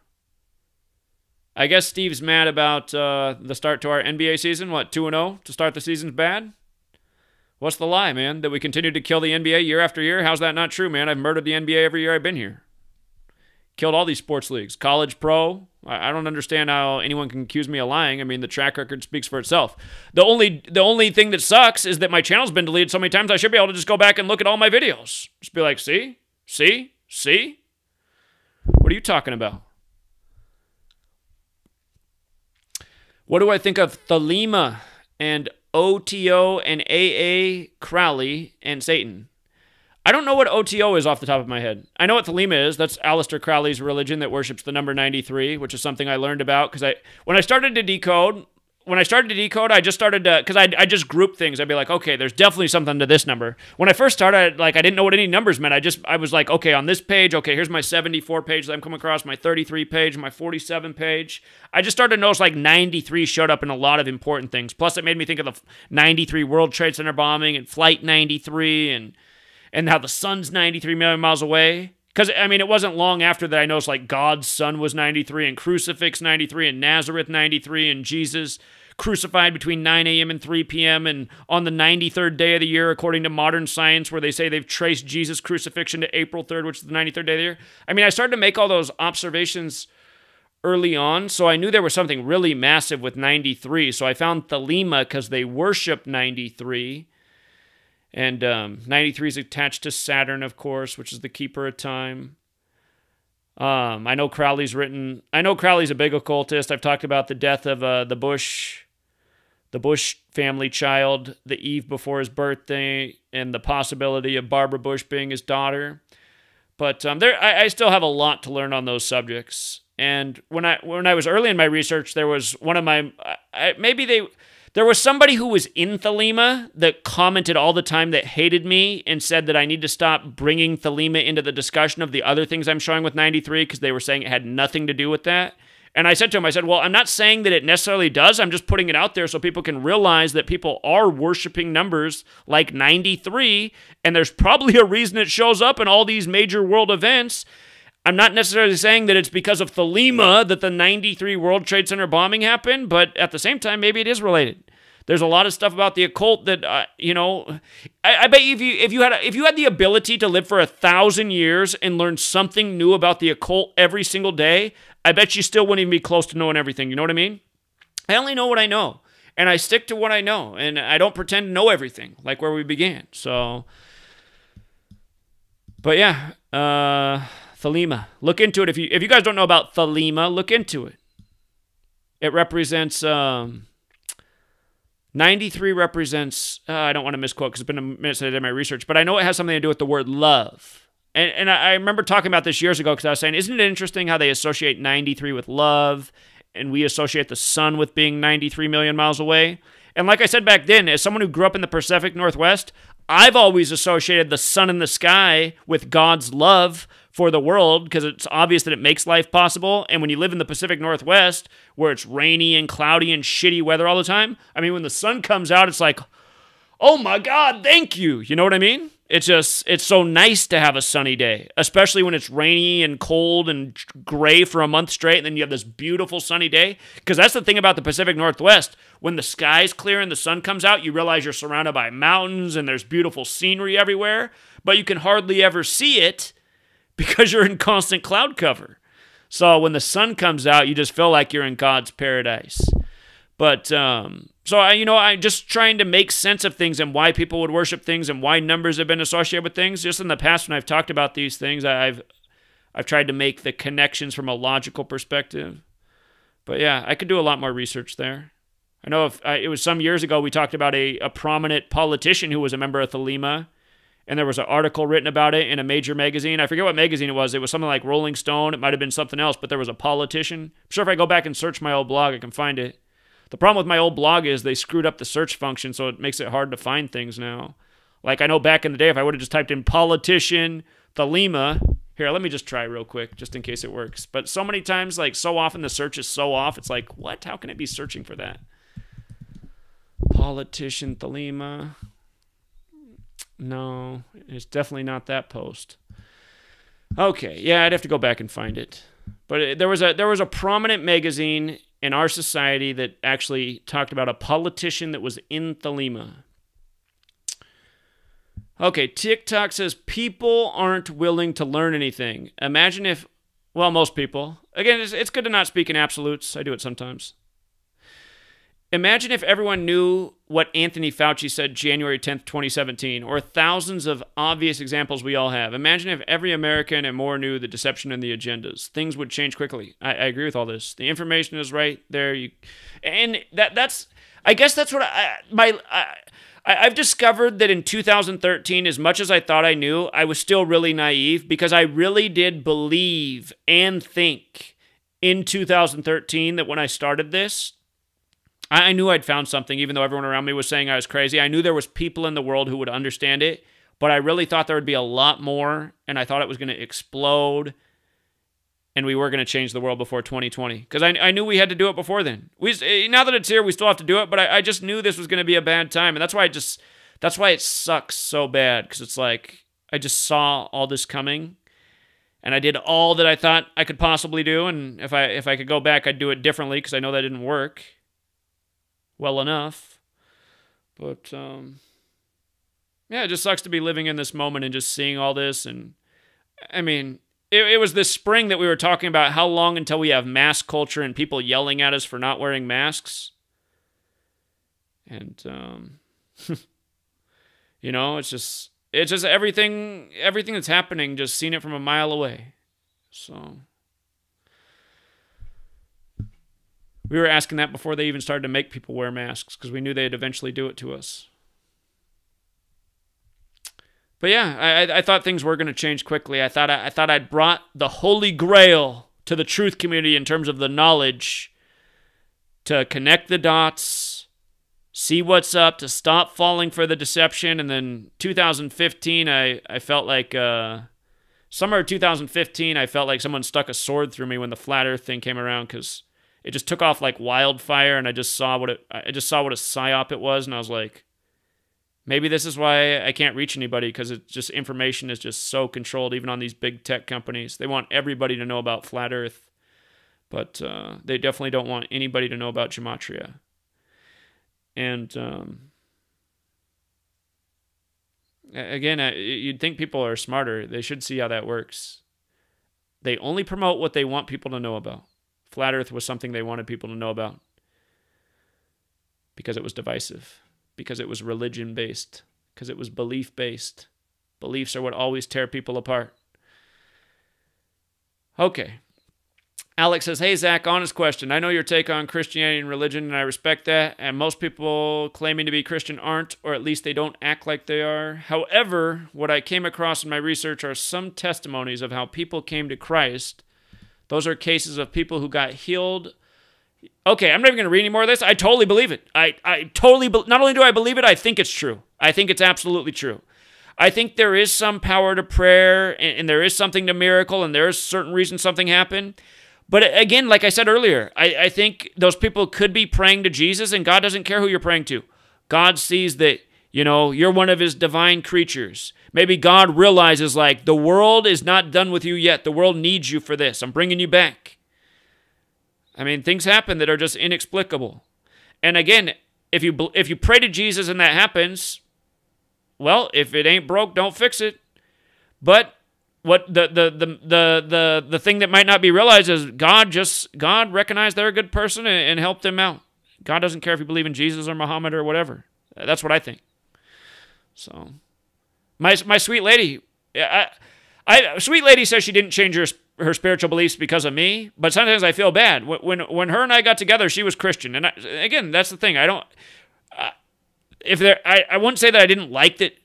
I guess Steve's mad about the start to our NBA season. What, 2-0 to start the season's bad? What's the lie, man? That we continue to kill the NBA year after year? How's that not true, man? I've murdered the NBA every year I've been here. Killed all these sports leagues. College, pro. I don't understand how anyone can accuse me of lying. I mean, the track record speaks for itself. The only thing that sucks is that my channel's been deleted so many times I should be able to just go back and look at all my videos. Just be like, see? See? See? What are you talking about? What do I think of Thelema and OTO and AA Crowley and Satan? I don't know what OTO is off the top of my head. I know what Thelema is. That's Aleister Crowley's religion that worships the number 93, which is something I learned about because when I started to decode, I just started to, because I just grouped things. I'd be like, okay, there's definitely something to this number. When I first started, I didn't know what any numbers meant. I was like, okay, on this page, okay, here's my 74 page that I'm coming across, my 33 page, my 47 page. I just started to notice 93 showed up in a lot of important things. Plus, it made me think of the 93 World Trade Center bombing and Flight 93 and how the sun's 93 million miles away. Because, I mean, it wasn't long after that I noticed, God's son was 93, and Crucifix 93, and Nazareth 93, and Jesus crucified between 9 a.m. and 3 p.m., and on the 93rd day of the year, according to modern science, where they say they've traced Jesus' crucifixion to April 3rd, which is the 93rd day of the year. I mean, I started to make all those observations early on, so I knew there was something really massive with 93, so I found Thelema because they worship 93. And 93 is attached to Saturn, of course, which is the keeper of time. I know Crowley's a big occultist. I've talked about the death of the Bush family child the eve before his birthday, and the possibility of Barbara Bush being his daughter. But I still have a lot to learn on those subjects. And when I was early in my research, there was one of my there was somebody who was in Thelema that commented all the time that hated me and said that I need to stop bringing Thelema into the discussion of the other things I'm showing with 93 because they were saying it had nothing to do with that. And I said to him, well, I'm not saying that it necessarily does. I'm just putting it out there so people can realize that people are worshiping numbers like 93, and there's probably a reason it shows up in all these major world events. I'm not necessarily saying that it's because of Thelema that the 93 World Trade Center bombing happened, but at the same time, maybe it is related. There's a lot of stuff about the occult that, I bet if you had the ability to live for 1,000 years and learn something new about the occult every single day, I bet you still wouldn't even be close to knowing everything. You know what I mean? I only know what I know, and I stick to what I know, and I don't pretend to know everything, like where we began. So, but yeah, Thelema. Look into it. If you guys don't know about Thelema, look into it. It represents 93 represents. I don't want to misquote because it's been a minute since I did my research, but I know it has something to do with the word love. And I remember talking about this years ago because I was saying, isn't it interesting how they associate 93 with love, and we associate the sun with being 93 million miles away? And like I said back then, as someone who grew up in the Pacific Northwest, I've always associated the sun in the sky with God's love for the world because it's obvious that it makes life possible. And when you live in the Pacific Northwest, where it's rainy and cloudy and shitty weather all the time, I mean, when the sun comes out, it's like, oh my God, thank you. You know what I mean? It's so nice to have a sunny day, especially when it's rainy and cold and gray for a month straight, and then you have this beautiful sunny day. Because that's the thing about the Pacific Northwest. When the sky's clear and the sun comes out, you realize you're surrounded by mountains and there's beautiful scenery everywhere, but you can hardly ever see it because you're in constant cloud cover. So when the sun comes out, you just feel like you're in God's paradise. But so I'm just trying to make sense of things and why people would worship things and why numbers have been associated with things. Just in the past, when I've talked about these things, I've tried to make the connections from a logical perspective. But yeah, I could do a lot more research there. I know it was some years ago we talked about a prominent politician who was a member of Thelema, and there was an article written about it in a major magazine. I forget what magazine it was. It was something like Rolling Stone. It might have been something else, but there was a politician. I'm sure if I go back and search my old blog, I can find it. The problem with my old blog is they screwed up the search function, so it makes it hard to find things now. Like, I know back in the day, if I would have just typed in politician, Thelema. Here, let me just try real quick, just in case it works. But so many times, like, so often the search is so off, it's like, what? How can it be searching for that? Politician Thelema. No, it's definitely not that post. Okay, yeah, I'd have to go back and find it. But there was a prominent magazine in our society that actually talked about a politician that was in Thelema. Okay, TikTok says people aren't willing to learn anything. Imagine if, well, most people. Again, it's good to not speak in absolutes. I do it sometimes. Imagine if everyone knew what Anthony Fauci said January 10th, 2017, or thousands of obvious examples we all have. Imagine if every American and more knew the deception and the agendas. Things would change quickly. I agree with all this. The information is right there. I guess that's what I've discovered that in 2013, as much as I thought I knew, I was still really naive because I really did believe and think in 2013 that when I started this, I knew I'd found something, even though everyone around me was saying I was crazy. I knew there was people in the world who would understand it, but I really thought there would be a lot more, and I thought it was going to explode, and we were going to change the world before 2020. Because I knew we had to do it before then. Now that it's here, we still have to do it, but I just knew this was going to be a bad time, and that's why it sucks so bad, because it's like I just saw all this coming, and I did all that I thought I could possibly do, and if I could go back, I'd do it differently, because I know that didn't work well enough. But yeah, it just sucks to be living in this moment and just seeing all this. And I mean, it was this spring that we were talking about how long until we have mask culture and people yelling at us for not wearing masks. And it's just everything that's happening, just seeing it from a mile away. So we were asking that before they even started to make people wear masks because we knew they'd eventually do it to us. But yeah, I thought things were going to change quickly. I thought I'd brought the Holy Grail to the truth community in terms of the knowledge to connect the dots, see what's up, to stop falling for the deception. And then 2015, I felt like summer of 2015, I felt like someone stuck a sword through me when the flat Earth thing came around because it just took off like wildfire, and I just saw what a psyop it was, and I was like, maybe this is why I can't reach anybody, because it's just information is just so controlled, even on these big tech companies. They want everybody to know about flat Earth, but they definitely don't want anybody to know about gematria. And again, you'd think people are smarter. They should see how that works. They only promote what they want people to know about. Flat Earth was something they wanted people to know about because it was divisive, because it was religion-based, because it was belief-based. Beliefs are what always tear people apart. Okay. Alex says, hey, Zach, honest question. I know your take on Christianity and religion, and I respect that. And most people claiming to be Christian aren't, or at least they don't act like they are. However, what I came across in my research are some testimonies of how people came to Christ. Those are cases of people who got healed. Okay, I'm not even going to read any more of this. I totally believe it. I totally, not only do I believe it, I think it's true. I think it's absolutely true. I think there is some power to prayer, and there is something to miracle, and there is certain reason something happened. But again, like I said earlier, I think those people could be praying to Jesus, and God doesn't care who you're praying to. God sees that, you're one of his divine creatures. Maybe God realizes, like, the world is not done with you yet. The world needs you for this. I'm bringing you back. I mean, things happen that are just inexplicable. And again, if you pray to Jesus and that happens, well, if it ain't broke, don't fix it. But what the thing that might not be realized is God recognized they're a good person and helped them out. God doesn't care if you believe in Jesus or Muhammad or whatever. That's what I think. So, my sweet lady, sweet lady says she didn't change her spiritual beliefs because of me, but sometimes I feel bad. When her and I got together, she was Christian, and again, that's the thing. I wouldn't say that I didn't like that.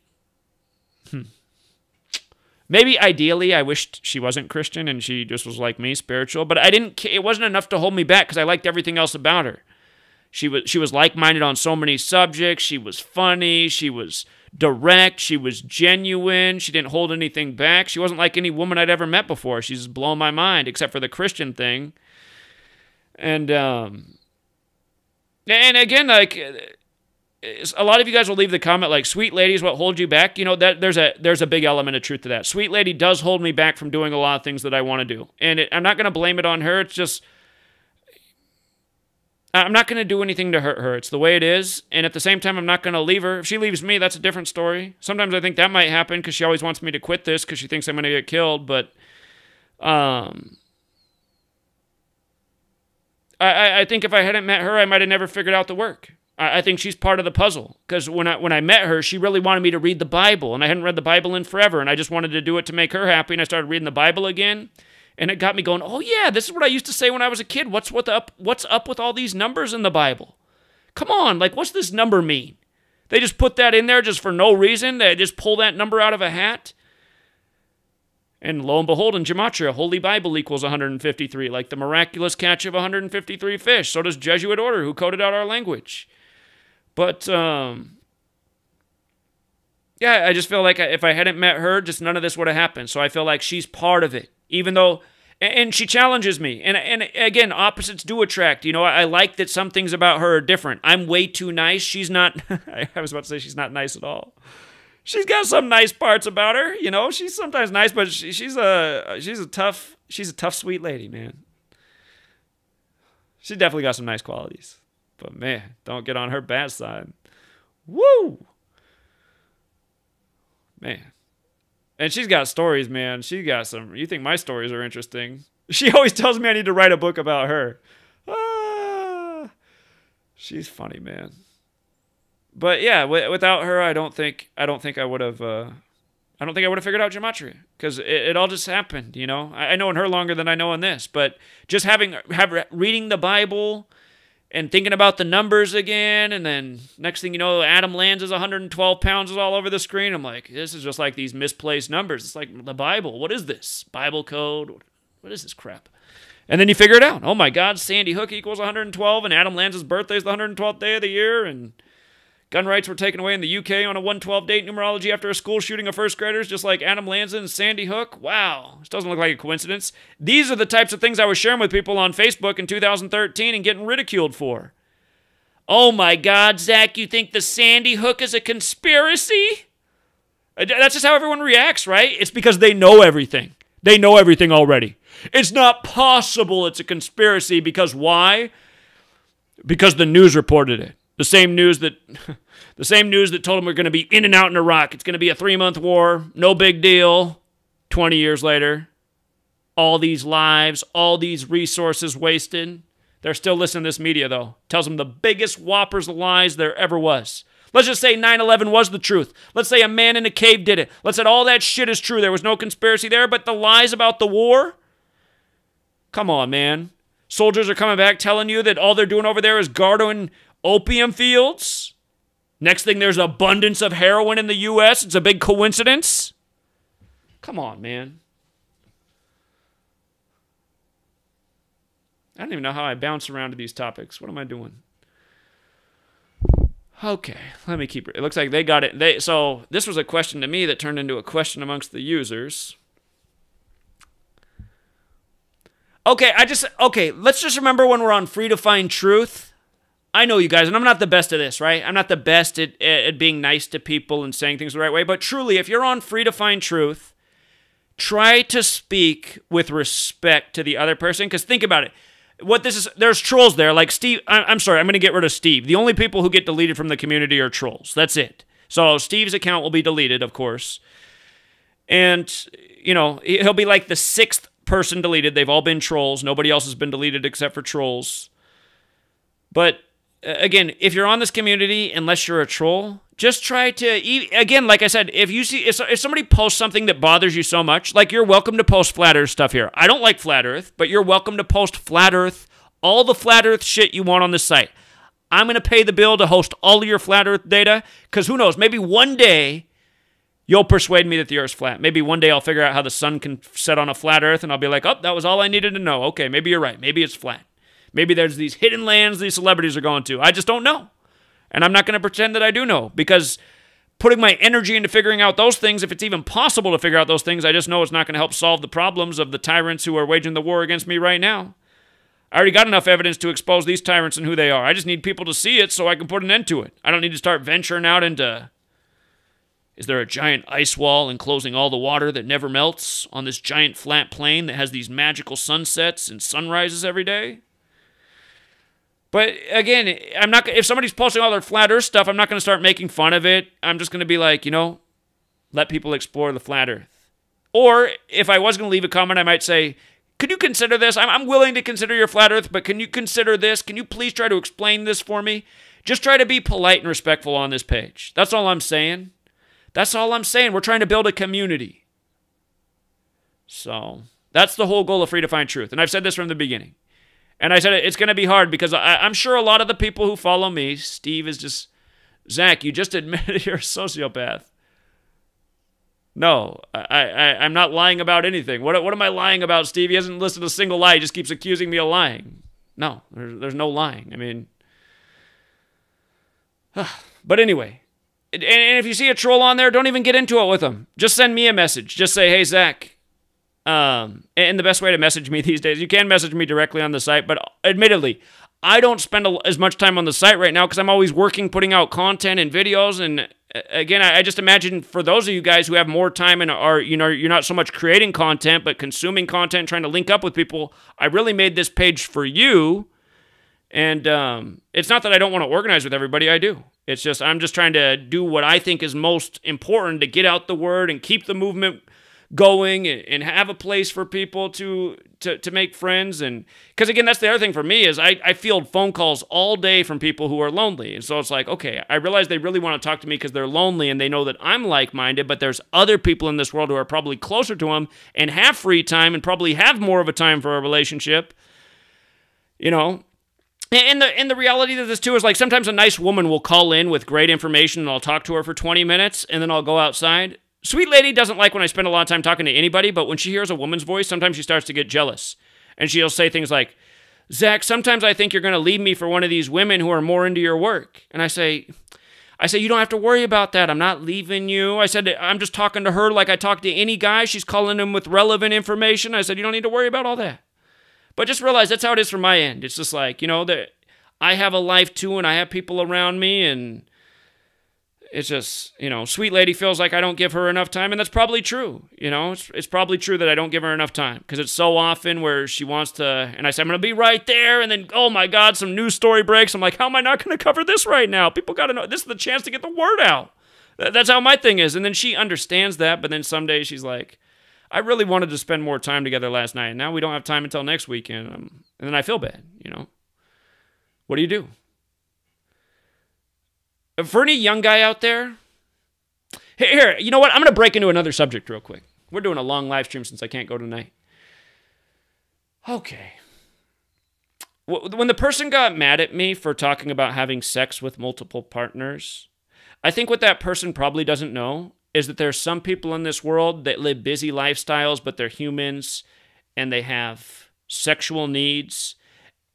Maybe ideally, I wished she wasn't Christian and she just was like me, spiritual. But it wasn't enough to hold me back because I liked everything else about her. She was like-minded on so many subjects. She was funny. She was direct. She was genuine. She didn't hold anything back. She wasn't like any woman I'd ever met before. She's blown my mind, except for the Christian thing. And again, like, a lot of you guys will leave the comment like, sweet lady is what holds you back. That there's a big element of truth to that. Sweet lady does hold me back from doing a lot of things that I want to do. And I'm not going to blame it on her. It's just, I'm not going to do anything to hurt her. It's the way it is. And at the same time, I'm not going to leave her. If she leaves me, that's a different story. Sometimes I think that might happen because she always wants me to quit this because she thinks I'm going to get killed. But I think if I hadn't met her, I might have never figured out the work. I think she's part of the puzzle because when I met her, she really wanted me to read the Bible, and I hadn't read the Bible in forever, and I just wanted to do it to make her happy, and I started reading the Bible again, and it got me going, oh yeah, this is what I used to say when I was a kid. What's up with all these numbers in the Bible? Come on, like, what's this number mean? They just put that in there just for no reason? They just pull that number out of a hat? And lo and behold, in Gematria, Holy Bible equals 153, like the miraculous catch of 153 fish. So does Jesuit order, who coded out our language. But, yeah, I just feel like if I hadn't met her, just none of this would have happened. So I feel like she's part of it, even though, and she challenges me. And again, opposites do attract. I like that some things about her are different. I'm way too nice. She's not, I was about to say she's not nice at all. She's got some nice parts about her. She's sometimes nice, but she's a tough sweet lady, man. She's definitely got some nice qualities. But man, don't get on her bad side. Woo! Man. And she's got stories, man. She got some. You think my stories are interesting? She always tells me I need to write a book about her. She's funny, man. But yeah, without her, I don't think I would have. I don't think I would have figured out Gematria because it all just happened. I know in her longer than I know in this, but just reading the Bible. And thinking about the numbers again, and then next thing you know, Adam lands is 112 pounds is all over the screen. I'm like, this is just like these misplaced numbers. It's like the Bible. What is this? Bible code? What is this crap? And then you figure it out. Oh my God, Sandy Hook equals 112, and Adam Lanza's birthday is the 112th day of the year, and gun rights were taken away in the UK on a 112 date numerology after a school shooting of first graders, just like Adam Lanza and Sandy Hook. Wow, this doesn't look like a coincidence. These are the types of things I was sharing with people on Facebook in 2013 and getting ridiculed for. Oh my God, Zach, you think the Sandy Hook is a conspiracy? That's just how everyone reacts, right? It's because they know everything. They know everything already. It's not possible it's a conspiracy because why? Because the news reported it. The same news that told them we're going to be in and out in Iraq. It's going to be a 3-month war. No big deal. 20 years later, all these lives, all these resources wasted. They're still listening to this media, though. Tells them the biggest whoppers of lies there ever was. Let's just say 9/11 was the truth. Let's say a man in a cave did it. Let's say all that shit is true. There was no conspiracy there, but the lies about the war, Come on, man. Soldiers are coming back telling you that all they're doing over there is guarding opium fields. Next thing, there's abundance of heroin in the U.S. It's a big coincidence. Come on, man. I don't even know how I bounce around to these topics. What am I doing? Okay, let me keep it. It looks like they got it. So this was a question to me that turned into a question amongst the users. Okay, let's just remember when we're on Free to Find Truth. I know you guys, and I'm not the best at this, right? I'm not the best at being nice to people and saying things the right way, but truly, if you're on Free to Find Truth, try to speak with respect to the other person, because think about it. What this is, there's trolls there, like Steve. I'm sorry, I'm going to get rid of Steve. The only people who get deleted from the community are trolls. That's it. So Steve's account will be deleted, of course. And, you know, he'll be like the 6th person deleted. They've all been trolls. Nobody else has been deleted except for trolls. But, again, if you're on this community, unless you're a troll, just try to, again, like I said, if somebody posts something that bothers you so much, like you're welcome to post Flat Earth stuff here. I don't like Flat Earth, but you're welcome to post Flat Earth, all the Flat Earth shit you want on this site. I'm going to pay the bill to host all of your Flat Earth data, because who knows, maybe one day you'll persuade me that the Earth's flat. Maybe one day I'll figure out how the sun can set on a flat Earth, and I'll be like, oh, that was all I needed to know. Okay, maybe you're right. Maybe it's flat. Maybe there's these hidden lands these celebrities are going to. I just don't know. And I'm not going to pretend that I do know, because putting my energy into figuring out those things, if it's even possible to figure out those things, I just know it's not going to help solve the problems of the tyrants who are waging the war against me right now. I already got enough evidence to expose these tyrants and who they are. I just need people to see it so I can put an end to it. I don't need to start venturing out into, is there a giant ice wall enclosing all the water that never melts on this giant flat plain that has these magical sunsets and sunrises every day? But again, I'm not. If somebody's posting all their Flat Earth stuff, I'm not going to start making fun of it. I'm just going to be like, you know, let people explore the Flat Earth. Or if I was going to leave a comment, I might say, could you consider this? I'm willing to consider your Flat Earth, but can you consider this? Can you please try to explain this for me? Just try to be polite and respectful on this page. That's all I'm saying. That's all I'm saying. We're trying to build a community. So that's the whole goal of Free to Find Truth. And I've said this from the beginning. And I said it's going to be hard because I'm sure a lot of the people who follow me, Steve is just, Zach, you just admitted you're a sociopath. No, I'm not lying about anything. What am I lying about, Steve? He hasn't listed a single lie. He just keeps accusing me of lying. No, there's no lying. I mean, but anyway, and if you see a troll on there, don't even get into it with them. Just send me a message. Just say, hey, Zach. And the best way to message me these days, you can message me directly on the site, but admittedly, I don't spend as much time on the site right now because I'm always working, putting out content and videos. And again, I just imagine for those of you guys who have more time and are, you know, you're not so much creating content, but consuming content, trying to link up with people. I really made this page for you. And it's not that I don't want to organize with everybody. I do. It's just, I'm just trying to do what I think is most important to get out the word and keep the movement going and have a place for people to make friends. And because again, that's the other thing for me is I field phone calls all day from people who are lonely. And so it's like, okay, I realize they really want to talk to me because they're lonely and they know that I'm like-minded, but there's other people in this world who are probably closer to them and have free time and probably have more of a time for a relationship, you know. And the reality of this too is like sometimes a nice woman will call in with great information and I'll talk to her for 20 minutes and then I'll go outside. Sweet lady doesn't like when I spend a lot of time talking to anybody, but when she hears a woman's voice, sometimes she starts to get jealous. And she'll say things like, Zach, sometimes I think you're going to leave me for one of these women who are more into your work. And I say, you don't have to worry about that. I'm not leaving you. I said, I'm just talking to her like I talk to any guy. She's calling him with relevant information. I said, you don't need to worry about all that. But just realize that's how it is from my end. It's just like, you know, that I have a life too and I have people around me and it's just, you know, sweet lady feels like I don't give her enough time, and that's probably true. You know, it's probably true that I don't give her enough time because it's so often where she wants to, and I say, I'm going to be right there, and then, oh my God, some news story breaks. I'm like, how am I not going to cover this right now? People got to know. This is the chance to get the word out. That's how my thing is. And then she understands that, but then someday she's like, I really wanted to spend more time together last night, and now we don't have time until next weekend. And then I feel bad, you know. What do you do? For any young guy out there, here, you know what? I'm going to break into another subject real quick. We're doing a long live stream since I can't go tonight. Okay. When the person got mad at me for talking about having sex with multiple partners, I think what that person probably doesn't know is that there's some people in this world that live busy lifestyles, but they're humans and they have sexual needs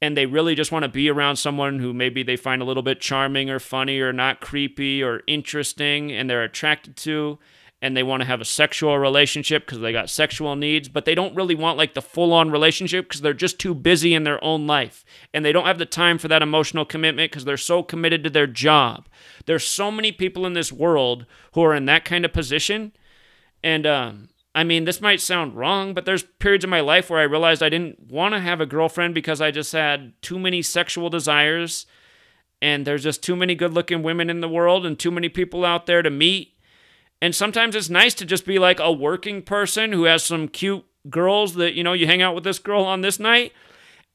and they really just want to be around someone who maybe they find a little bit charming or funny or not creepy or interesting and they're attracted to, and they want to have a sexual relationship because they got sexual needs, but they don't really want like the full-on relationship because they're just too busy in their own life and they don't have the time for that emotional commitment because they're so committed to their job. There's so many people in this world who are in that kind of position, and I mean, this might sound wrong, but there's periods in my life where I realized I didn't want to have a girlfriend because I just had too many sexual desires, and there's just too many good-looking women in the world and too many people out there to meet. And sometimes it's nice to just be like a working person who has some cute girls that, you know, you hang out with this girl on this night.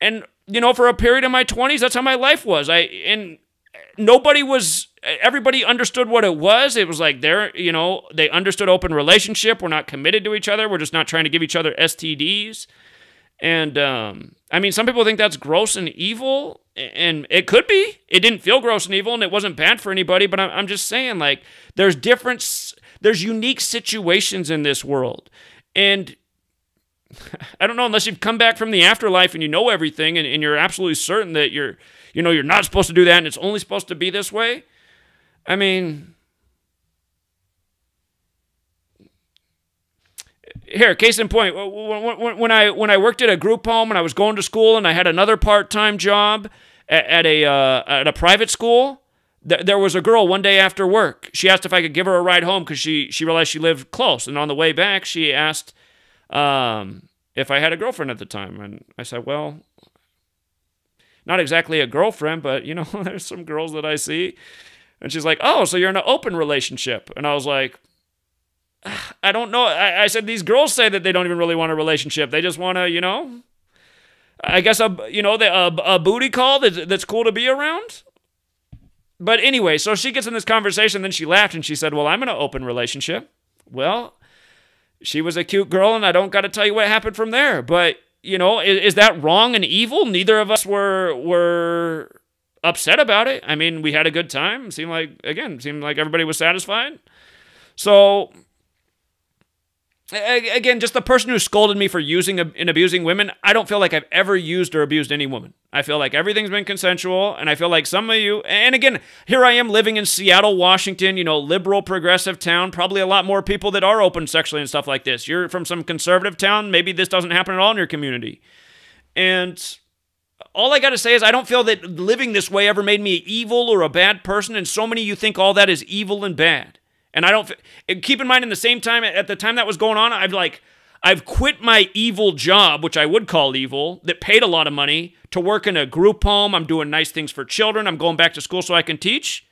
And, you know, for a period of my 20s, that's how my life was. Everybody understood what it was. It was like they understood open relationship. We're not committed to each other. We're just not trying to give each other STDs. And, I mean, some people think that's gross and evil, and it could be. It didn't feel gross and evil, and it wasn't bad for anybody, but I'm just saying, like, there's unique situations in this world. And I don't know, unless you've come back from the afterlife and you know everything and you're absolutely certain that you're not supposed to do that and it's only supposed to be this way. I mean, here, case in point, when I worked at a group home and I was going to school and I had another part-time job at a private school, there was a girl one day after work. She asked if I could give her a ride home because she realized she lived close. And on the way back, she asked if I had a girlfriend at the time. And I said, well, not exactly a girlfriend, but, you know, there's some girls that I see. And she's like, oh, so you're in an open relationship. And I was like, I don't know. I said, these girls say that they don't even really want a relationship. They just want to, you know, I guess, a booty call that's cool to be around. But anyway, so she gets in this conversation, then she laughed and she said, well, I'm in an open relationship. Well, she was a cute girl, and I don't got to tell you what happened from there. But, you know, is that wrong and evil? Neither of us were upset about it. I mean, we had a good time. It seemed like everybody was satisfied. So, again, just the person who scolded me for using and abusing women, I don't feel like I've ever used or abused any woman. I feel like everything's been consensual, and I feel like some of you, and again, here I am living in Seattle, Washington, you know, liberal, progressive town, probably a lot more people that are open sexually and stuff like this. You're from some conservative town, maybe this doesn't happen at all in your community. And all I got to say is I don't feel that living this way ever made me evil or a bad person, and so many of you think all that is evil and bad. And I don't keep in mind, in the same time, at the time that was going on, I've quit my evil job, which I would call evil, that paid a lot of money, to work in a group home. I'm doing nice things for children. I'm going back to school so I can teach.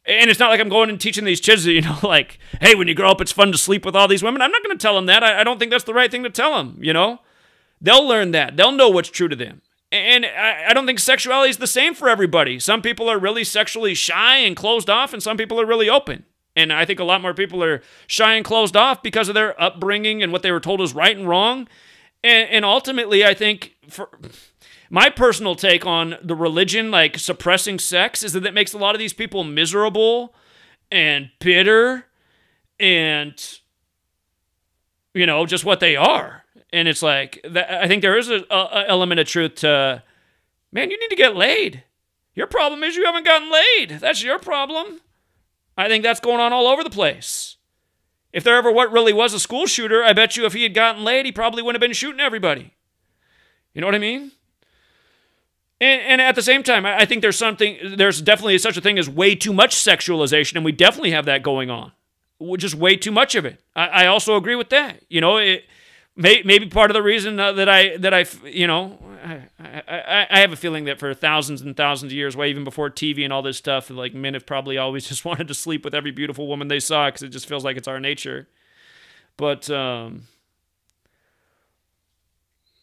And it's not like I'm going and teaching these kids, you know, like, hey, when you grow up, it's fun to sleep with all these women. I'm not going to tell them that. I don't think that's the right thing to tell them, you know. They'll learn that. They'll know what's true to them. And I don't think sexuality is the same for everybody. Some people are really sexually shy and closed off, and some people are really open. And I think a lot more people are shy and closed off because of their upbringing and what they were told is right and wrong. And ultimately, I think, for my personal take on the religion, like suppressing sex, is that it makes a lot of these people miserable and bitter and, you know, just what they are. And it's like, I think there is a element of truth to, man, you need to get laid. Your problem is you haven't gotten laid. That's your problem. I think that's going on all over the place. If there ever really was a school shooter, I bet you if he had gotten laid, he probably wouldn't have been shooting everybody. You know what I mean? And at the same time, I think there's definitely such a thing as way too much sexualization, and we definitely have that going on. Just way too much of it. I also agree with that. You know, maybe part of the reason that I you know, I have a feeling that for thousands and thousands of years, way even before TV and all this stuff, like, men have probably always just wanted to sleep with every beautiful woman they saw because it just feels like it's our nature. But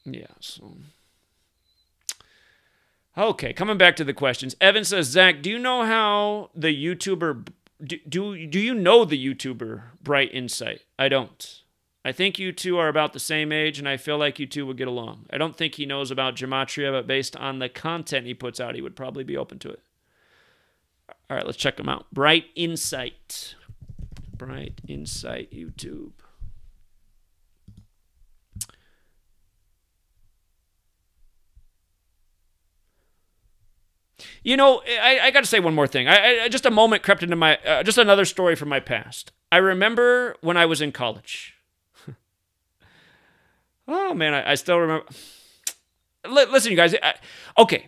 yeah, so okay, coming back to the questions. Evan says, Zach, do you know how the YouTuber do you know the YouTuber Bright Insight? I don't. I think you two are about the same age, and I feel like you two would get along. I don't think he knows about gematria, but based on the content he puts out, he would probably be open to it. All right, let's check him out. Bright Insight. Bright Insight YouTube. You know, I got to say one more thing. Just a moment crept into my, just another story from my past. I remember when I was in college. Oh, man, I still remember. Listen, you guys. Okay,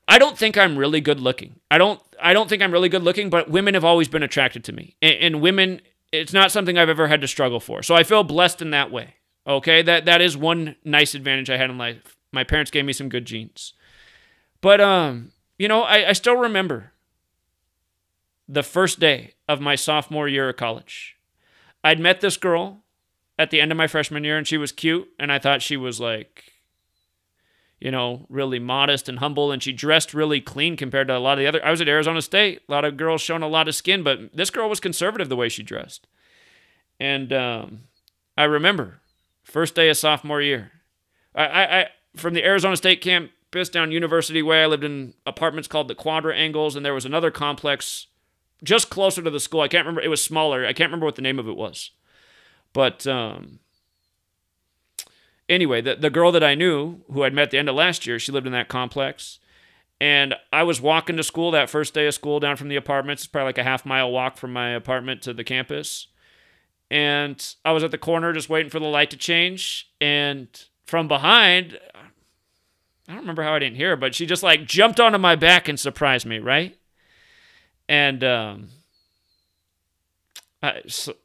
I don't think I'm really good looking. I don't think I'm really good looking, but women have always been attracted to me. And women, it's not something I've ever had to struggle for. So I feel blessed in that way. Okay, that is one nice advantage I had in life. My parents gave me some good genes. But, you know, I still remember the first day of my sophomore year of college. I'd met this girl at the end of my freshman year, and she was cute, and I thought she was, like, you know, really modest and humble, and she dressed really clean compared to a lot of the other. I was at Arizona State. A lot of girls showing a lot of skin, but this girl was conservative the way she dressed. And I remember, first day of sophomore year, I from the Arizona State campus down University Way, I lived in apartments called the Quadrangles, and there was another complex just closer to the school. I can't remember. It was smaller. I can't remember what the name of it was. But anyway, the girl that I knew, who I'd met at the end of last year, she lived in that complex. And I was walking to school that first day of school down from the apartments. It's probably like a half-mile walk from my apartment to the campus. And I was at the corner just waiting for the light to change. And from behind, I don't remember how I didn't hear her, but she just like jumped onto my back and surprised me, right? And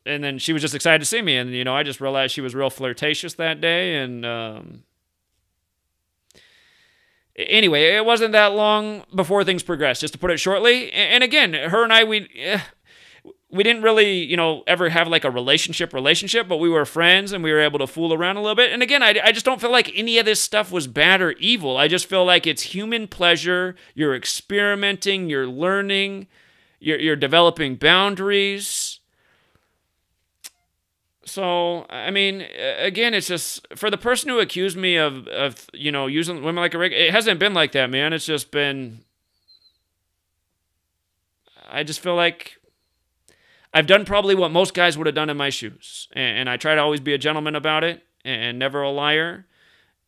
then she was just excited to see me. And, you know, I just realized she was real flirtatious that day. And anyway, it wasn't that long before things progressed, just to put it shortly. And again, her and I, we didn't really, you know, ever have like a relationship, but we were friends and we were able to fool around a little bit. And again, I just don't feel like any of this stuff was bad or evil. I just feel like it's human pleasure. You're experimenting, you're learning, you're developing boundaries. So, I mean, again, it's just, for the person who accused me of you know, using women like a rig, it hasn't been like that, man. It's just been, I just feel like I've done probably what most guys would have done in my shoes. And I try to always be a gentleman about it and never a liar.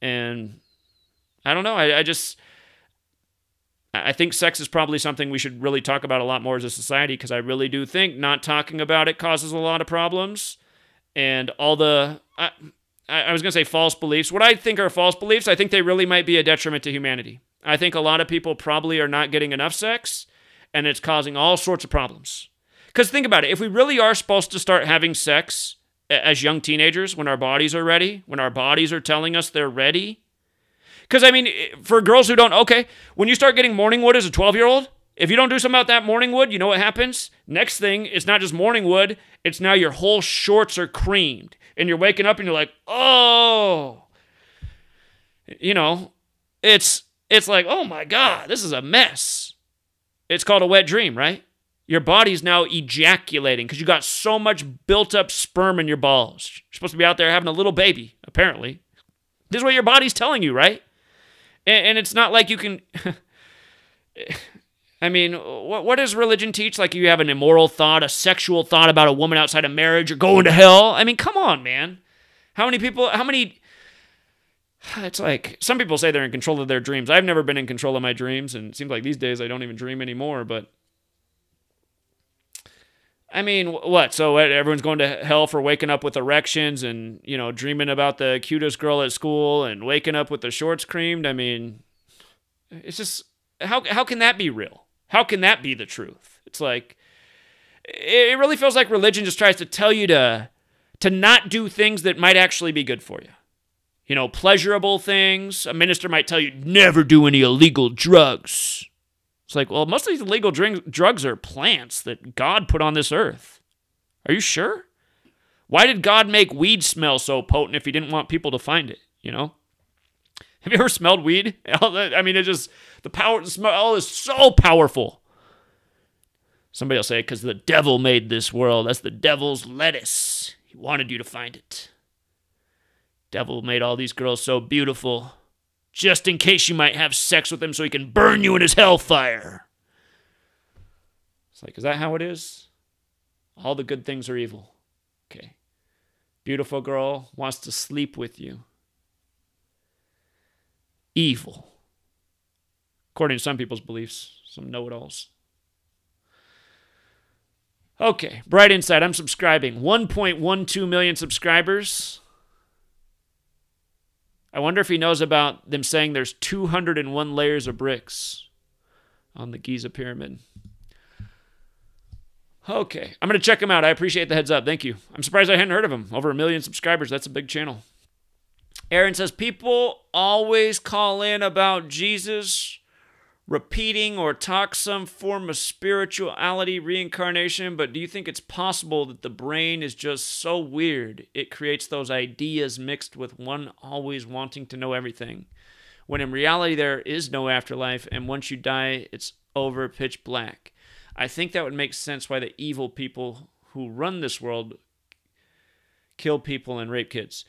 And I don't know. I think sex is probably something we should really talk about a lot more as a society, because I really do think not talking about it causes a lot of problems. And all the, I was going to say false beliefs. What I think are false beliefs, I think they really might be a detriment to humanity. I think a lot of people probably are not getting enough sex, and it's causing all sorts of problems. Because think about it, if we really are supposed to start having sex as young teenagers, when our bodies are ready, when our bodies are telling us they're ready. Because, I mean, for girls who don't, okay, when you start getting morning wood as a 12-year-old, if you don't do something about that morning wood, you know what happens? Next thing, it's not just morning wood, it's now your whole shorts are creamed. And you're waking up and you're like, oh. You know, it's like, oh my God, this is a mess. It's called a wet dream, right? Your body's now ejaculating because you got so much built up sperm in your balls. You're supposed to be out there having a little baby, apparently. This is what your body's telling you, right? And it's not like you can... I mean, what does religion teach? Like you have an immoral thought, a sexual thought about a woman outside of marriage, you're going to hell? I mean, come on, man. It's like, some people say they're in control of their dreams. I've never been in control of my dreams, and it seems like these days I don't even dream anymore, but... I mean, what? So everyone's going to hell for waking up with erections and, you know, dreaming about the cutest girl at school and waking up with the shorts creamed? I mean, it's just, how can that be real? How can that be the truth? It's like, it really feels like religion just tries to tell you to not do things that might actually be good for you. You know, pleasurable things. A minister might tell you, never do any illegal drugs. It's like, well, most of these illegal drugs are plants that God put on this earth. Are you sure? Why did God make weed smell so potent if he didn't want people to find it, you know? Have you ever smelled weed? I mean, it just, the smell is so powerful. Somebody will say, because the devil made this world. That's the devil's lettuce. He wanted you to find it. Devil made all these girls so beautiful, just in case you might have sex with him so he can burn you in his hellfire. It's like, is that how it is? All the good things are evil. Okay. Beautiful girl wants to sleep with you. Evil. According to some people's beliefs, some know-it-alls. Okay, Bright Insight, I'm subscribing. 1.12 million subscribers. I wonder if he knows about them saying there's 201 layers of bricks on the Giza Pyramid. Okay, I'm going to check him out. I appreciate the heads up. Thank you. I'm surprised I hadn't heard of him. Over 1 million subscribers. That's a big channel. Aaron says, people always call in about Jesus repeating or talk some form of spirituality, reincarnation, but do you think it's possible that the brain is just so weird it creates those ideas mixed with one always wanting to know everything, when in reality there is no afterlife, and once you die, it's over, pitch black? I think that would make sense why the evil people who run this world kill people and rape kids.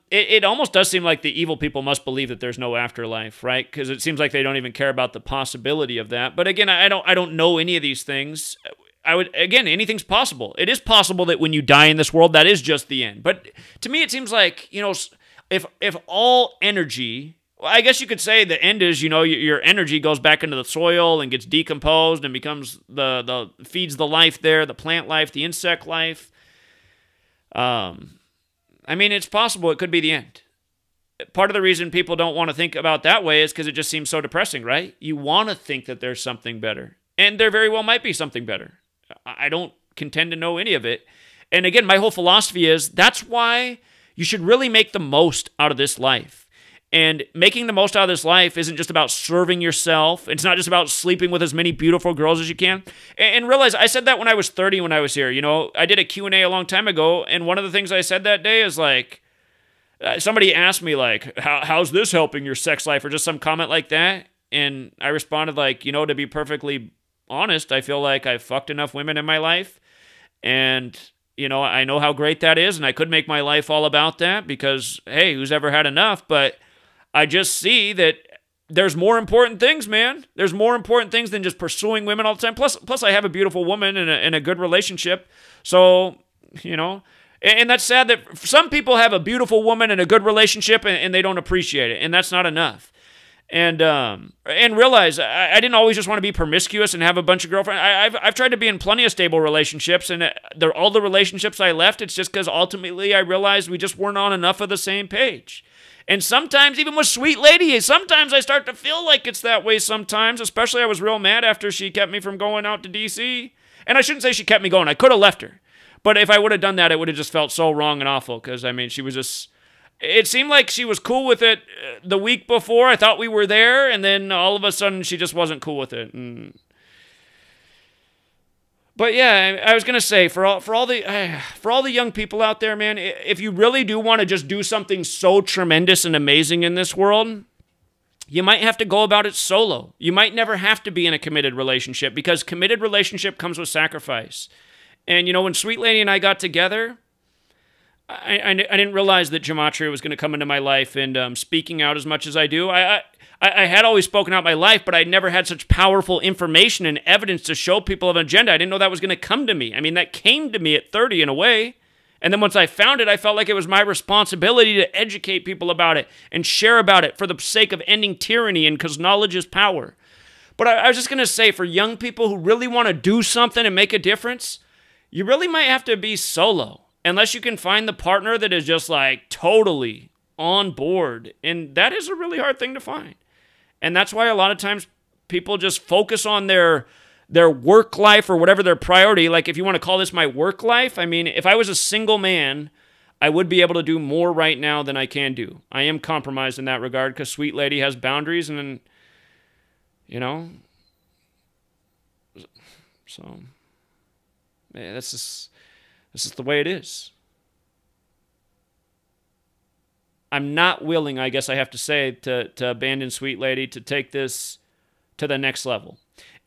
It almost does seem like the evil people must believe that there's no afterlife, right? Because it seems like they don't even care about the possibility of that. But again, I don't know any of these things. Again, anything's possible. It is possible that when you die in this world, that is just the end. But to me, it seems like, if all energy, well, I guess you could say the end is, your energy goes back into the soil and gets decomposed and becomes feeds the life there, the plant life, the insect life. I mean, it's possible it could be the end. Part of the reason people don't want to think about that way is because it just seems so depressing, right? You want to think that there's something better. And there very well might be something better. I don't contend to know any of it. And again, my whole philosophy is that's why you should really make the most out of this life. And making the most out of this life isn't just about serving yourself. It's not just about sleeping with as many beautiful girls as you can. And realize, I said that when I was 30 when I was here. I did a Q&A a long time ago, and one of the things I said that day is like, somebody asked me like, how's this helping your sex life, or just some comment like that. And I responded like, to be perfectly honest, I feel like I've fucked enough women in my life. And, I know how great that is, and I could make my life all about that because, hey, who's ever had enough? But I just see that there's more important things, man. There's more important things than just pursuing women all the time. Plus I have a beautiful woman and a good relationship. So, and that's sad that some people have a beautiful woman and a good relationship and they don't appreciate it. And that's not enough. And realize I didn't always just want to be promiscuous and have a bunch of girlfriends. I've tried to be in plenty of stable relationships, and all the relationships I left, it's just because ultimately I realized we just weren't on enough of the same page. And sometimes, even with Sweet Lady, sometimes I start to feel like it's that way sometimes. Especially I was real mad after she kept me from going out to D.C. And I shouldn't say she kept me going. I could have left her. But if I would have done that, it would have just felt so wrong and awful. Because, she was just... It seemed like she was cool with it the week before. I thought we were there. And then all of a sudden, she just wasn't cool with it. But yeah, I was gonna say for all the young people out there, man, if you really do want to just do something so tremendous and amazing in this world, you might have to go about it solo. You might never have to be in a committed relationship, because committed relationship comes with sacrifice. And when Sweet Lady and I got together, I didn't realize that gematria was going to come into my life, and speaking out as much as I do. I had always spoken out my life, but I never had such powerful information and evidence to show people of an agenda. I didn't know that was going to come to me. That came to me at 30 in a way. And then once I found it, I felt like it was my responsibility to educate people about it and share about it for the sake of ending tyranny, and because knowledge is power. But I was just going to say, for young people who really want to do something and make a difference, you really might have to be solo, unless you can find the partner that is just like totally on board. And that is a really hard thing to find. And that's why a lot of times people just focus on their work life or whatever their priority. Like, if you want to call this my work life, if I was a single man, I would be able to do more right now than I can do. I am compromised in that regard because Sweet Lady has boundaries, and so yeah, this is the way it is. I'm not willing, I guess I have to say, to abandon Sweet Lady, to take this to the next level.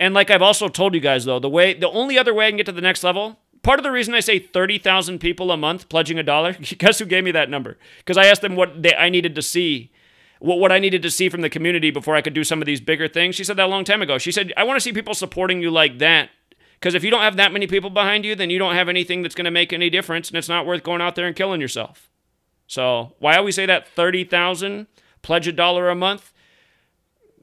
And like I've also told you guys, though, the only other way I can get to the next level, part of the reason I say 30,000 people a month pledging $1, guess who gave me that number? Because I asked them what I needed to see, what I needed to see from the community before I could do some of these bigger things. She said that a long time ago. She said, I want to see people supporting you like that. Because if you don't have that many people behind you, then you don't have anything that's going to make any difference, and it's not worth going out there and killing yourself. So why always say that 30,000, pledge $1 a month?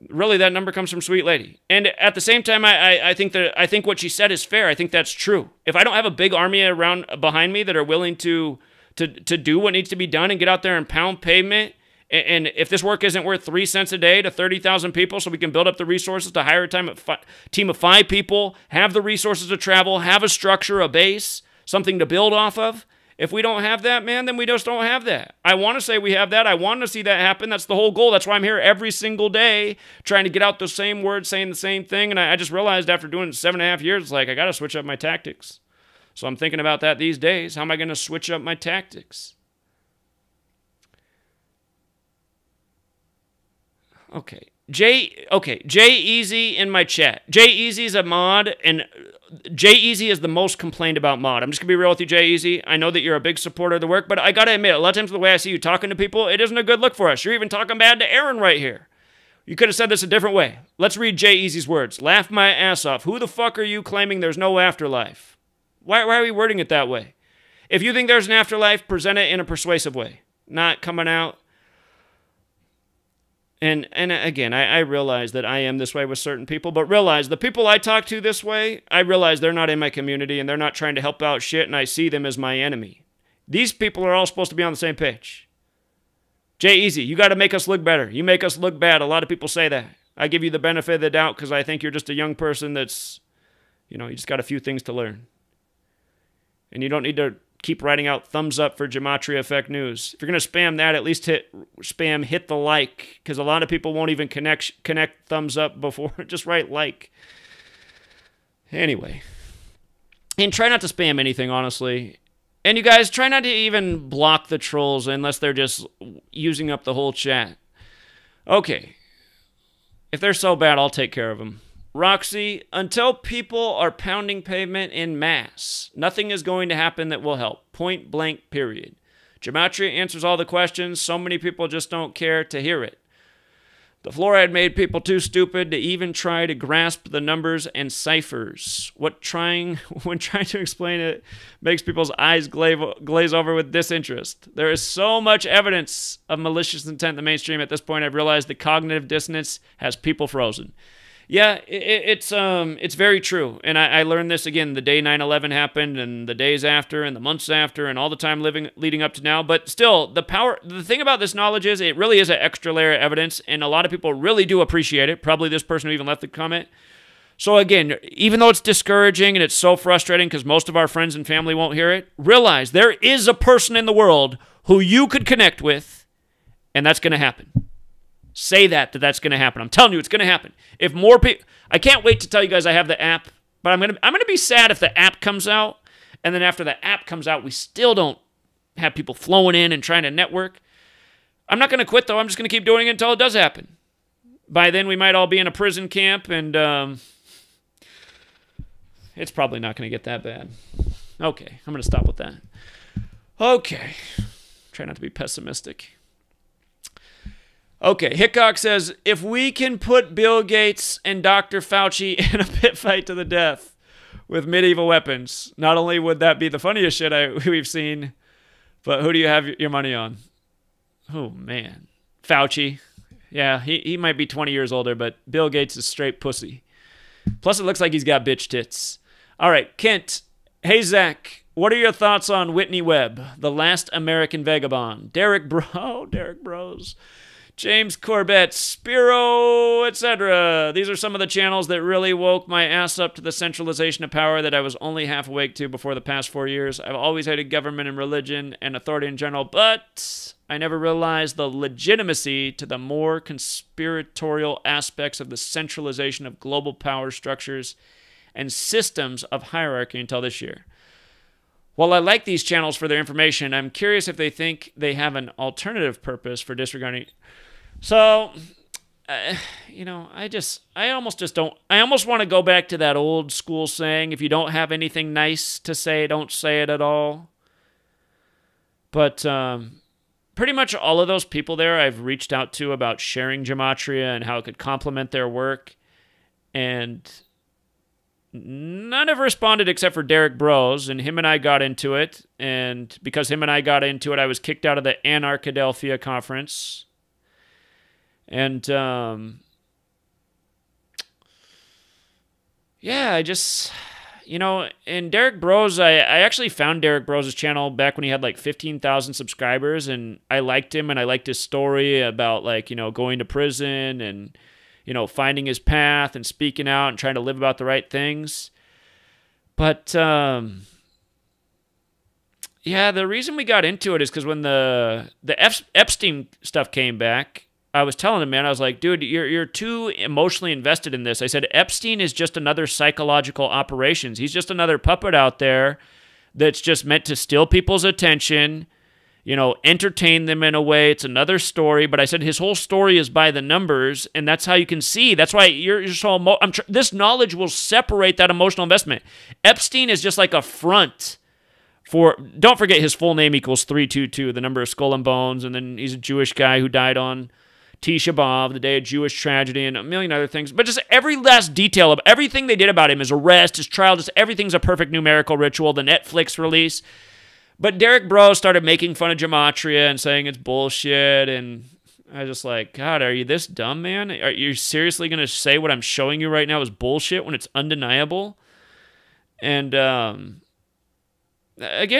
Really, that number comes from Sweet Lady. And at the same time, I think what she said is fair. I think that's true. If I don't have a big army around behind me that are willing to do what needs to be done and get out there and pound pavement, and if this work isn't worth 3 cents a day to 30,000 people so we can build up the resources to hire a team of 5 people, have the resources to travel, have a structure, a base, something to build off of, if we don't have that, man, then we just don't have that. I want to say we have that. I want to see that happen. That's the whole goal. That's why I'm here every single day trying to get out the same words, saying the same thing. And I just realized after doing it 7.5 years, it's like I got to switch up my tactics. So I'm thinking about that these days. How am I going to switch up my tactics? Okay. Jay Easy in my chat. Jay Easy is a mod, and Jay Easy is the most complained about mod. I'm just going to be real with you, Jay Easy. I know that you're a big supporter of the work, but I got to admit, a lot of times the way I see you talking to people, it isn't a good look for us. You're even talking bad to Aaron right here. You could have said this a different way. Let's read Jay Easy's words. Laugh my ass off. Who the fuck are you claiming there's no afterlife? Why are we wording it that way? If you think there's an afterlife, present it in a persuasive way. Not coming out. And again, I realize that I am this way with certain people, but realize the people I talk to this way, I realize they're not in my community and they're not trying to help out shit, and I see them as my enemy. These people are all supposed to be on the same page. Jay Easy, you got to make us look better. You make us look bad. A lot of people say that. I give you the benefit of the doubt because I think you're just a young person that's, you just got a few things to learn. And you don't need to keep writing out thumbs up for Gematria Effect News. If you're going to spam that, at least hit the like, because a lot of people won't even connect thumbs up before. Just write like. Anyway. And try not to spam anything, honestly. And you guys, try not to even block the trolls unless they're just using up the whole chat. Okay. If they're so bad, I'll take care of them. Roxy, until people are pounding pavement in mass, nothing is going to happen that will help. Point blank, period. Gematria answers all the questions. So many people just don't care to hear it. The fluoride made people too stupid to even try to grasp the numbers and ciphers. When trying to explain it makes people's eyes glaze over with disinterest. There is so much evidence of malicious intent in the mainstream at this point. I've realized the cognitive dissonance has people frozen. Yeah, it's very true. And I learned this again the day 9/11 happened and the days after and the months after and all the time leading up to now. But still, the thing about this knowledge is it really is an extra layer of evidence, and a lot of people really do appreciate it. Probably this person who even left the comment. So again, even though it's discouraging and it's so frustrating because most of our friends and family won't hear it, realize there is a person in the world who you could connect with, and that's going to happen. Say that's going to happen. I'm telling you, it's going to happen. If more people, I can't wait to tell you guys I have the app, but I'm going to be sad if the app comes out, and then after the app comes out, we still don't have people flowing in and trying to network. I'm not going to quit though. I'm just going to keep doing it until it does happen. By then, we might all be in a prison camp, and it's probably not going to get that bad. Okay, I'm going to stop with that. Okay, try not to be pessimistic. Okay, Hickok says, if we can put Bill Gates and Dr. Fauci in a pit fight to the death with medieval weapons, not only would that be the funniest shit we've seen, but who do you have your money on? Oh, man. Fauci. Yeah, he might be 20 years older, but Bill Gates is straight pussy. Plus, it looks like he's got bitch tits. All right, Kent. Hey, Zach. What are your thoughts on Whitney Webb, the last American vagabond? Derek Bros. James Corbett, Spiro, etc. These are some of the channels that really woke my ass up to the centralization of power that I was only half awake to before the past 4 years. I've always hated government and religion and authority in general, but I never realized the legitimacy to the more conspiratorial aspects of the centralization of global power structures and systems of hierarchy until this year. While I like these channels for their information, I'm curious if they think they have an alternative purpose for disregarding. So, I almost just don't. I almost want to go back to that old school saying, if you don't have anything nice to say, don't say it at all. But pretty much all of those people there I've reached out to about sharing gematria and how it could complement their work. And none have responded except for Derek Bros, and him and I got into it. And because him and I got into it, I was kicked out of the Anarchadelphia conference. And yeah, I just, and Derek Bros, I actually found Derek Bros' channel back when he had like 15,000 subscribers, and I liked him, and I liked his story about like, going to prison and, finding his path and speaking out and trying to live about the right things. But, yeah, the reason we got into it is because when the Epstein stuff came back, I was telling him, man, I was like, dude, you're too emotionally invested in this. I said, Epstein is just another psychological operations. He's just another puppet out there that's just meant to steal people's attention, entertain them in a way. It's another story. But I said his whole story is by the numbers, and that's how you can see. That's why you're so this knowledge will separate that emotional investment. Epstein is just like a front for, don't forget his full name equals 322, the number of skull and bones, and then he's a Jewish guy who died on Tisha B'Av, the day of Jewish tragedy, and a million other things. But just every last detail of everything they did about him, his arrest, his trial, just everything's a perfect numerical ritual, the Netflix release. But Derek Bro started making fun of gematria and saying it's bullshit, and I was just like, God, are you this dumb, man? Are you seriously going to say what I'm showing you right now is bullshit when it's undeniable? And again,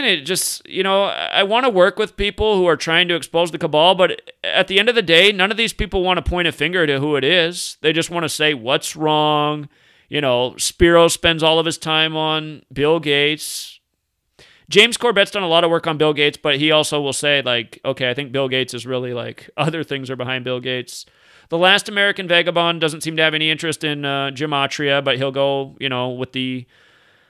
it just, I want to work with people who are trying to expose the cabal, but at the end of the day, none of these people want to point a finger to who it is. They just want to say what's wrong. Spiro spends all of his time on Bill Gates. James Corbett's done a lot of work on Bill Gates, but he also will say, like, okay, I think Bill Gates is really, like, other things are behind Bill Gates. The Last American Vagabond doesn't seem to have any interest in gematria, but he'll go, with the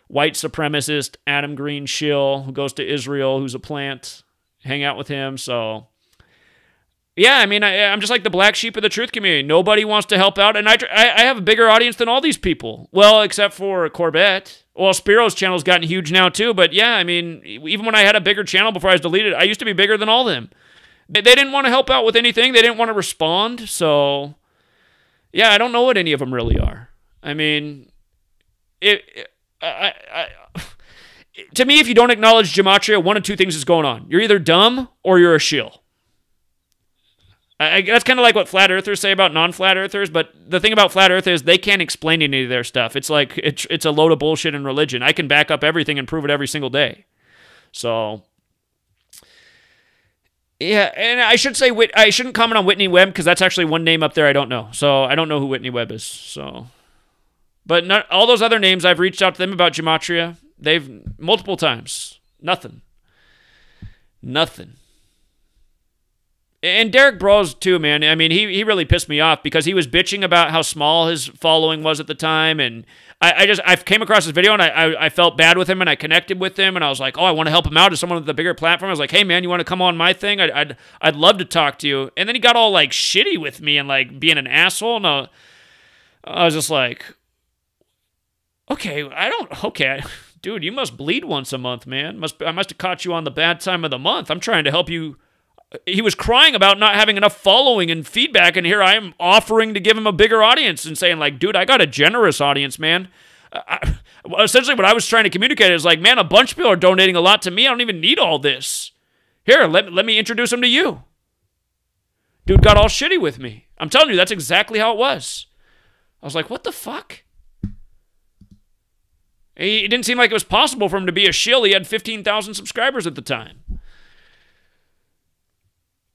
white supremacist Adam Green shill who goes to Israel, who's a plant, hang out with him. So, yeah, I mean, I'm just like the black sheep of the truth community. Nobody wants to help out, and I have a bigger audience than all these people. Well, except for Corbett. Well, Spiro's channel's gotten huge now too, but yeah, I mean, even when I had a bigger channel before I was deleted, I used to be bigger than all of them. They didn't want to help out with anything. They didn't want to respond. So, yeah, I don't know what any of them really are. I mean, to me, if you don't acknowledge gematria, one of two things is going on. You're either dumb or you're a shill. That's kind of like what flat earthers say about non-flat earthers, but the thing about flat earth is they can't explain any of their stuff. It's like it's a load of bullshit in religion. I can back up everything and prove it every single day. So, yeah, and I should say I shouldn't comment on Whitney Webb because that's actually one name up there I don't know. So I don't know who Whitney Webb is. So, but not all those other names, I've reached out to them about gematria. They've multiple times. Nothing. And Derek Bros too, man. I mean, he really pissed me off because he was bitching about how small his following was at the time, and I came across this video and I felt bad with him and I connected with him and I was like, oh, I want to help him out as someone with a bigger platform. I was like, hey man, you want to come on my thing? I'd love to talk to you. And then he got all like shitty with me and like being an asshole, and I was just like, okay, dude, you must bleed once a month, man. I must have caught you on the bad time of the month. I'm trying to help you. He was crying about not having enough following and feedback, and here I am offering to give him a bigger audience and saying, like, dude, I got a generous audience, man. Essentially what I was trying to communicate is like, man, a bunch of people are donating a lot to me. I don't even need all this. Here, let me introduce them to you. Dude got all shitty with me. I'm telling you, that's exactly how it was. I was like, what the fuck? It didn't seem like it was possible for him to be a shill. He had 15,000 subscribers at the time.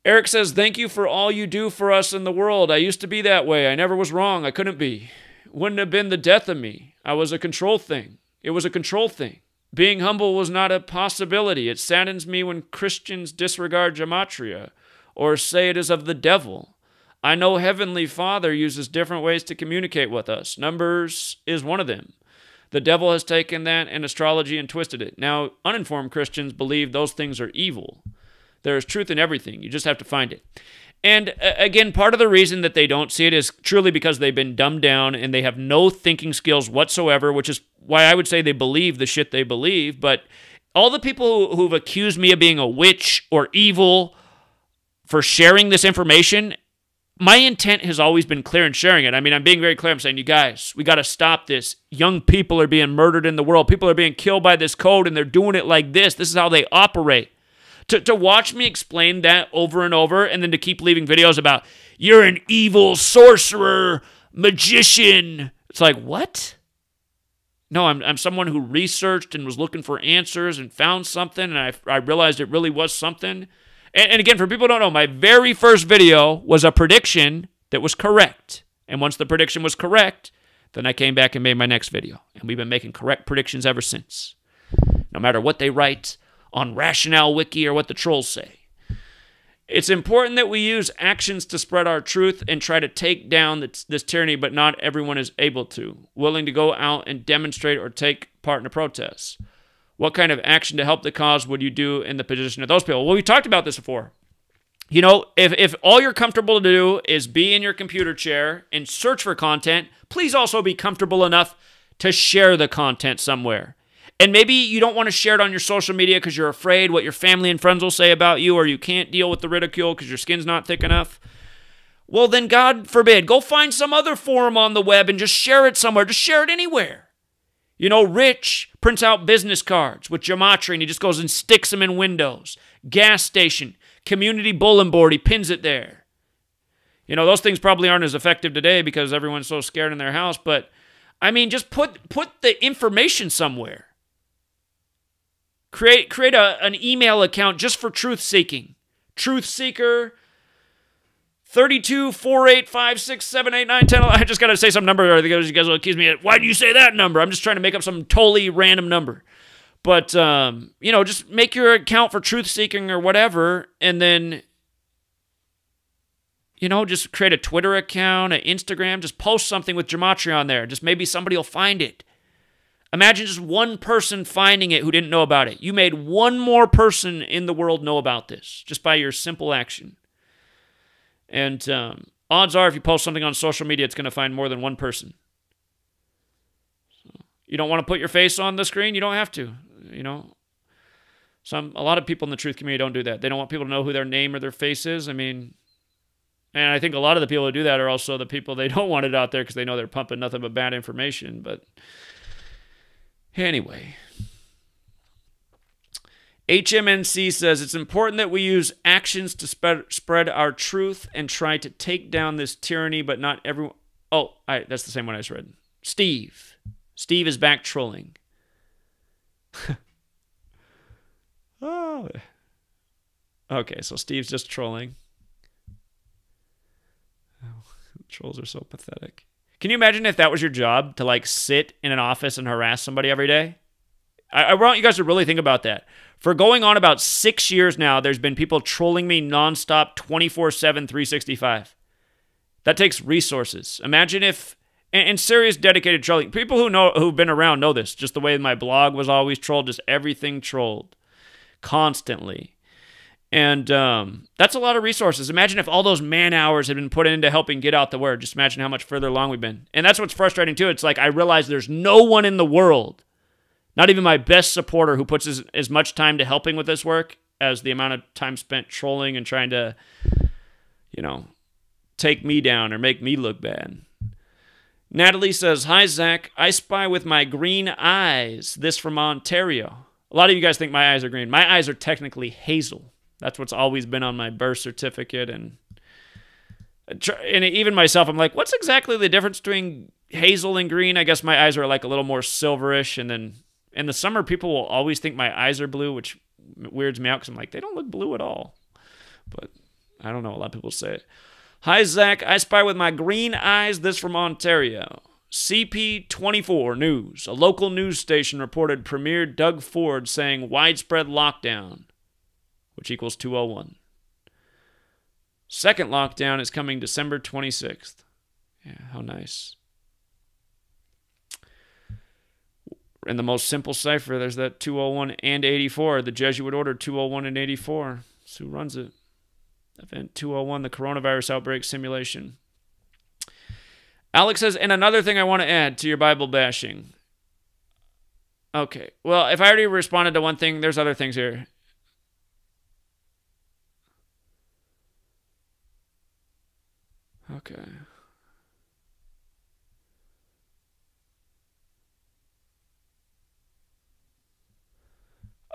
Eric says, thank you for all you do for us in the world. I used to be that way. I never was wrong. I couldn't be. Wouldn't have been the death of me. I was a control thing. It was a control thing. Being humble was not a possibility. It saddens me when Christians disregard gematria or say it is of the devil. I know Heavenly Father uses different ways to communicate with us. Numbers is one of them. The devil has taken that and astrology and twisted it. Now, uninformed Christians believe those things are evil. There is truth in everything. You just have to find it. And again, part of the reason that they don't see it is truly because they've been dumbed down and they have no thinking skills whatsoever, which is why I would say they believe the shit they believe. But all the people who've accused me of being a witch or evil for sharing this information, my intent has always been clear in sharing it. I mean, I'm being very clear. I'm saying, you guys, we got to stop this. Young people are being murdered in the world. People are being killed by this code, and they're doing it like this. This is how they operate. To watch me explain that over and over, and then to keep leaving videos about, you're an evil sorcerer, magician. It's like, what? No, I'm someone who researched and was looking for answers and found something, and I realized it really was something. And again, for people who don't know, my very first video was a prediction that was correct. And once the prediction was correct, then I came back and made my next video. And we've been making correct predictions ever since. No matter what they write on Rationale Wiki or what the trolls say. It's important that we use actions to spread our truth and try to take down this tyranny, but not everyone is able to. Willing to go out and demonstrate or take part in a protest. What kind of action to help the cause would you do in the position of those people? Well, we talked about this before. You know, if all you're comfortable to do is be in your computer chair and search for content, please also be comfortable enough to share the content somewhere. And maybe you don't want to share it on your social media because you're afraid what your family and friends will say about you, or you can't deal with the ridicule because your skin's not thick enough. Well, then God forbid, go find some other forum on the web and just share it somewhere. Just share it anywhere. You know, Rich prints out business cards with gematria and he just goes and sticks them in windows. Gas station, community bulletin board, he pins it there. You know, those things probably aren't as effective today because everyone's so scared in their house, but I mean, just put the information somewhere. Create an email account just for truth seeking. Truth seeker 32 48 56 7 8 9 10. I just got to say some number because you guys will accuse me of, why do you say that number? I'm just trying to make up some totally random number. But, you know, just make your account for truth seeking or whatever. And then, you know, just create a Twitter account, an Instagram. Just post something with gematria on there. Just maybe somebody will find it. Imagine just one person finding it who didn't know about it. You made one more person in the world know about this just by your simple action. And odds are if you post something on social media, it's going to find more than one person. So, you don't want to put your face on the screen? You don't have to. You know, a lot of people in the truth community don't do that. They don't want people to know who their name or their face is. I mean, and I think a lot of the people who do that are also the people they don't want it out there because they know they're pumping nothing but bad information. But anyway, HMNC says it's important that we use actions to spread our truth and try to take down this tyranny, but not everyone. Oh, that's the same one I just read. Steve is back trolling. Oh, okay. So Steve's just trolling. Oh, trolls are so pathetic. Can you imagine if that was your job to like sit in an office and harass somebody every day? I want you guys to really think about that. For going on about 6 years now, there's been people trolling me nonstop 24/7, 365. That takes resources. Imagine if, and serious dedicated trolling. People who've been around know this. Just the way my blog was always trolled, just everything trolled constantly. And that's a lot of resources. Imagine if all those man hours had been put into helping get out the word. Just imagine how much further along we've been. And that's what's frustrating too. It's like I realize there's no one in the world, not even my best supporter, who puts as much time to helping with this work as the amount of time spent trolling and trying to, you know, take me down or make me look bad. Natalie says, hi, Zach. I spy with my green eyes. This from Ontario. A lot of you guys think my eyes are green. My eyes are technically hazel. That's what's always been on my birth certificate. And even myself, I'm like, what's exactly the difference between hazel and green? I guess my eyes are like a little more silverish. And then in the summer, people will always think my eyes are blue, which weirds me out because I'm like, they don't look blue at all. But I don't know. A lot of people say it. Hi, Zach. I spy with my green eyes. This from Ontario. CP24 News. A local news station reported Premier Doug Ford saying widespread lockdown, which equals 201. Second lockdown is coming December 26th. Yeah, how nice. In the most simple cipher, there's that 201 and 84. The Jesuit order 201 and 84. That's who runs it. Event 201, the coronavirus outbreak simulation. Alex says, and another thing I want to add to your Bible bashing. Okay, well, if I already responded to one thing, there's other things here. Okay.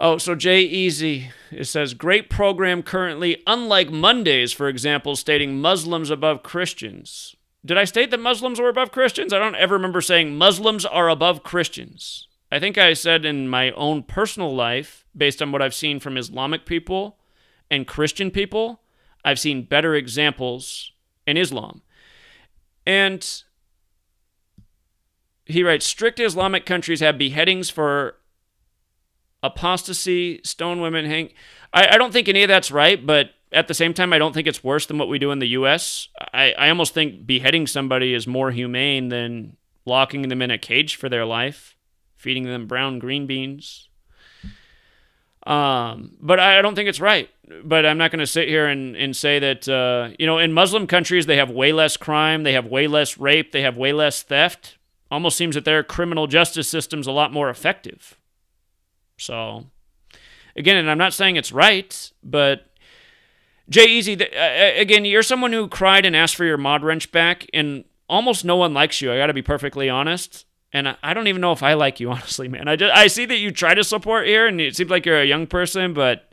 Oh, so Jay Easy, it says, great program currently, unlike Mondays, for example, stating Muslims above Christians. Did I state that Muslims were above Christians? I don't ever remember saying Muslims are above Christians. I think I said in my own personal life, based on what I've seen from Islamic people and Christian people, I've seen better examples in Islam. And he writes, strict Islamic countries have beheadings for apostasy, stone women, hang. I don't think any of that's right, but at the same time, I don't think it's worse than what we do in the U.S. I almost think beheading somebody is more humane than locking them in a cage for their life, feeding them brown green beans. But I don't think it's right. But I'm not going to sit here and say that, in Muslim countries, they have way less crime, they have way less rape, they have way less theft. Almost seems that their criminal justice system's a lot more effective. So, again, and I'm not saying it's right, but Jay Easy, again, you're someone who cried and asked for your mod wrench back, and almost no one likes you. I got to be perfectly honest. And I don't even know if I like you, honestly, man. I see that you try to support here, and it seems like you're a young person, but,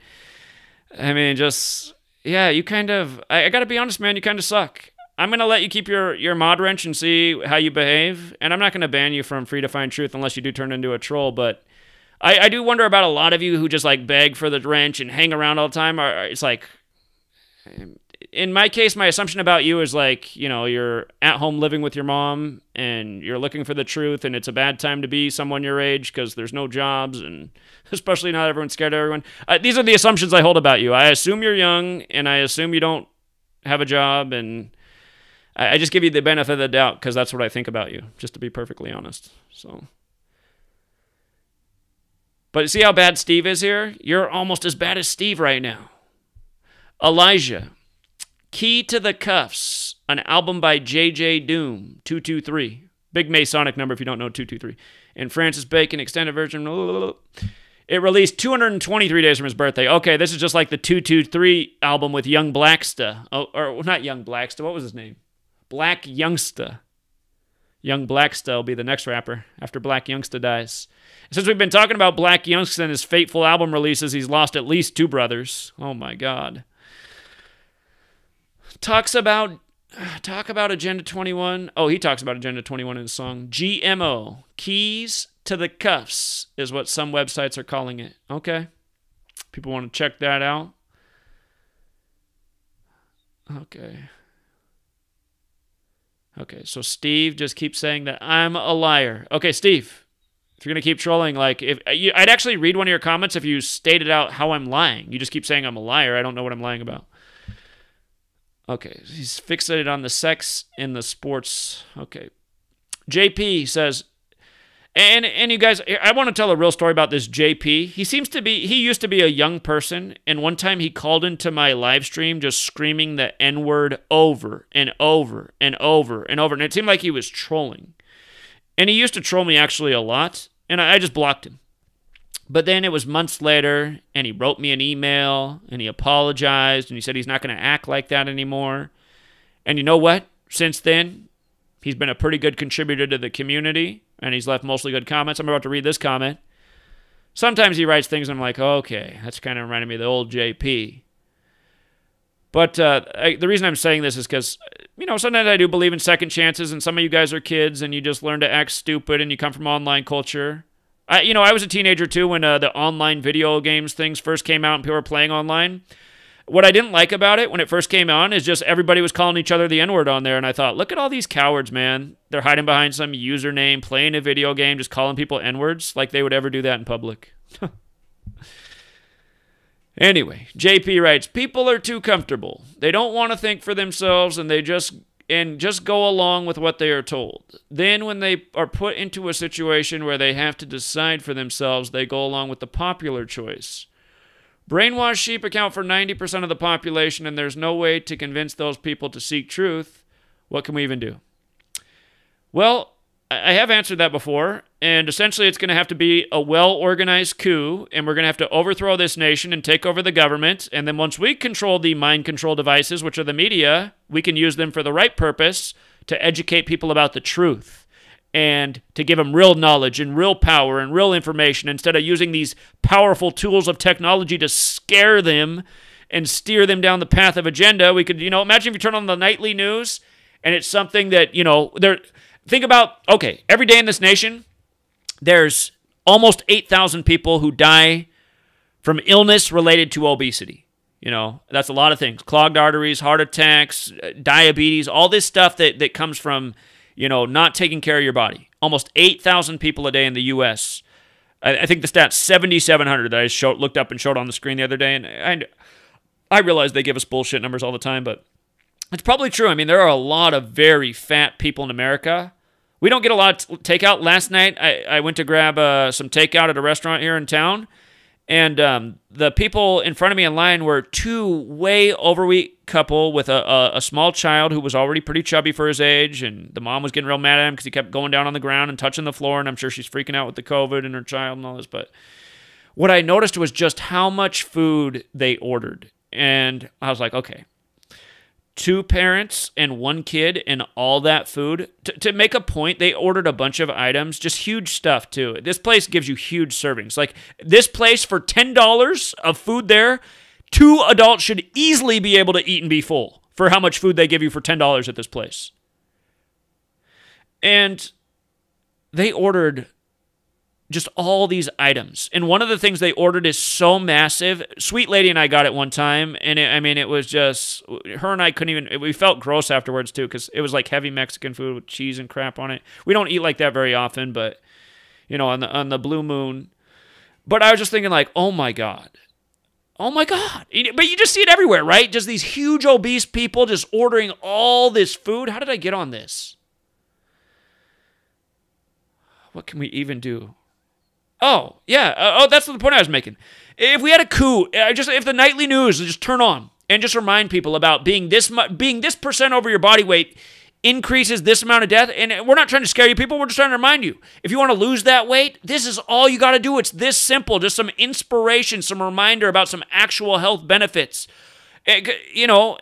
I mean, you kind of, I got to be honest, man, you kind of suck. I'm going to let you keep your mod wrench and see how you behave, and I'm not going to ban you from Free to Find Truth unless you do turn into a troll, but I do wonder about a lot of you who just, like, beg for the wrench and hang around all the time. It's like, in my case, my assumption about you is like, you're at home living with your mom and you're looking for the truth, and it's a bad time to be someone your age because there's no jobs, and especially not everyone's scared of everyone. These are the assumptions I hold about you. I assume you're young, and I assume you don't have a job, and I just give you the benefit of the doubt because that's what I think about you, just to be perfectly honest. So, but see how bad Steve is here? You're almost as bad as Steve right now. Elijah. Key to the Cuffs, an album by J.J. Doom, 223. Big Masonic number if you don't know 223. And Francis Bacon, extended version. It released 223 days from his birthday. Okay, this is just like the 223 album with Young Blacksta. Oh, or not Young Blacksta. What was his name? Black Youngsta. Young Blacksta will be the next rapper after Black Youngsta dies. Since we've been talking about Black Youngsta and his fateful album releases, he's lost at least 2 brothers. Oh, my God. Talk about Agenda 21. Oh, he talks about Agenda 21 in his song. GMO, Keys to the Cuffs, is what some websites are calling it. Okay. People want to check that out. Okay, so Steve just keeps saying that I'm a liar. Okay, Steve, if you're going to keep trolling, I'd actually read one of your comments if you stated out how I'm lying. You just keep saying I'm a liar. I don't know what I'm lying about. Okay, he's fixated on the sex and the sports. Okay. JP says, and you guys, I want to tell a real story about this JP. He used to be a young person, and one time he called into my live stream just screaming the N-word over and over and over and over, and it seemed like he was trolling. And he used to troll me actually a lot, and I just blocked him. But then it was months later, and he wrote me an email, and he apologized, and he said he's not going to act like that anymore. And you know what? Since then, he's been a pretty good contributor to the community, and he's left mostly good comments. I'm about to read this comment. Sometimes he writes things, and I'm like, okay, that's kind of reminding me of the old JP. But the reason I'm saying this is because, sometimes I do believe in second chances, and some of you guys are kids, and you just learn to act stupid, and you come from online culture. I was a teenager too when the online video games things first came out and people were playing online. What I didn't like about it when it first came on is just everybody was calling each other the N-word on there, and I thought, look at all these cowards, man. They're hiding behind some username, playing a video game, just calling people N-words like they would ever do that in public. Anyway, JP writes, people are too comfortable. They don't want to think for themselves, and they just go along with what they are told. Then when they are put into a situation where they have to decide for themselves, they go along with the popular choice. Brainwashed sheep account for 90% of the population, and there's no way to convince those people to seek truth. What can we even do? Well, I have answered that before, and essentially it's going to have to be a well-organized coup, and we're going to have to overthrow this nation and take over the government, and then once we control the mind control devices, which are the media, we can use them for the right purpose to educate people about the truth and to give them real knowledge and real power and real information instead of using these powerful tools of technology to scare them and steer them down the path of agenda. We could, imagine if you turn on the nightly news and it's something that, think about, okay, every day in this nation, there's almost 8,000 people who die from illness related to obesity. That's a lot of things. Clogged arteries, heart attacks, diabetes, all this stuff that comes from, not taking care of your body. Almost 8,000 people a day in the U.S. I think the stats 7,700 that I looked up and showed on the screen the other day. And I realize they give us bullshit numbers all the time, but it's probably true. I mean, there are a lot of very fat people in America. We don't get a lot of takeout. Last night, I went to grab some takeout at a restaurant here in town, and the people in front of me in line were two way overweight couple with a small child who was already pretty chubby for his age, and the mom was getting real mad at him because he kept going down on the ground and touching the floor, and I'm sure she's freaking out with the COVID and her child and all this. But what I noticed was just how much food they ordered, and I was like, okay. 2 parents and 1 kid and all that food. To make a point, they ordered a bunch of items, just huge stuff too. This place gives you huge servings. Like this place for $10 of food there, 2 adults should easily be able to eat and be full for how much food they give you for $10 at this place. And they ordered just all these items. And one of the things they ordered is so massive. Sweet lady and I got it one time, and it was just, her and I couldn't even, we felt gross afterwards too, because it was like heavy Mexican food with cheese and crap on it. We don't eat like that very often, but, on the blue moon. But I was just thinking like, oh my God. Oh my God. But you just see it everywhere, right? Just these huge obese people just ordering all this food. How did I get on this? What can we even do? Oh, yeah. That's the point I was making. If we had a coup, if the nightly news just turn on and just remind people about being this percent over your body weight increases this amount of death, and we're not trying to scare you people, we're just trying to remind you. If you want to lose that weight, this is all you got to do. It's this simple. Just some inspiration, some reminder about some actual health benefits. Just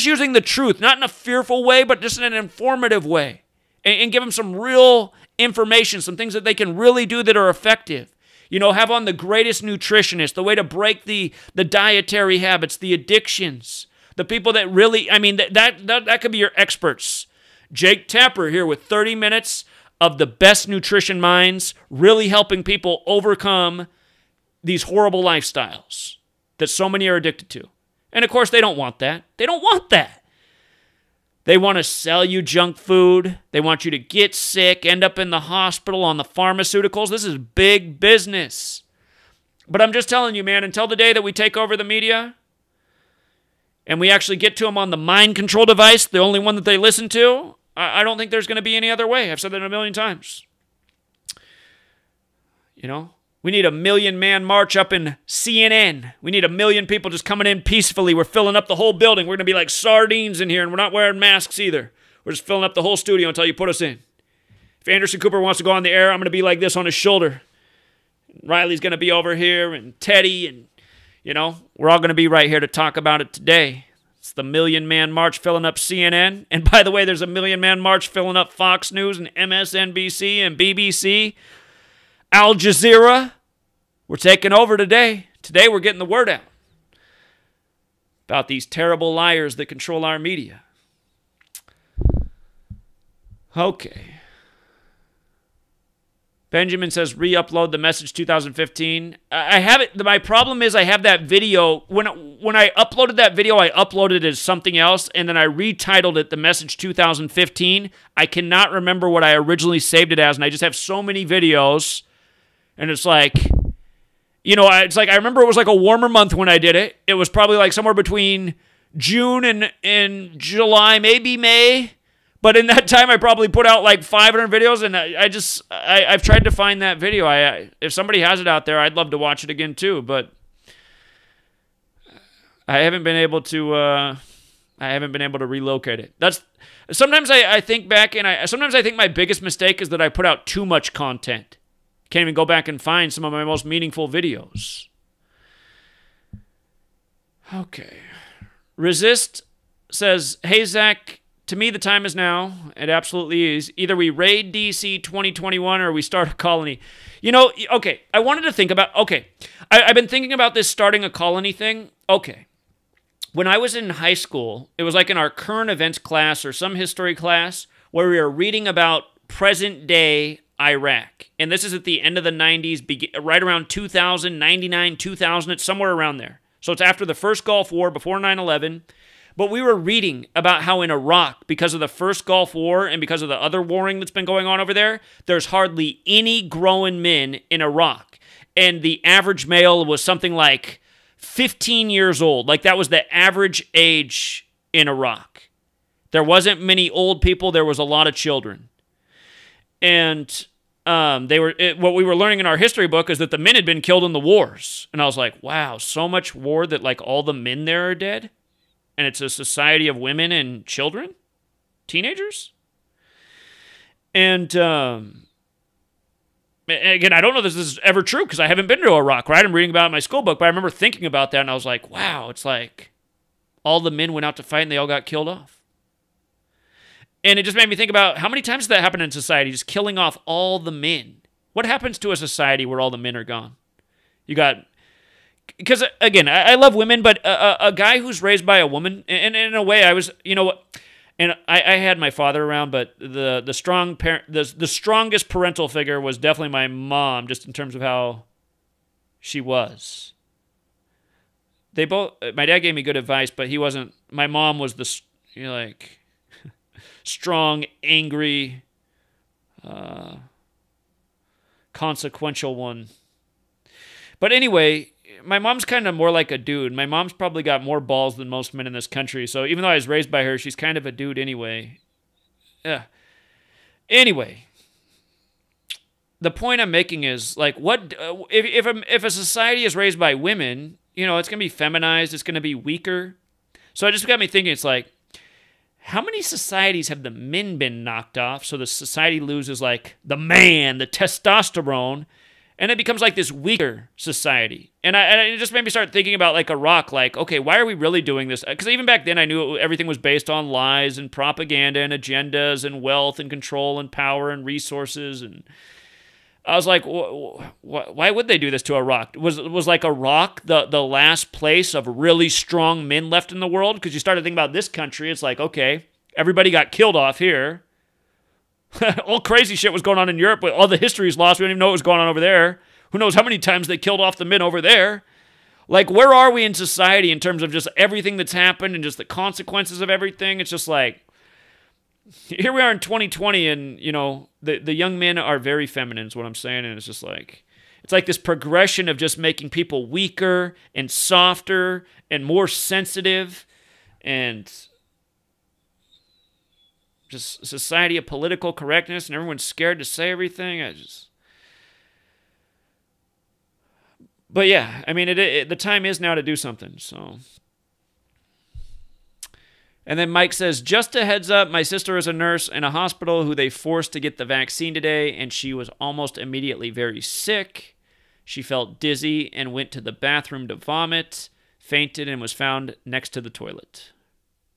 using the truth, not in a fearful way, but just in an informative way. And give them some real information, some things that they can really do that are effective. Have on the greatest nutritionist, the way to break the dietary habits, the addictions, the people that really, that could be your experts. Jake Tapper here with 30 minutes of the best nutrition minds, really helping people overcome these horrible lifestyles that so many are addicted to. And of course, they don't want that. They don't want that. They want to sell you junk food. They want you to get sick, end up in the hospital on the pharmaceuticals. This is big business. But I'm just telling you, man, until the day that we take over the media and we actually get to them on the mind control device, the only one that they listen to, I don't think there's going to be any other way. I've said that a million times. We need a 1 million man march up in CNN. We need 1 million people just coming in peacefully. We're filling up the whole building. We're going to be like sardines in here, and we're not wearing masks either. We're just filling up the whole studio until you put us in. If Anderson Cooper wants to go on the air, I'm going to be like this on his shoulder. Riley's going to be over here, and Teddy, and, we're all going to be right here to talk about it today. It's the 1 million man march filling up CNN. And by the way, there's a 1 million man march filling up Fox News and MSNBC and BBC. Al Jazeera, we're taking over today. Today we're getting the word out about these terrible liars that control our media. Okay. Benjamin says, re-upload the message 2015. I have it. My problem is I have that video. When I uploaded that video, I uploaded it as something else, and then I retitled it the message 2015. I cannot remember what I originally saved it as, and I just have so many videos. And it's like, I remember it was like a warmer month when I did it. It was probably like somewhere between June and July, maybe May. But in that time, I probably put out like 500 videos, and I've tried to find that video. If somebody has it out there, I'd love to watch it again too. But I haven't been able to. I haven't been able to relocate it. Sometimes I think back, and sometimes I think my biggest mistake is that I put out too much content. Can't even go back and find some of my most meaningful videos. Okay. Resist says, hey, Zach, to me the time is now. It absolutely is. Either we raid DC 2021 or we start a colony. Okay, I wanted to think about, I've been thinking about this starting a colony thing. Okay. When I was in high school, it was like in our current events class or some history class where we were reading about present-day Iraq. And this is at the end of the 90s, right around 2000, 99, 2000. It's somewhere around there. So it's after the first Gulf War, before 9/11. But we were reading about how in Iraq, because of the first Gulf War and because of the other warring that's been going on over there, there's hardly any grown men in Iraq. And the average male was something like 15 years old. Like that was the average age in Iraq. There wasn't many old people. There was a lot of children. And what we were learning in our history book is that the men had been killed in the wars. And I was like, wow, so much war that like all the men there are dead? And it's a society of women and children? Teenagers? And again, I don't know if this is ever true because I haven't been to Iraq, right? I'm reading about it in my school book, but I remember thinking about that and I was like, wow, it's like all the men went out to fight and they all got killed off. And it just made me think about how many times does that happen in society, just killing off all the men? What happens to a society where all the men are gone? Because again, I love women, but a guy who's raised by a woman, and in a way I was, and I had my father around, but the strongest parental figure was definitely my mom, just in terms of how she was. My dad gave me good advice, but he wasn't. My mom was strong, angry, consequential one. But anyway, my mom's kind of more like a dude. My mom's probably got more balls than most men in this country. So even though I was raised by her, she's kind of a dude anyway. Yeah. Anyway, the point I'm making is like, what if a society is raised by women? It's gonna be feminized. It's gonna be weaker. So it just got me thinking. It's like, how many societies have the men been knocked off? So the society loses like the man, the testosterone. And it becomes like this weaker society. And it just made me start thinking about like Iraq, like, okay, why are we really doing this? Because even back then I knew everything was based on lies and propaganda and agendas and wealth and control and power and resources. And I was like, why would they do this to Iraq? Was like Iraq the last place of really strong men left in the world? Because you started thinking about this country, it's like, okay, everybody got killed off here. All crazy shit was going on in Europe, but all the history is lost. We don't even know what was going on over there. Who knows how many times they killed off the men over there? Like, where are we in society in terms of just everything that's happened and just the consequences of everything? It's just like, here we are in 2020, and, the young men are very feminine is what I'm saying, and it's just like, it's like this progression of just making people weaker and softer and more sensitive and just a society of political correctness, and everyone's scared to say everything. But yeah, I mean, the time is now to do something. So, and then Mike says, just a heads up, my sister is a nurse in a hospital who they forced to get the vaccine today, and she was almost immediately very sick. She felt dizzy and went to the bathroom to vomit, fainted, and was found next to the toilet.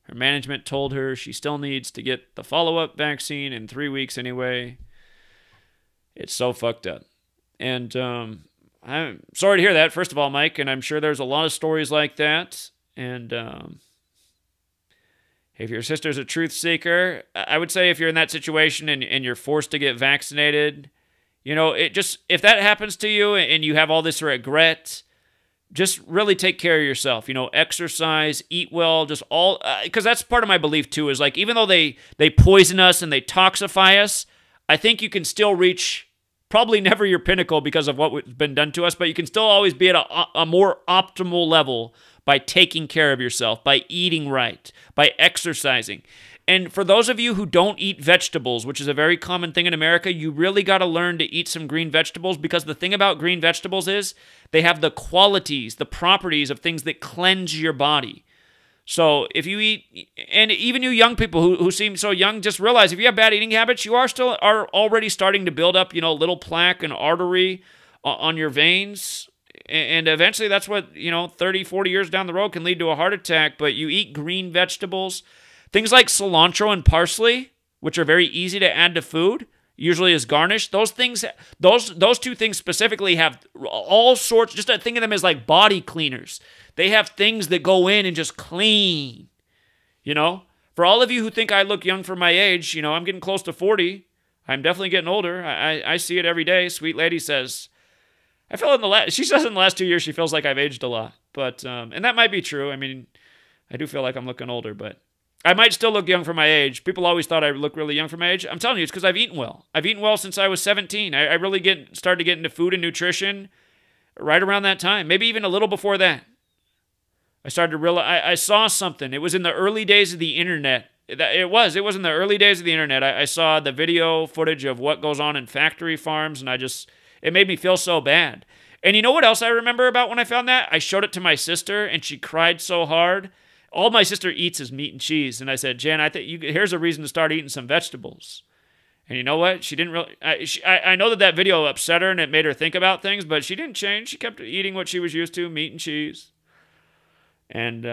Her management told her she still needs to get the follow-up vaccine in 3 weeks anyway. It's so fucked up. And I'm sorry to hear that, first of all, Mike, and I'm sure there's a lot of stories like that. And if your sister's a truth seeker, I would say if you're in that situation and you're forced to get vaccinated, if that happens to you and you have all this regret, just really take care of yourself, exercise, eat well, just all, because that's part of my belief too, is like, even though they poison us and they toxify us, I think you can still reach probably never your pinnacle because of what's been done to us, but you can still always be at a more optimal level by taking care of yourself, by eating right, by exercising. And for those of you who don't eat vegetables, which is a very common thing in America, you really got to learn to eat some green vegetables, because the thing about green vegetables is they have the qualities, the properties of things that cleanse your body. So if you eat, and even you young people who seem so young, just realize if you have bad eating habits, you are already starting to build up, a little plaque and artery on your veins. And eventually that's what, 30, 40 years down the road can lead to a heart attack. But you eat green vegetables, things like cilantro and parsley, which are very easy to add to food, usually as garnish. Those things, those two things specifically have all sorts, just think of them as like body cleaners. They have things that go in and just clean, For all of you who think I look young for my age, I'm getting close to 40. I'm definitely getting older. I see it every day. Sweet lady says, she says in the last 2 years she feels like I've aged a lot. But, and that might be true. I mean, I do feel like I'm looking older, but I might still look young for my age. People always thought I look really young for my age. I'm telling you, it's because I've eaten well. I've eaten well since I was 17. I really started to get into food and nutrition right around that time, maybe even a little before that. I started to realize, I saw something. It was in the early days of the internet. It was in the early days of the internet. I saw the video footage of what goes on in factory farms, and it made me feel so bad. And you know what else I remember about when I found that? I showed it to my sister, and she cried so hard. All my sister eats is meat and cheese. And I said, Jen, I think here's a reason to start eating some vegetables. And you know what? She didn't really, I know that video upset her and it made her think about things, but she didn't change. She kept eating what she was used to, meat and cheese. And,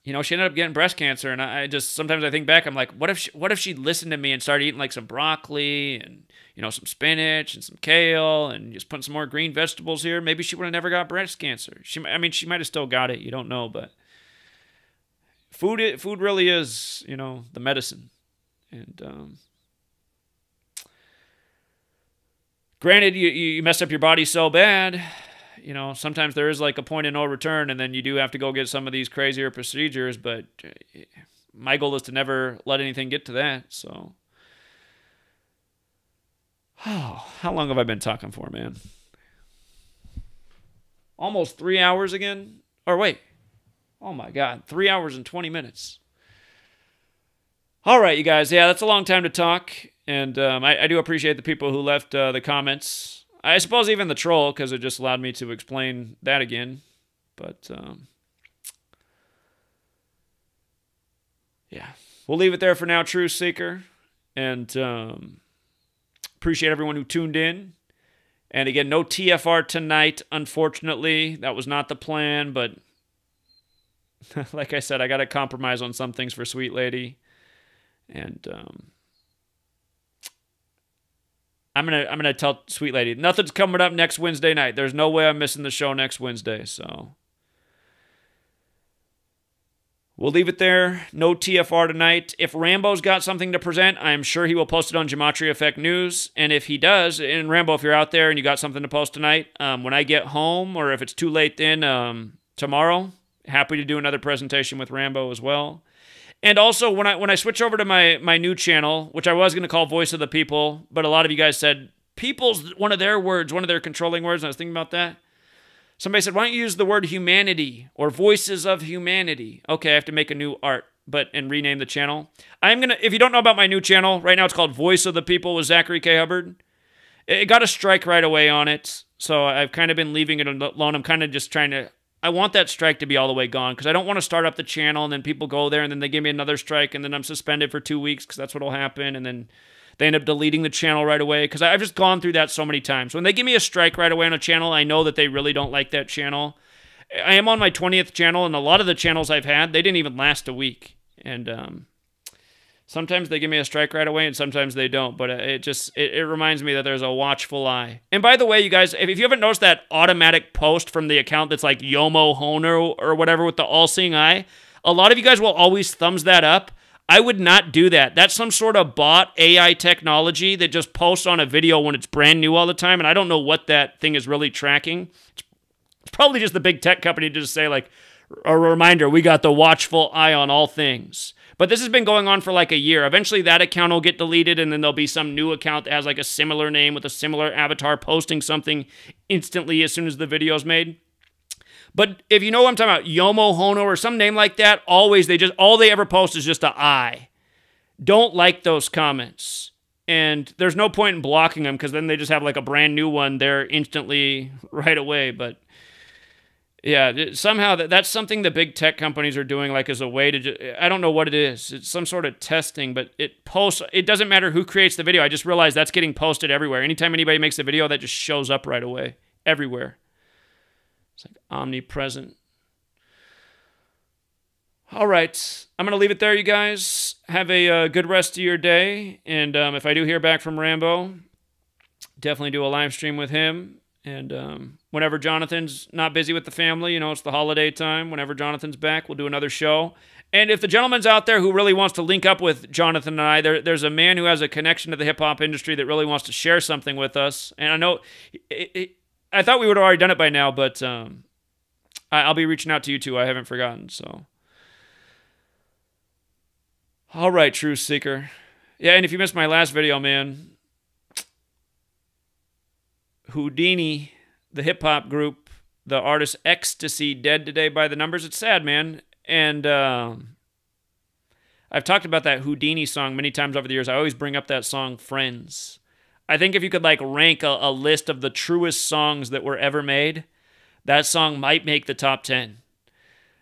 she ended up getting breast cancer. And sometimes I think back, I'm like, what if she listened to me and started eating like some broccoli and, some spinach and some kale and just putting some more green vegetables here? Maybe she would have never got breast cancer. She might have still got it. You don't know, but food really is, the medicine. And, granted, you messed up your body so bad, sometimes there is like a point of no return, and then you do have to go get some of these crazier procedures, but my goal is to never let anything get to that, so. Oh, how long have I been talking for, man? Almost 3 hours again? Or wait. Oh my God, 3 hours and 20 minutes. All right, you guys. Yeah, that's a long time to talk. And I do appreciate the people who left the comments. I suppose even the troll, because it just allowed me to explain that again. But, yeah. We'll leave it there for now, Truth Seeker. And appreciate everyone who tuned in. And again, no TFR tonight, unfortunately. That was not the plan, but like I said, I got to compromise on some things for Sweet Lady. And I'm gonna tell Sweet Lady nothing's coming up next Wednesday night. There's no way I'm missing the show next Wednesday. So we'll leave it there. No TFR tonight. If Rambo's got something to present, I'm sure he will post it on Gematria Effect News. And if he does, and Rambo, if you're out there and you got something to post tonight, when I get home, or if it's too late then tomorrow, happy to do another presentation with Rambo as well. And also, when I switch over to my new channel, which I was going to call Voice of the People, but a lot of you guys said, people's one of their words, one of their controlling words, and I was thinking about that. Somebody said, why don't you use the word humanity or voices of humanity? Okay, I have to make a new art and rename the channel. If you don't know about my new channel, right now it's called Voice of the People with Zachary K. Hubbard. It got a strike right away on it, so I've kind of been leaving it alone. I'm kind of just trying to, I want that strike to be all the way gone, because I don't want to start up the channel and then people go there and then they give me another strike and then I'm suspended for 2 weeks, because that's what will happen, and then they end up deleting the channel right away, because I've just gone through that so many times. When they give me a strike right away on a channel, I know that they really don't like that channel. I am on my 20th channel, and a lot of the channels I've had, they didn't even last a week. And sometimes they give me a strike right away, and sometimes they don't. But it reminds me that there's a watchful eye. And by the way, you guys, if you haven't noticed that automatic post from the account that's like Yomo Honer or whatever with the all-seeing eye, a lot of you guys will always thumbs that up. I would not do that. That's some sort of bot AI technology that just posts on a video when it's brand new all the time, and I don't know what that thing is really tracking. It's probably just the big tech company to just say, like, a reminder, we got the watchful eye on all things. But this has been going on for like a year. Eventually that account will get deleted, and then there'll be some new account that has like a similar name with a similar avatar posting something instantly as soon as the video's made. But if you know what I'm talking about, Yomo Hono or some name like that, always all they ever post is just a I. Don't like those comments. And there's no point in blocking them because then they just have like a brand new one there instantly right away. But yeah, somehow that's something the big tech companies are doing, like as a way to, I don't know what it is. It's some sort of testing, but it doesn't matter who creates the video. I just realized that's getting posted everywhere. Anytime anybody makes a video, that just shows up right away, everywhere. It's like omnipresent. All right, I'm going to leave it there, you guys. Have a good rest of your day. And if I do hear back from Rambo, definitely do a live stream with him. And whenever Jonathan's not busy with the family, you know, it's the holiday time. Whenever Jonathan's back, we'll do another show. And if the gentleman's out there who really wants to link up with Jonathan and I, there's a man who has a connection to the hip-hop industry that really wants to share something with us. And I know, I thought we would have already done it by now, but I'll be reaching out to you too. I haven't forgotten, so. All right, Truth Seeker. Yeah, and if you missed my last video, man, Houdini, the hip-hop group, the artist Ecstasy, dead today by the numbers. It's sad, man. And I've talked about that Houdini song many times over the years. I always bring up that song, Friends. I think if you could like rank a list of the truest songs that were ever made, that song might make the top 10.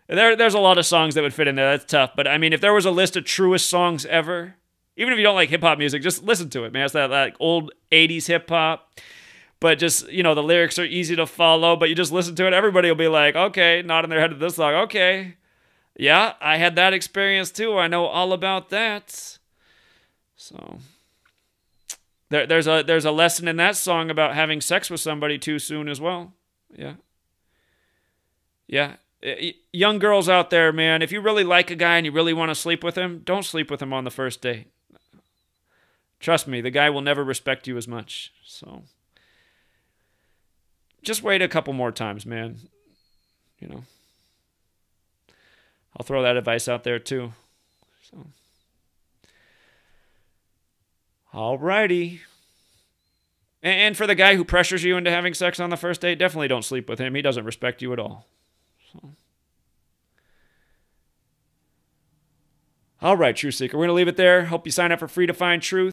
There's a lot of songs that would fit in there. That's tough. But, I mean, if there was a list of truest songs ever, even if you don't like hip-hop music, just listen to it, man. It's that like old 80s hip-hop. But just, you know, the lyrics are easy to follow. But you just listen to it, everybody will be like, okay, nodding their head to this song. Okay, yeah, I had that experience too. I know all about that. So there's a lesson in that song about having sex with somebody too soon as well. Yeah. Yeah. Young girls out there, man, if you really like a guy and you really want to sleep with him, don't sleep with him on the first date. Trust me, the guy will never respect you as much. So just wait a couple more times, man. You know, I'll throw that advice out there too. So, alrighty. And for the guy who pressures you into having sex on the first date, definitely don't sleep with him. He doesn't respect you at all. So. All right, Truth Seeker. We're going to leave it there. Hope you sign up for Free to Find Truth.